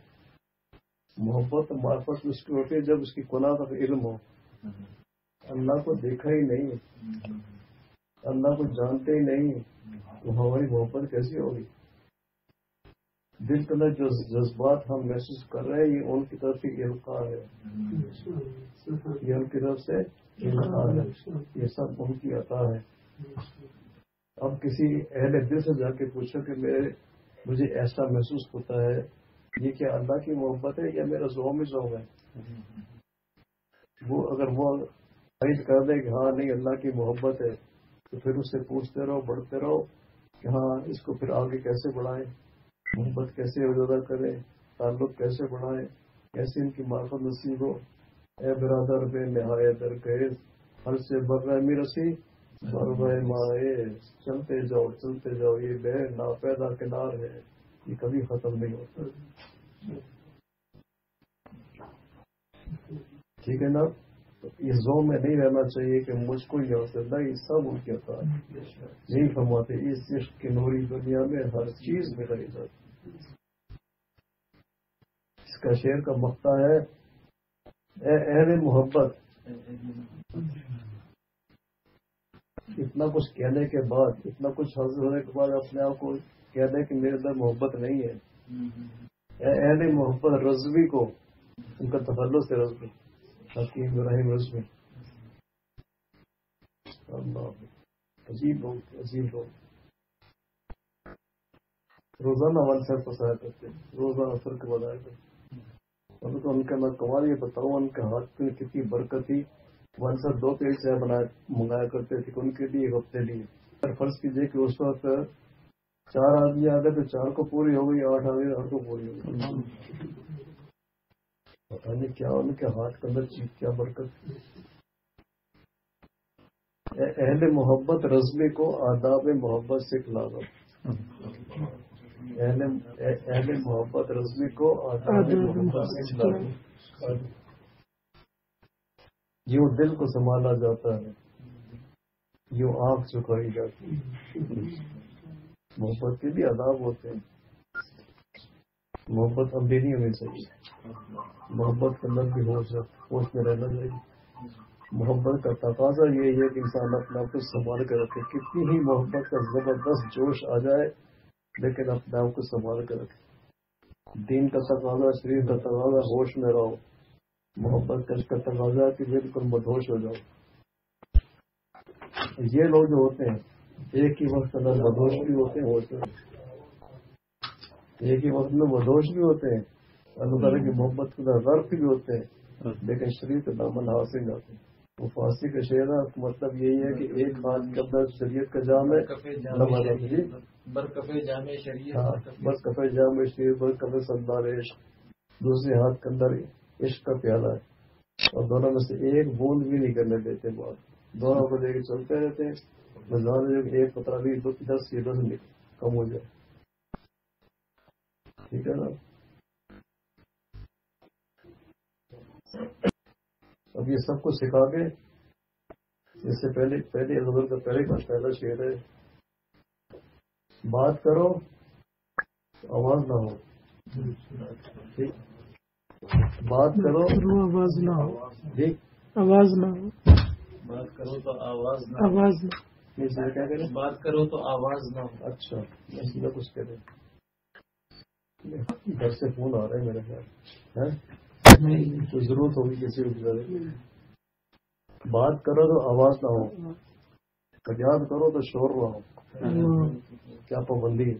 Speaker 1: محبت معرفت اس کی ہوتی ہے جب اس کی کنات کا علم ہو، اللہ کو دیکھا ہی نہیں، اللہ کو جانتے ہی نہیں، تو ہماری محبت کیسی ہوگی؟ دل کے اندر جو جذبات ہم محسوس کر رہے ہیں یہ ان کی طرف سے القاء ہے، یہ ان کی طرف سے القاء ہے، یہ سب ان کی عطا ہے۔ اب کسی اہل دل سے جا کے پوچھو کہ مجھے ایسا محسوس ہوتا ہے، یہ کیا اللہ کی محبت ہے یا میرا ذوق ہے؟ وہ اگر وہ تائید کر دے کہ ہاں نہیں اللہ کی محبت ہے، تو پھر اس سے پوچھتے رہو، بڑھتے رہو کہ ہاں اس کو پھر آگے کیسے بڑھائیں، محبت کیسے زیادہ کریں، تعلق کیسے بڑھائیں، کیسے ان کی معرفت نصیب ہو. اے برادر بے نہایت درگیز ہر سے برہمی رسی بربہ مائے. چلتے جاؤ یہ بے ناپیدا کنار ہے، یہ کبھی ختم نہیں ہوتا. ٹھیک ہے نا. تو اس زون میں نہیں رہنا چاہیے کہ مجھ کو یہ حاصل نہیں، سب ان کے عطا ہے. نہیں فرماتے اس عشق کی نوری دنیا میں ہر چیز ملائی جاتی. اس کا شعر کا مقطع ہے، اے اہل محبت. اتنا کچھ کہنے کے بعد، اتنا کچھ حاصل ہونے کے بعد اپنے آپ کو کہہ دیں کہ میرے اندر محبت نہیں ہے. اے اہل محبت رضوی کو، ان کا تخلص ہے رضوی، حکیم ابراہیم رضوی. اللہ عجیب لوگ، عجیب لوگ. روزانہ ون سر پسایا کرتے، روزانہ اثر کے بتایا کرتے. ابھی تو ان کا میں کمال یہ بتاؤں، ان کے ہاتھ میں کتنی برکت تھی. ون سر 2 پیج سے منگایا کرتے تھے ان کے لیے، ایک ہفتے لیے. اگر فرض کیجیے کہ اس وقت 4 آدمی آ گئے تو 4 کو پوری ہو گئی، 8 آدمی 8 کو پوری ہو گئی. پتا نہیں کیا ان کے ہاتھ کے اندر چیز، کیا برکت تھی. اہل محبت رضوی کو آداب محبت سے کھلا دو. اہل محبت رضوی کو آداب محبت سے کھلا دو. یوں دل کو سنبھالا جاتا ہے، یوں آنکھ چکائی جاتی ہے. محبت کے بھی آداب ہوتے ہیں. محبت اندھی نہیں ہونی چاہیے. محبت کے اندر بھی ہوش میں رہنا چاہیے. محبت کا تقاضا یہ ہے کہ انسان اپنے آپ کو سنبھال کر رکھے. کتنی ہی محبت کا زبردست جوش آ جائے لیکن اپنے آپ کو سنبھال کر رکھے. دین کا تقاضا، شریر کا تقاضا ہوش میں رہو. محبت کا تقاضا کہ بالکل مدہوش ہو جاؤ. یہ لوگ جو ہوتے ہیں ایک ہی وقت اندر مدہوش بھی ہوتے ہیں، ہوش میں ایک ہی وقت میں مدہوش بھی ہوتے ہیں. اللہ تعالیٰ کی محبت کے اندر غرق بھی ہوتے ہیں لیکن شریعت کا دامن ہاتھ سے جاتے ہیں. وہ فارسی کا شعر ہے، مطلب یہی ہے کہ ایک ہاتھ کے اندر شریعت کا جام ہے،
Speaker 2: برکفے جامع شریعت،
Speaker 1: بس کفے جام شریعت، بس کفے سردار عشق. دوسرے ہاتھ کے اندر عشق کا پیالہ ہے اور دونوں میں سے ایک بوند بھی نہیں کرنے دیتے. بات دونوں کو لے کے چلتے رہتے ہیں. ایک قطرہ بھی 10 یا 10 کم ہو جائے. ٹھیک ہے نا. اب یہ سب کو سکھا کے، اس سے پہلے حضور کا پہلا شعر ہے، بات کرو آواز نہ ہو. ٹھیک، بات کرو
Speaker 5: آواز نہ ہو.
Speaker 1: ٹھیک،
Speaker 5: آواز نہ ہو.
Speaker 2: بات کرو تو آواز نہ،
Speaker 5: آواز نہ.
Speaker 1: کیا کریں؟
Speaker 2: بات کرو تو آواز نہ ہو.
Speaker 1: اچھا، میں سیدھا کچھ کریں. گھر سے فون آ رہا ہے میرے خیال، تو ضرورت ہوگی کسی کو گزارے. بات کرو تو آواز نہ ہو، فریاد کرو تو شور نہ ہو. کیا پابندی ہے.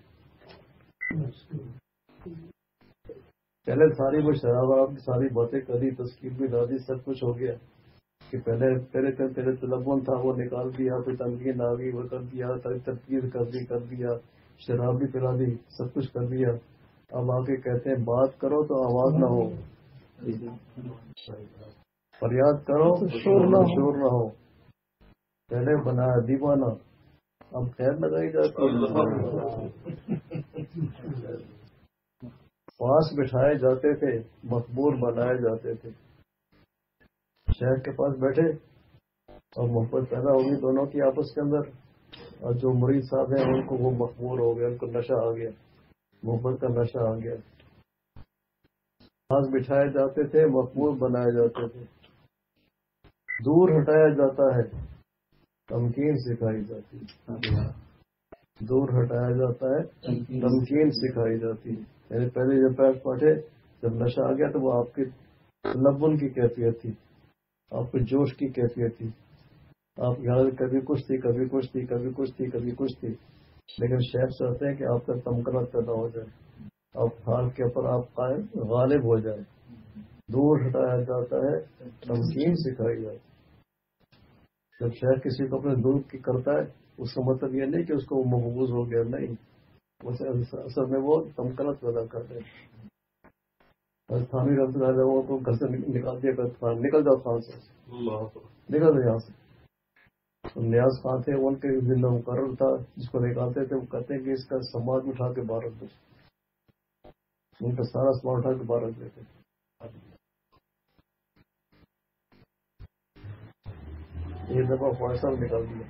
Speaker 1: پہلے ساری وہ شراب کی ساری باتیں کری، تذکیر بھی دادی، سب کچھ ہو گیا کہ پہلے تلبن تھا وہ نکال دیا، پھر تنقید آ گئی وہ کر دیا، تنقید کر دیا، شراب بھی پلا دی، سب کچھ کر دیا. اب آ کے کہتے ہیں بات کرو تو آواز نہ ہو، فریاد کرو شور نہ ہو. پہلے بنایا دیوانہ، اب خیر لگائی جاتی ہے. پاس بٹھائے جاتے تھے، مقبول بنائے جاتے تھے. شہر کے پاس بیٹھے اور محبت پیدا ہوگی دونوں کی آپس کے اندر، اور جو مرید صاحب ہیں ان کو وہ مقبول ہو گیا، ان کو نشہ آ گیا، محبت کا نشہ آ گیا. پاس بٹھائے جاتے تھے، مقبول بنائے جاتے تھے. دور ہٹایا جاتا ہے، تمکین سکھائی جاتی ہے. دور ہٹایا جاتا ہے، تمکین سکھائی جاتی ہے. یعنی پہلے جب پیٹ پاٹے، جب نشہ آ گیا تو وہ آپ کی تلبن کی کیفیت تھی، آپ کے جوش کی کیفیت تھی. آپ یہاں کبھی کچھ تھی، کبھی کچھ تھی، کبھی کچھ تھی، کبھی کچھ تھی. لیکن شیخ چاہتے ہیں کہ آپ کا تمکنت پیدا ہو جائے، آپ حال کے اوپر آپ قائم غالب ہو جائے. دور ہٹایا جاتا ہے، تمکین سکھائی جاتی. جب شیخ کسی کو اپنے دور کی کرتا ہے، اس کا مطلب یہ نہیں کہ اس کو وہ محفوظ ہو گیا، نہیں، اصل میں وہ تمکنت پیدا کرتے ہیں. اور تھانے رفتار لوگوں کو گھر سے نکال دیا کر نکل جاؤ خان سے، نکل جاؤ یہاں سے. تو نیاز خان تھے، ان کے ذمہ مقرر تھا، جس کو نکالتے تھے وہ کہتے ہیں کہ اس کا سامان اٹھا کے باہر رکھ دو. ان کا سارا سامان اٹھا کے باہر رکھ دیتے. ایک دفعہ خواہش صاحب نکال دیا.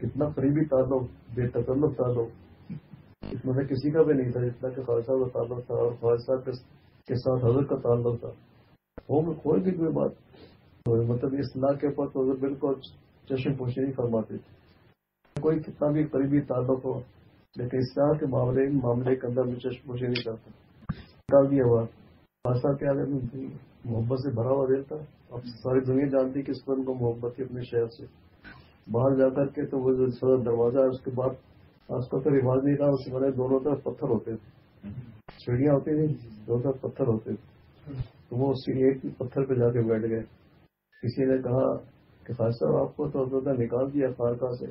Speaker 1: کتنا قریبی تعلق، بے تکلف تعلق، اس میں سے کسی کا بھی نہیں تھا جتنا کہ خواہش صاحب کا تعلق تھا اور خواہش صاحب کے ساتھ حضرت کا تعلق تھا. وہ کوئی بھی کوئی بات مطلب اصلاح کے اوپر تو بالکل چشم پوشی نہیں فرماتے تھے. کوئی کتنا بھی قریبی تعلق ہو لیکن اصلاح کے معاملے کے اندر میں چشم پوشی نہیں کرتا. نکال دیا ہوا خواہش صاحب کیا محبت سے بھرا ہوا دل تھا. اب ساری دنیا جانتی کہ اس پر ان کو محبت تھی اپنے شہر سے. باہر جا کر کے تو وہ جو دروازہ ہے اس کے بعد آج کل تو رواج نہیں تھا، اس کے بعد دونوں طرف پتھر ہوتے تھے، سیڑھیاں ہوتی تھیں، دونوں طرف پتھر ہوتے تھے. تو وہ سیڑھی ایک پتھر پہ جا کے بیٹھ گئے. کسی نے کہا کہ خواجہ صاحب آپ کو تو حضرت نے نکال دیا خانقاہ سے.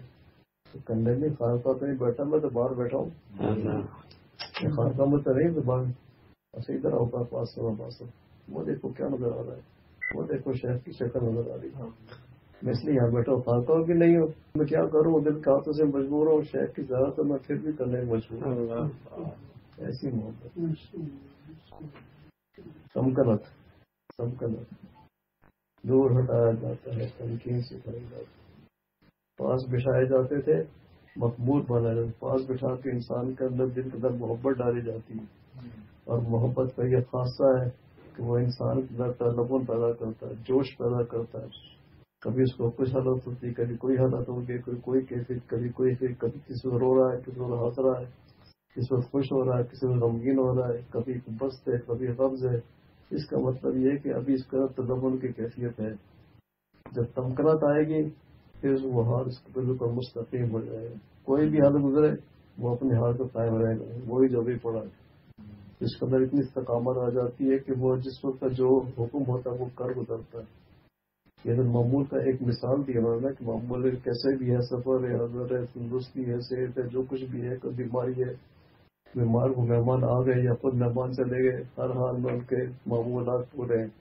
Speaker 1: تو کندھے میں خانقاہ تو نہیں بیٹھا، میں تو باہر بیٹھا ہوں. خانقاہ میں تو نہیں تو باہر ایسے ادھر ہوگا پاس وہ دیکھو کیا نظر آ رہا ہے، وہ دیکھو شہر کی شکل نظر آ رہی ہے. میں اس لیے یہاں بیٹھا ہوں. خانقاہ بھی نہیں ہوں، میں کیا کروں، دل کے ہاتھوں سے مجبور ہوں. شہر کی زیادہ تو میں پھر بھی کرنے میں مجبور ہوں. ایسی محبت. سمکنت دور ہٹایا جاتا ہے، تمکین سے کرے جاتا. پاس بٹھائے جاتے تھے، مقبول بنائے جاتے. پاس بٹھا کے انسان کے اندر دل کے اندر محبت ڈالی جاتی ہے. اور محبت کا یہ خاصہ ہے کہ وہ انسان کے اندر تعلقن پیدا کرتا ہے، جوش پیدا کرتا ہے. کبھی اس کو کچھ حالت ہوتی ہے، کبھی کوئی حالت ہوتی ہے، کوئی کیفیت، کبھی کوئی کبھی کسی وقت رو رہا ہے، کسی وقت ہنس رہا ہے، کسی وقت خوش ہو رہا ہے، کسی وقت غمگین ہو رہا ہے، کبھی بست ہے، کبھی قبض ہے. اس کا مطلب یہ ہے کہ ابھی اس کا تدبر کی کیفیت ہے. جب تمکنت آئے گی پھر وہ حال اس کے بالکل مستقیم ہو جائے گا. کوئی بھی حالت گزرے وہ اپنے حال کو قائم رہے گا، وہی جو بھی پڑا ہے. اس کے اندر اتنی استقامت آ جاتی ہے کہ وہ جس وقت کا جو حکم ہوتا ہے وہ کر گزرتا ہے. یہ تو معمول کا ایک مثال دی انہوں نے کہ معمول کیسے بھی ہے، سفر ہے، حضر ہے، تندرستی ہے، صحت ہے، جو کچھ بھی ہے، کوئی بیماری ہے، بیمار کو مہمان آ گئے یا خود مہمان چلے گئے، ہر حال میں ان کے معمولات پورے ہیں.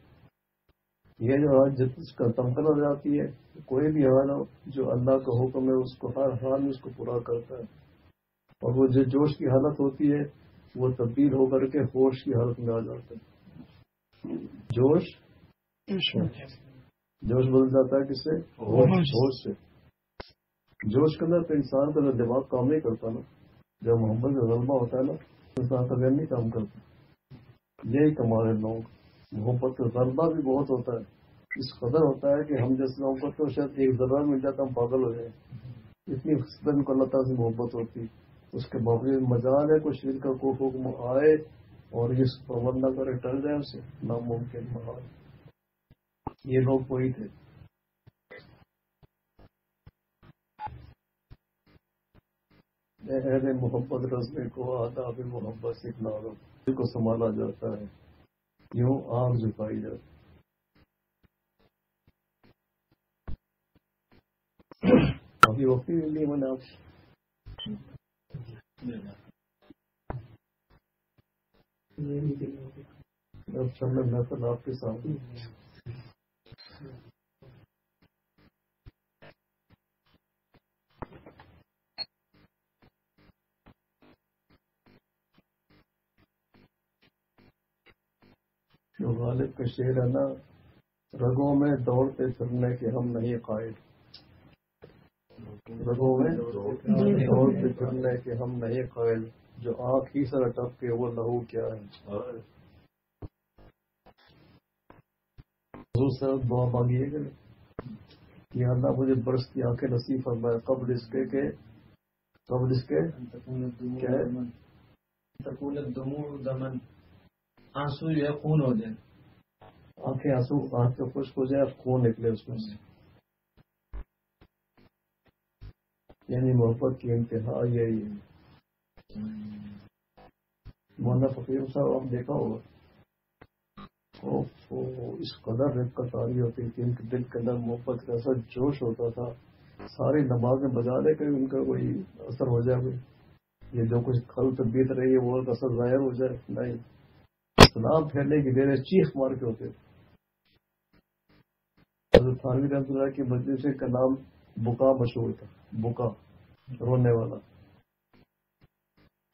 Speaker 1: یہ جو آج جس کا تمکن ہو جاتی ہے، کوئی بھی حال ہو جو اللہ کا حکم ہے اس کو ہر حال میں اس کو پورا کرتا ہے. اور وہ جو جوش کی حالت ہوتی ہے وہ تبدیل ہو کر کے ہوش کی حالت میں آ جاتا ہے. جوش بدل جاتا ہے کس سے؟ ہوش سے. جوش کے اندر تو انسان کا دماغ کام نہیں کرتا نا. جب محبت کا غلبہ ہوتا ہے نا انسان کا ذہن نہیں کام کرتا. یہی کمال ہے لوگ. محبت کا غلبہ بھی بہت ہوتا ہے، اس قدر ہوتا ہے کہ ہم جیسے لوگوں کو تو شاید ایک ذرہ مل جاتا ہم پاگل ہو جائیں. اتنی قدر کو اللہ تعالیٰ سے محبت ہوتی. اس کے باوجود مجال ہے کوئی شرک کا کوئی حکم آئے اور اس پابند نہ کرے ٹل جائے اسے ناممکن محال. یہ لوگ وہی تھے. اہل محبت رسنے کو آداب محبت سیکھنا دو. دل کو سنبھالا جاتا ہے، یوں آنکھ جھکائی جاتی. ابھی وقت ہی ملی میں نے آپ اب میں محفل آپ کے سامنے. جو غالب کا شعر ہے نا، رگوں میں دوڑتے پھرنے کے ہم نہیں قائل. رگوں میں دوڑتے پھرنے کے ہم نہیں قائل، جو آنکھ ہی سے لٹک کے وہ لہو کیا ہے. حضور صاحب دعا مانگیے گا کہ اللہ مجھے برس کی آنکھیں نصیب فرمائے قبل اس کے کیا ہے
Speaker 2: تقول الدموع دمن، آنسو جو ہے خون ہو جائے.
Speaker 1: آنکھیں آنسو آنکھ خشک ہو جائے اور خون نکلے اس میں سے. یعنی محبت کی انتہا یہی ہے. مولانا فقیر صاحب آپ دیکھا ہوگا اس قدر رقت آ رہی ہوتی تھی ان کے دل کے اندر، محبت کا ایسا جوش ہوتا تھا. ساری نمازیں بجا لے کر ان کا کوئی اثر ہو جائے، کوئی یہ جو کچھ خلط بیت رہی ہے وہ اثر ظاہر ہو جائے. نہیں، سلام پھیرنے کی دیر چیخ مار کے ہوتے تھے. حضرت تھانوی رحمۃ اللہ کی مجلس کا نام بکا مشہور تھا. بکا، رونے والا.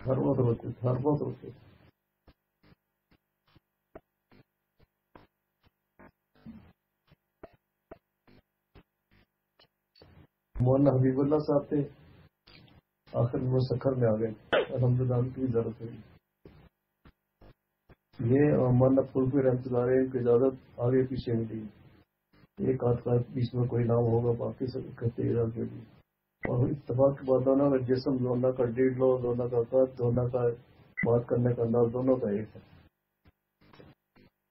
Speaker 1: ہر وقت روتے تھے، ہر وقت روتے تھے. مولانا حبیب اللہ صاحب تھے، آخر وہ سکھر میں آ گئے. الحمدللہ ان کی بھی ضرورت ہوئی. یہ اور مولانا پھولپور رحمۃ اللہ علیہ کی اجازت آگے پیچھے ملی. ایک آدھ کا بیچ میں کوئی نام ہوگا، باقی سب کہتے اجازت دے دی. اور اتفاق کی بات دونوں کا جسم، دونوں کا ڈیڑھ لو، دونوں کا قد، دونوں کا بات کرنے کا انداز دونوں کا ایک ہے.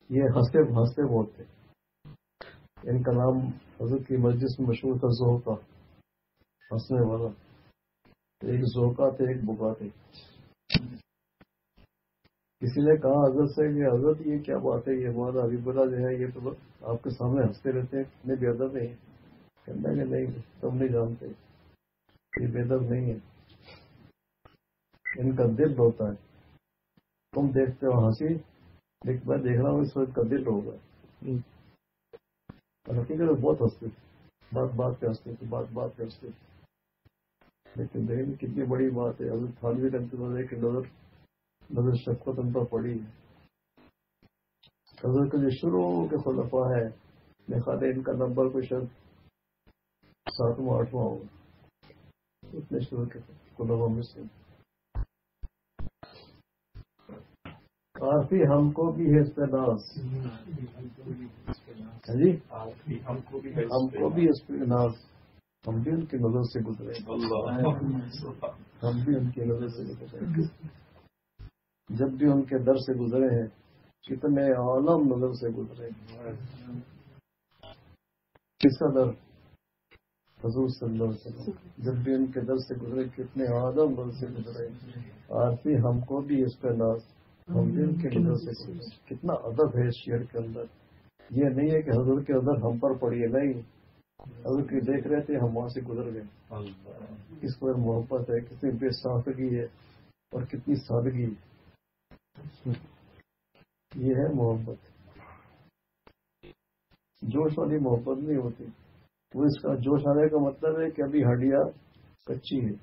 Speaker 1: یہ ہنستے ہنستے بہت تھے. ان کا نام حضرت کی مجلس میں مشہور تھا ذوقا، ہنسنے والا. ایک ذوقا تھے، ایک بکا تھے. کسی نے کہا حضرت سے کہ حضرت یہ کیا بات ہے، یہ مولانا حبیب اللہ جو ہے یہ تو آپ کے سامنے ہنستے رہتے ہیں، اتنے بے ادب نہیں. کہنا کہ نہیں، تم نہیں جانتے، یہ بے ادب نہیں ہے. ان کا دل روتا ہے. تم دیکھتے ہو ہنسی، لیکن میں دیکھ رہا ہوں اس وقت کا دل ہوگا. حقیقت میں بہت ہنستے تھے، بات بات پہ ہنستے تھے، بات بات پہ ہنستے تھے. لیکن دیکھیں کتنی بڑی بات ہے. حضرت تھانوی رحمۃ اللہ علیہ کی نظر شفقت ان پر پڑی ہے. حضرت کے جو شروع کے خلفاء ہے، میں خیال ان کا نمبر کوئی شاید 7واں 8واں ہوگا. اتنے شروع کے خلفاء میں سے. کافی ہم کو بھی ہے اس پہ ناز. جی ہم کو بھی اس پہ ناز. ہم بھی ان کی نظر سے گزرے، ہم بھی ان کی نظر سے گزرے. جب بھی ان کے در سے گزرے ہیں، کتنے عالم نظر سے گزرے. کس کا در؟ حضور صلی اللہ علیہ وسلم. جب بھی ان کے در سے گزرے، کتنے عالم نظر سے گزرے. عارفی ہم کو بھی اس پہ ناز، ہم بھی ان کی نظر سے گزرے. کتنا ادب ہے اس شعر کے اندر. یہ نہیں ہے کہ حضور کے ادب ہم پر پڑی ہے، نہیں. حضور کی دیکھ رہے تھے، ہم وہاں سے گزر گئے. اس پر محبت ہے، کتنی بے سادگی ہے اور کتنی سادگی. یہ ہے محبت. جوش والی محبت نہیں ہوتی. وہ اس کا جوش آنے کا مطلب ہے کہ ابھی ہڈیاں کچی ہے.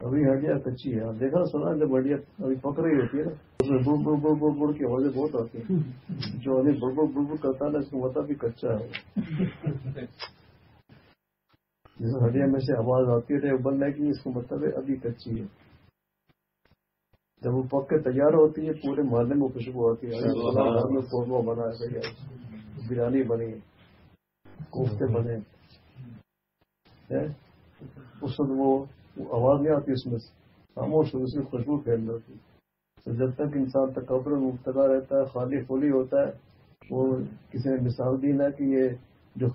Speaker 1: ابھی ہڈیاں کچی ہے. دیکھا سنا جب ہڈیاں ابھی پک رہی ہوتی ہے نا، اس میں بڑ بڑ بڑ بڑ بڑ کی آوازیں بہت آتی ہیں. جو ابھی بڑ بڑ بڑ بڑ کرتا ہے نا، اس کا مطلب بھی کچا ہے. جس ہڈیاں میں سے آواز آتی ہے ابلنے کی، اس کا مطلب ہے ابھی کچی ہے. جب وہ پک کے تیار ہوتی ہے، پورے محلے میں خوشبو آتی ہے. گھر میں قورمہ بنا ہے بھیا، بریانی بنی، کوفتے بنے. اس وقت وہ آواز نہیں آتی، اس میں خاموش اس کی خوشبو پھیل جاتی. تو جب تک انسان تکبر میں مبتلا رہتا ہے، خالی خلی ہوتا ہے. وہ کسی نے مثال دی نا کہ یہ جو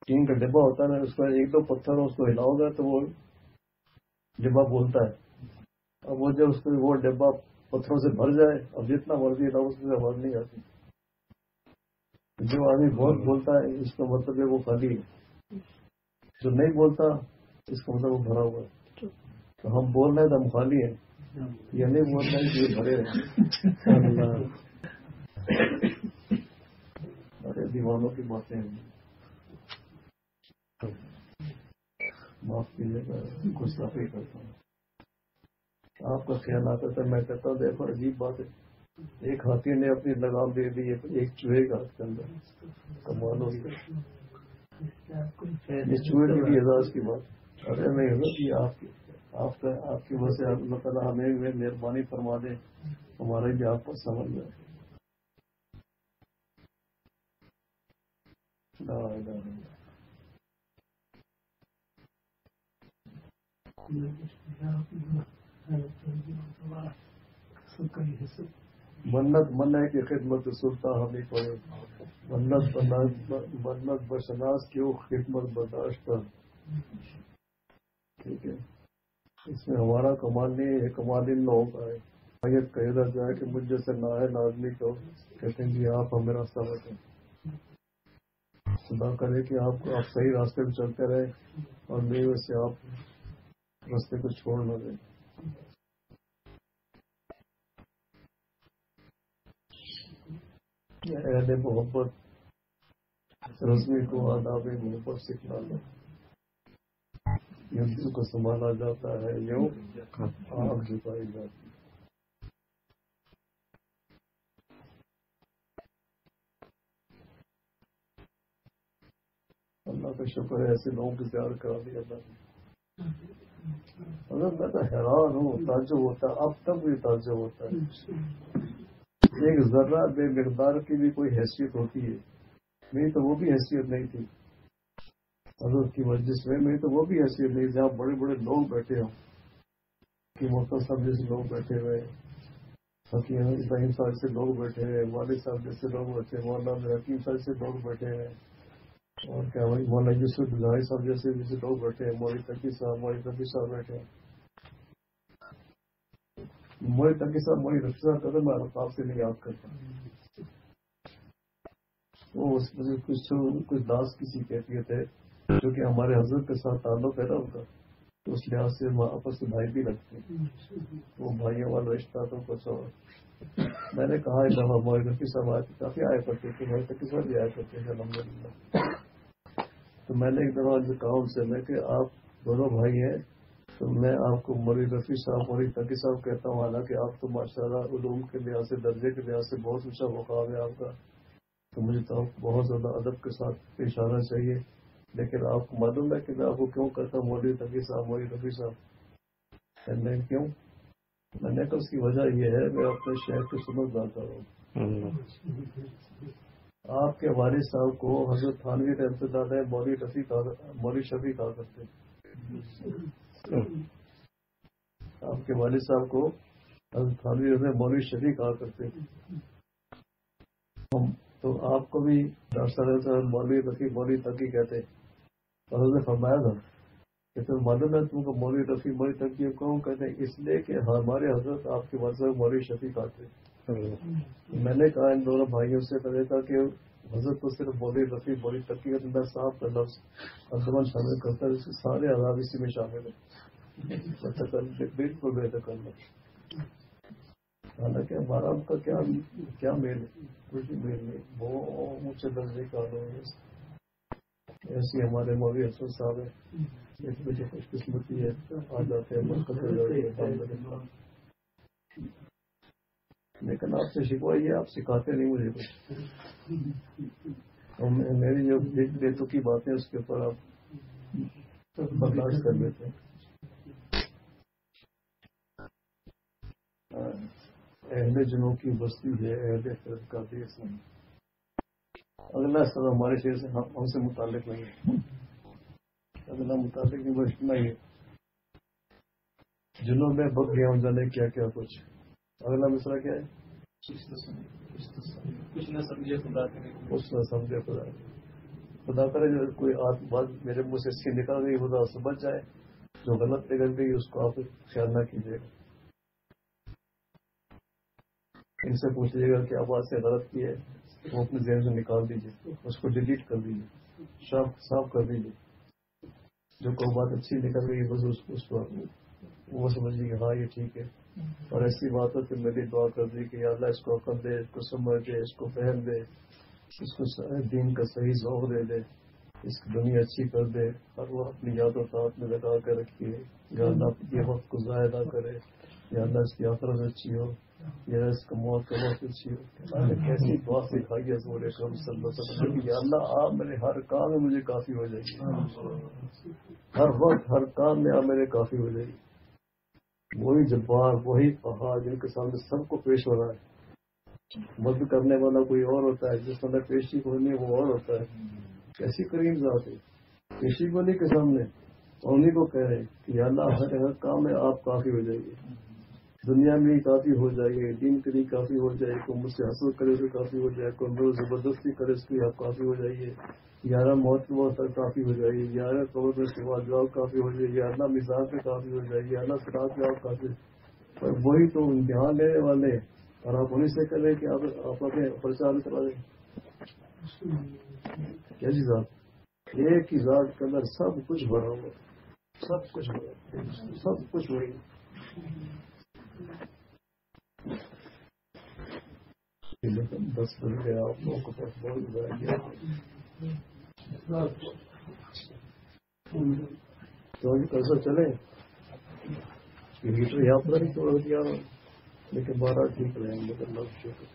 Speaker 1: ٹین کا ڈبہ ہوتا ہے نا، اس کا ایک دو پتھر اس کو ہلاؤ گا تو وہ ڈبہ بولتا ہے. اب وہ جب اس کو وہ ڈبہ پتھروں سے بھر جائے، اب جتنا مرضی ہلاؤ اس سے آواز نہیں آتی. جو آدمی بہت بولتا ہے، اس کا مطلب ہے وہ خالی ہے. جو نہیں بولتا، اس کا مطلب وہ بھرا ہوا ہے. تو ہم بول رہے ہیں تو ہم خالی ہیں، یہ نہیں بول رہے ہیں کہ یہ بھرے ہیں. ارے دیوانوں کی باتیں ہیں. معاف کیجیے گا، گستاخی کرتا ہوں. آپ کا خیال آتا تھا، میں کہتا ہوں دیکھو عجیب بات ہے، ایک ہاتھی نے اپنی لگام دے دی ایک چوہے کا ہاتھ کے اندر. کمال ہو گیا. یہ چوہے کی بھی اعزاز کی بات. ارے نہیں حضرت، یہ آپ کی وجہ سے اللہ تعالیٰ ہمیں مہربانی فرما دے، ہمارے بھی آپ پر سمجھ جائے. منت من ہے کہ خدمت سلطان ہمیں پڑے. منت بشناس کیوں خدمت برداشت کر. ٹھیک ہے، اس میں ہمارا کمال نہیں ہے، کمال ان لوگوں کا ہے. آیت کہہ جائے کہ مجھ جیسے نااہل آدمی کو کہتے ہیں کہ آپ ہمیں راستہ بتائیں. خدا کرے کہ آپ صحیح راستے پہ چلتے رہے اور میرے وجہ سے آپ راستے کو چھوڑ نہ دیں. اہل محبت رسمی کو آداب محبت سکھلا دو. یوں دل کو سنبھالا جاتا ہے، یوں آنکھ جھکائی جاتی. اللہ کا شکر ہے ایسے لوگوں کی تیار کرا دیا اللہ نے. اگر میں تو حیران ہوں، تعجب ہوتا ہے، اب تک بھی تعجب ہوتا ہے. ایک ذرہ بے مقدار کی بھی کوئی حیثیت ہوتی ہے. میری تو وہ بھی حیثیت نہیں تھی حضرت کی مجلس میں. میری تو وہ بھی حیثیت نہیں، جہاں بڑے بڑے لوگ بیٹھے ہوں کہ محترم صاحب جیسے لوگ بیٹھے ہوئے، حکیم ابراہیم صاحب سے لوگ بیٹھے ہوئے، والد صاحب جیسے لوگ بیٹھے، مولانا حکیم صاحب سے لوگ بیٹھے ہیں، اور کیا بھائی مولانا یوسف بزاری صاحب جیسے لوگ بیٹھے ہیں، مولوی تقی صاحب بیٹھے ہیں. مولوی تقی صاحب مولوی رفیع صاحب کا میں آپ سے نہیں یاد کرتا. وہ مجھے کچھ داس کسی کیفیت ہے جو کہ ہمارے حضرت کے ساتھ تعلق ہے نا ان کا، تو اس لحاظ سے آپس میں بھائی بھی لگتے ہیں. وہ بھائیوں والا رشتہ تو کچھ اور. میں نے کہا ایک دفعہ مولوی رفیع صاحب آئے کافی آیا کرتے تھے، مولوی تقی صاحب بھی آیا کرتے تھے الحمدللہ. تو میں نے ایک دفعہ کہا ان سے میں کہ آپ دونوں بھائی ہیں تو میں آپ کو مولوی رفیع صاحب مولوی تقی صاحب کہتا ہوں، حالانکہ آپ تو ماشاءاللہ علوم کے لحاظ سے درجے کے لحاظ سے بہت اونچا مقام ہے آپ کا، تو مجھے تو بہت زیادہ ادب کے ساتھ پیش آنا چاہیے. لیکن آپ کو معلوم ہے کہ میں آپ کو کیوں کہتا ہوں مولوی تقی صاحب مولوی رفیع صاحب؟ کیوں؟ میں نے کہا اس کی وجہ یہ ہے میں اپنے شہر کی سنت لاتا ہوں. آپ کے والد صاحب کو حضرت تھانوی رحمۃ اللہ علیہ مولوی شفیع کہا کرتے ہیں. آپ کے والد صاحب کو حضرت تھانوی مولوی شفیع کہا کرتے ہیں. تو آپ کو بھی ڈاکٹر صاحب مولوی رفیع مولوی تقی کہتے ہیں. اور حضرت نے فرمایا تھا کہ تم معلوم ہے تم کو مولوی رفیع مولوی تقی کیوں کہتے ہیں؟ اس لیے کہ ہمارے حضرت آپ کے والد صاحب مولوی شفیع کہتے ہیں. میں نے کہا ان دونوں بھائیوں سے پہلے تھا کہ حضرت کو صرف مولوی رفیع مولوی تقی کا اندر صاحب کا لفظ ادبن شامل کرتا ہے، اس کے سارے آداب اسی میں شامل ہیں. بالکل بے تکلف. حالانکہ ہمارا ان کا کیا میل ہے؟ کچھ بھی میل نہیں. بہت اونچے درجے کا لوگ ایسی ہمارے مولوی حسن صاحب ہیں، اس میں جو خوش قسمتی ہے آ جاتے ہیں برکت ہو جاتی ہے. لیکن آپ سے شکوا یہ آپ سکھاتے نہیں مجھے کچھ. میری جو بے تکی باتیں اس کے اوپر آپ برداشت کر لیتے ہیں. اہل جنوں کی بستی ہے اہل فرد کا دیس نہیں. اگلا سب ہمارے شہر سے ہم سے متعلق نہیں ہے. اگلا متعلق نہیں بس اتنا ہی ہے. جنوں میں بک گیا ہوں جانے کیا کیا کچھ. اگلا مسئلہ کیا ہے؟
Speaker 2: کچھ نہ سمجھے خدا کرے.
Speaker 1: کچھ نہ سمجھے خدا کرے. جو کوئی بات میرے منہ سے اچھی نکل گئی خدا سمجھ جائے، جو غلط نکل گئی اس کو آپ خیال نہ کیجیے گا. ان سے پوچھیے گا کہ آواز سے غلط کی ہے وہ اپنے ذہن سے نکال دیجیے، اس کو ڈیلیٹ کر دیجیے، صاف کر دیجیے. جو کوئی بات اچھی نکل گئی بس اس کو وہ سمجھیے کہ ہاں یہ ٹھیک ہے. اور ایسی بات ہو کہ میری دعا کر دی کہ یا اللہ اس کو عقل دے، اس کو سمجھ دے، اس کو فہم دے، اس کو دین کا صحیح ذوق دے دے، اس کی دنیا اچھی کر دے، اور وہ اپنی یاد و طاعت میں لگا کر رکھیے. یا اللہ یہ وقت کو ضائع نہ کرے. یا اللہ اس کی آخرت اچھی ہو، یا اس کا موت کا وقت اچھی ہو. اللہ نے کیسی دعا سکھائی ہے حضور اکرم صلی اللہ علیہ وسلم کہ یا اللہ آپ میرے ہر کام میں مجھے کافی ہو جائے گی. ہر وقت ہر کام میں آپ میرے کافی ہو جائے گی. وہی جبار وہی پہاڑ جن کے سامنے سب کو پیش ہو رہا ہے. مدد کرنے والا کوئی اور ہوتا ہے، جس اندر پیشی ہونی ہے وہ اور ہوتا ہے. کیسی کریم ذات ہے. پیشی کو نہیں کے سامنے انہیں کو کہہ رہے کہ یا اللہ ہر کام میں آپ کافی ہو جائے گی. دنیا میں کافی ہو جائے گی، دین کے لیے کافی ہو جائے گی. کوئی مجھ سے حسد کرے تو کافی ہو جائے، کوئی میرے زبردستی کرے اس کی آپ کافی ہو جائیے. 11 موت کے وقت تک کافی ہو جائے گی. 11 قبر میں سوا جواب کافی ہو جائے گی. اللہ میزان پہ کافی ہو جائے گی. اللہ صراط پہ آپ کافی. پر وہی تو امتحان لینے والے اور آپ انہیں سے کریں کہ آپ اپنے پرچار کرا دیں. کیسی ذات؟ ایک ہی ذات کے اندر سب کچھ بھرا ہوا، سب کچھ بھرا، سب کچھ وہی. لیکن 10 بج گئے آپ لوگوں کو پاس بہت گزار گیا تو کیسا چلے ہیٹر یہاں پر نہیں توڑ دیا لیکن 12 ٹھیک رہیں گے اللہ شکر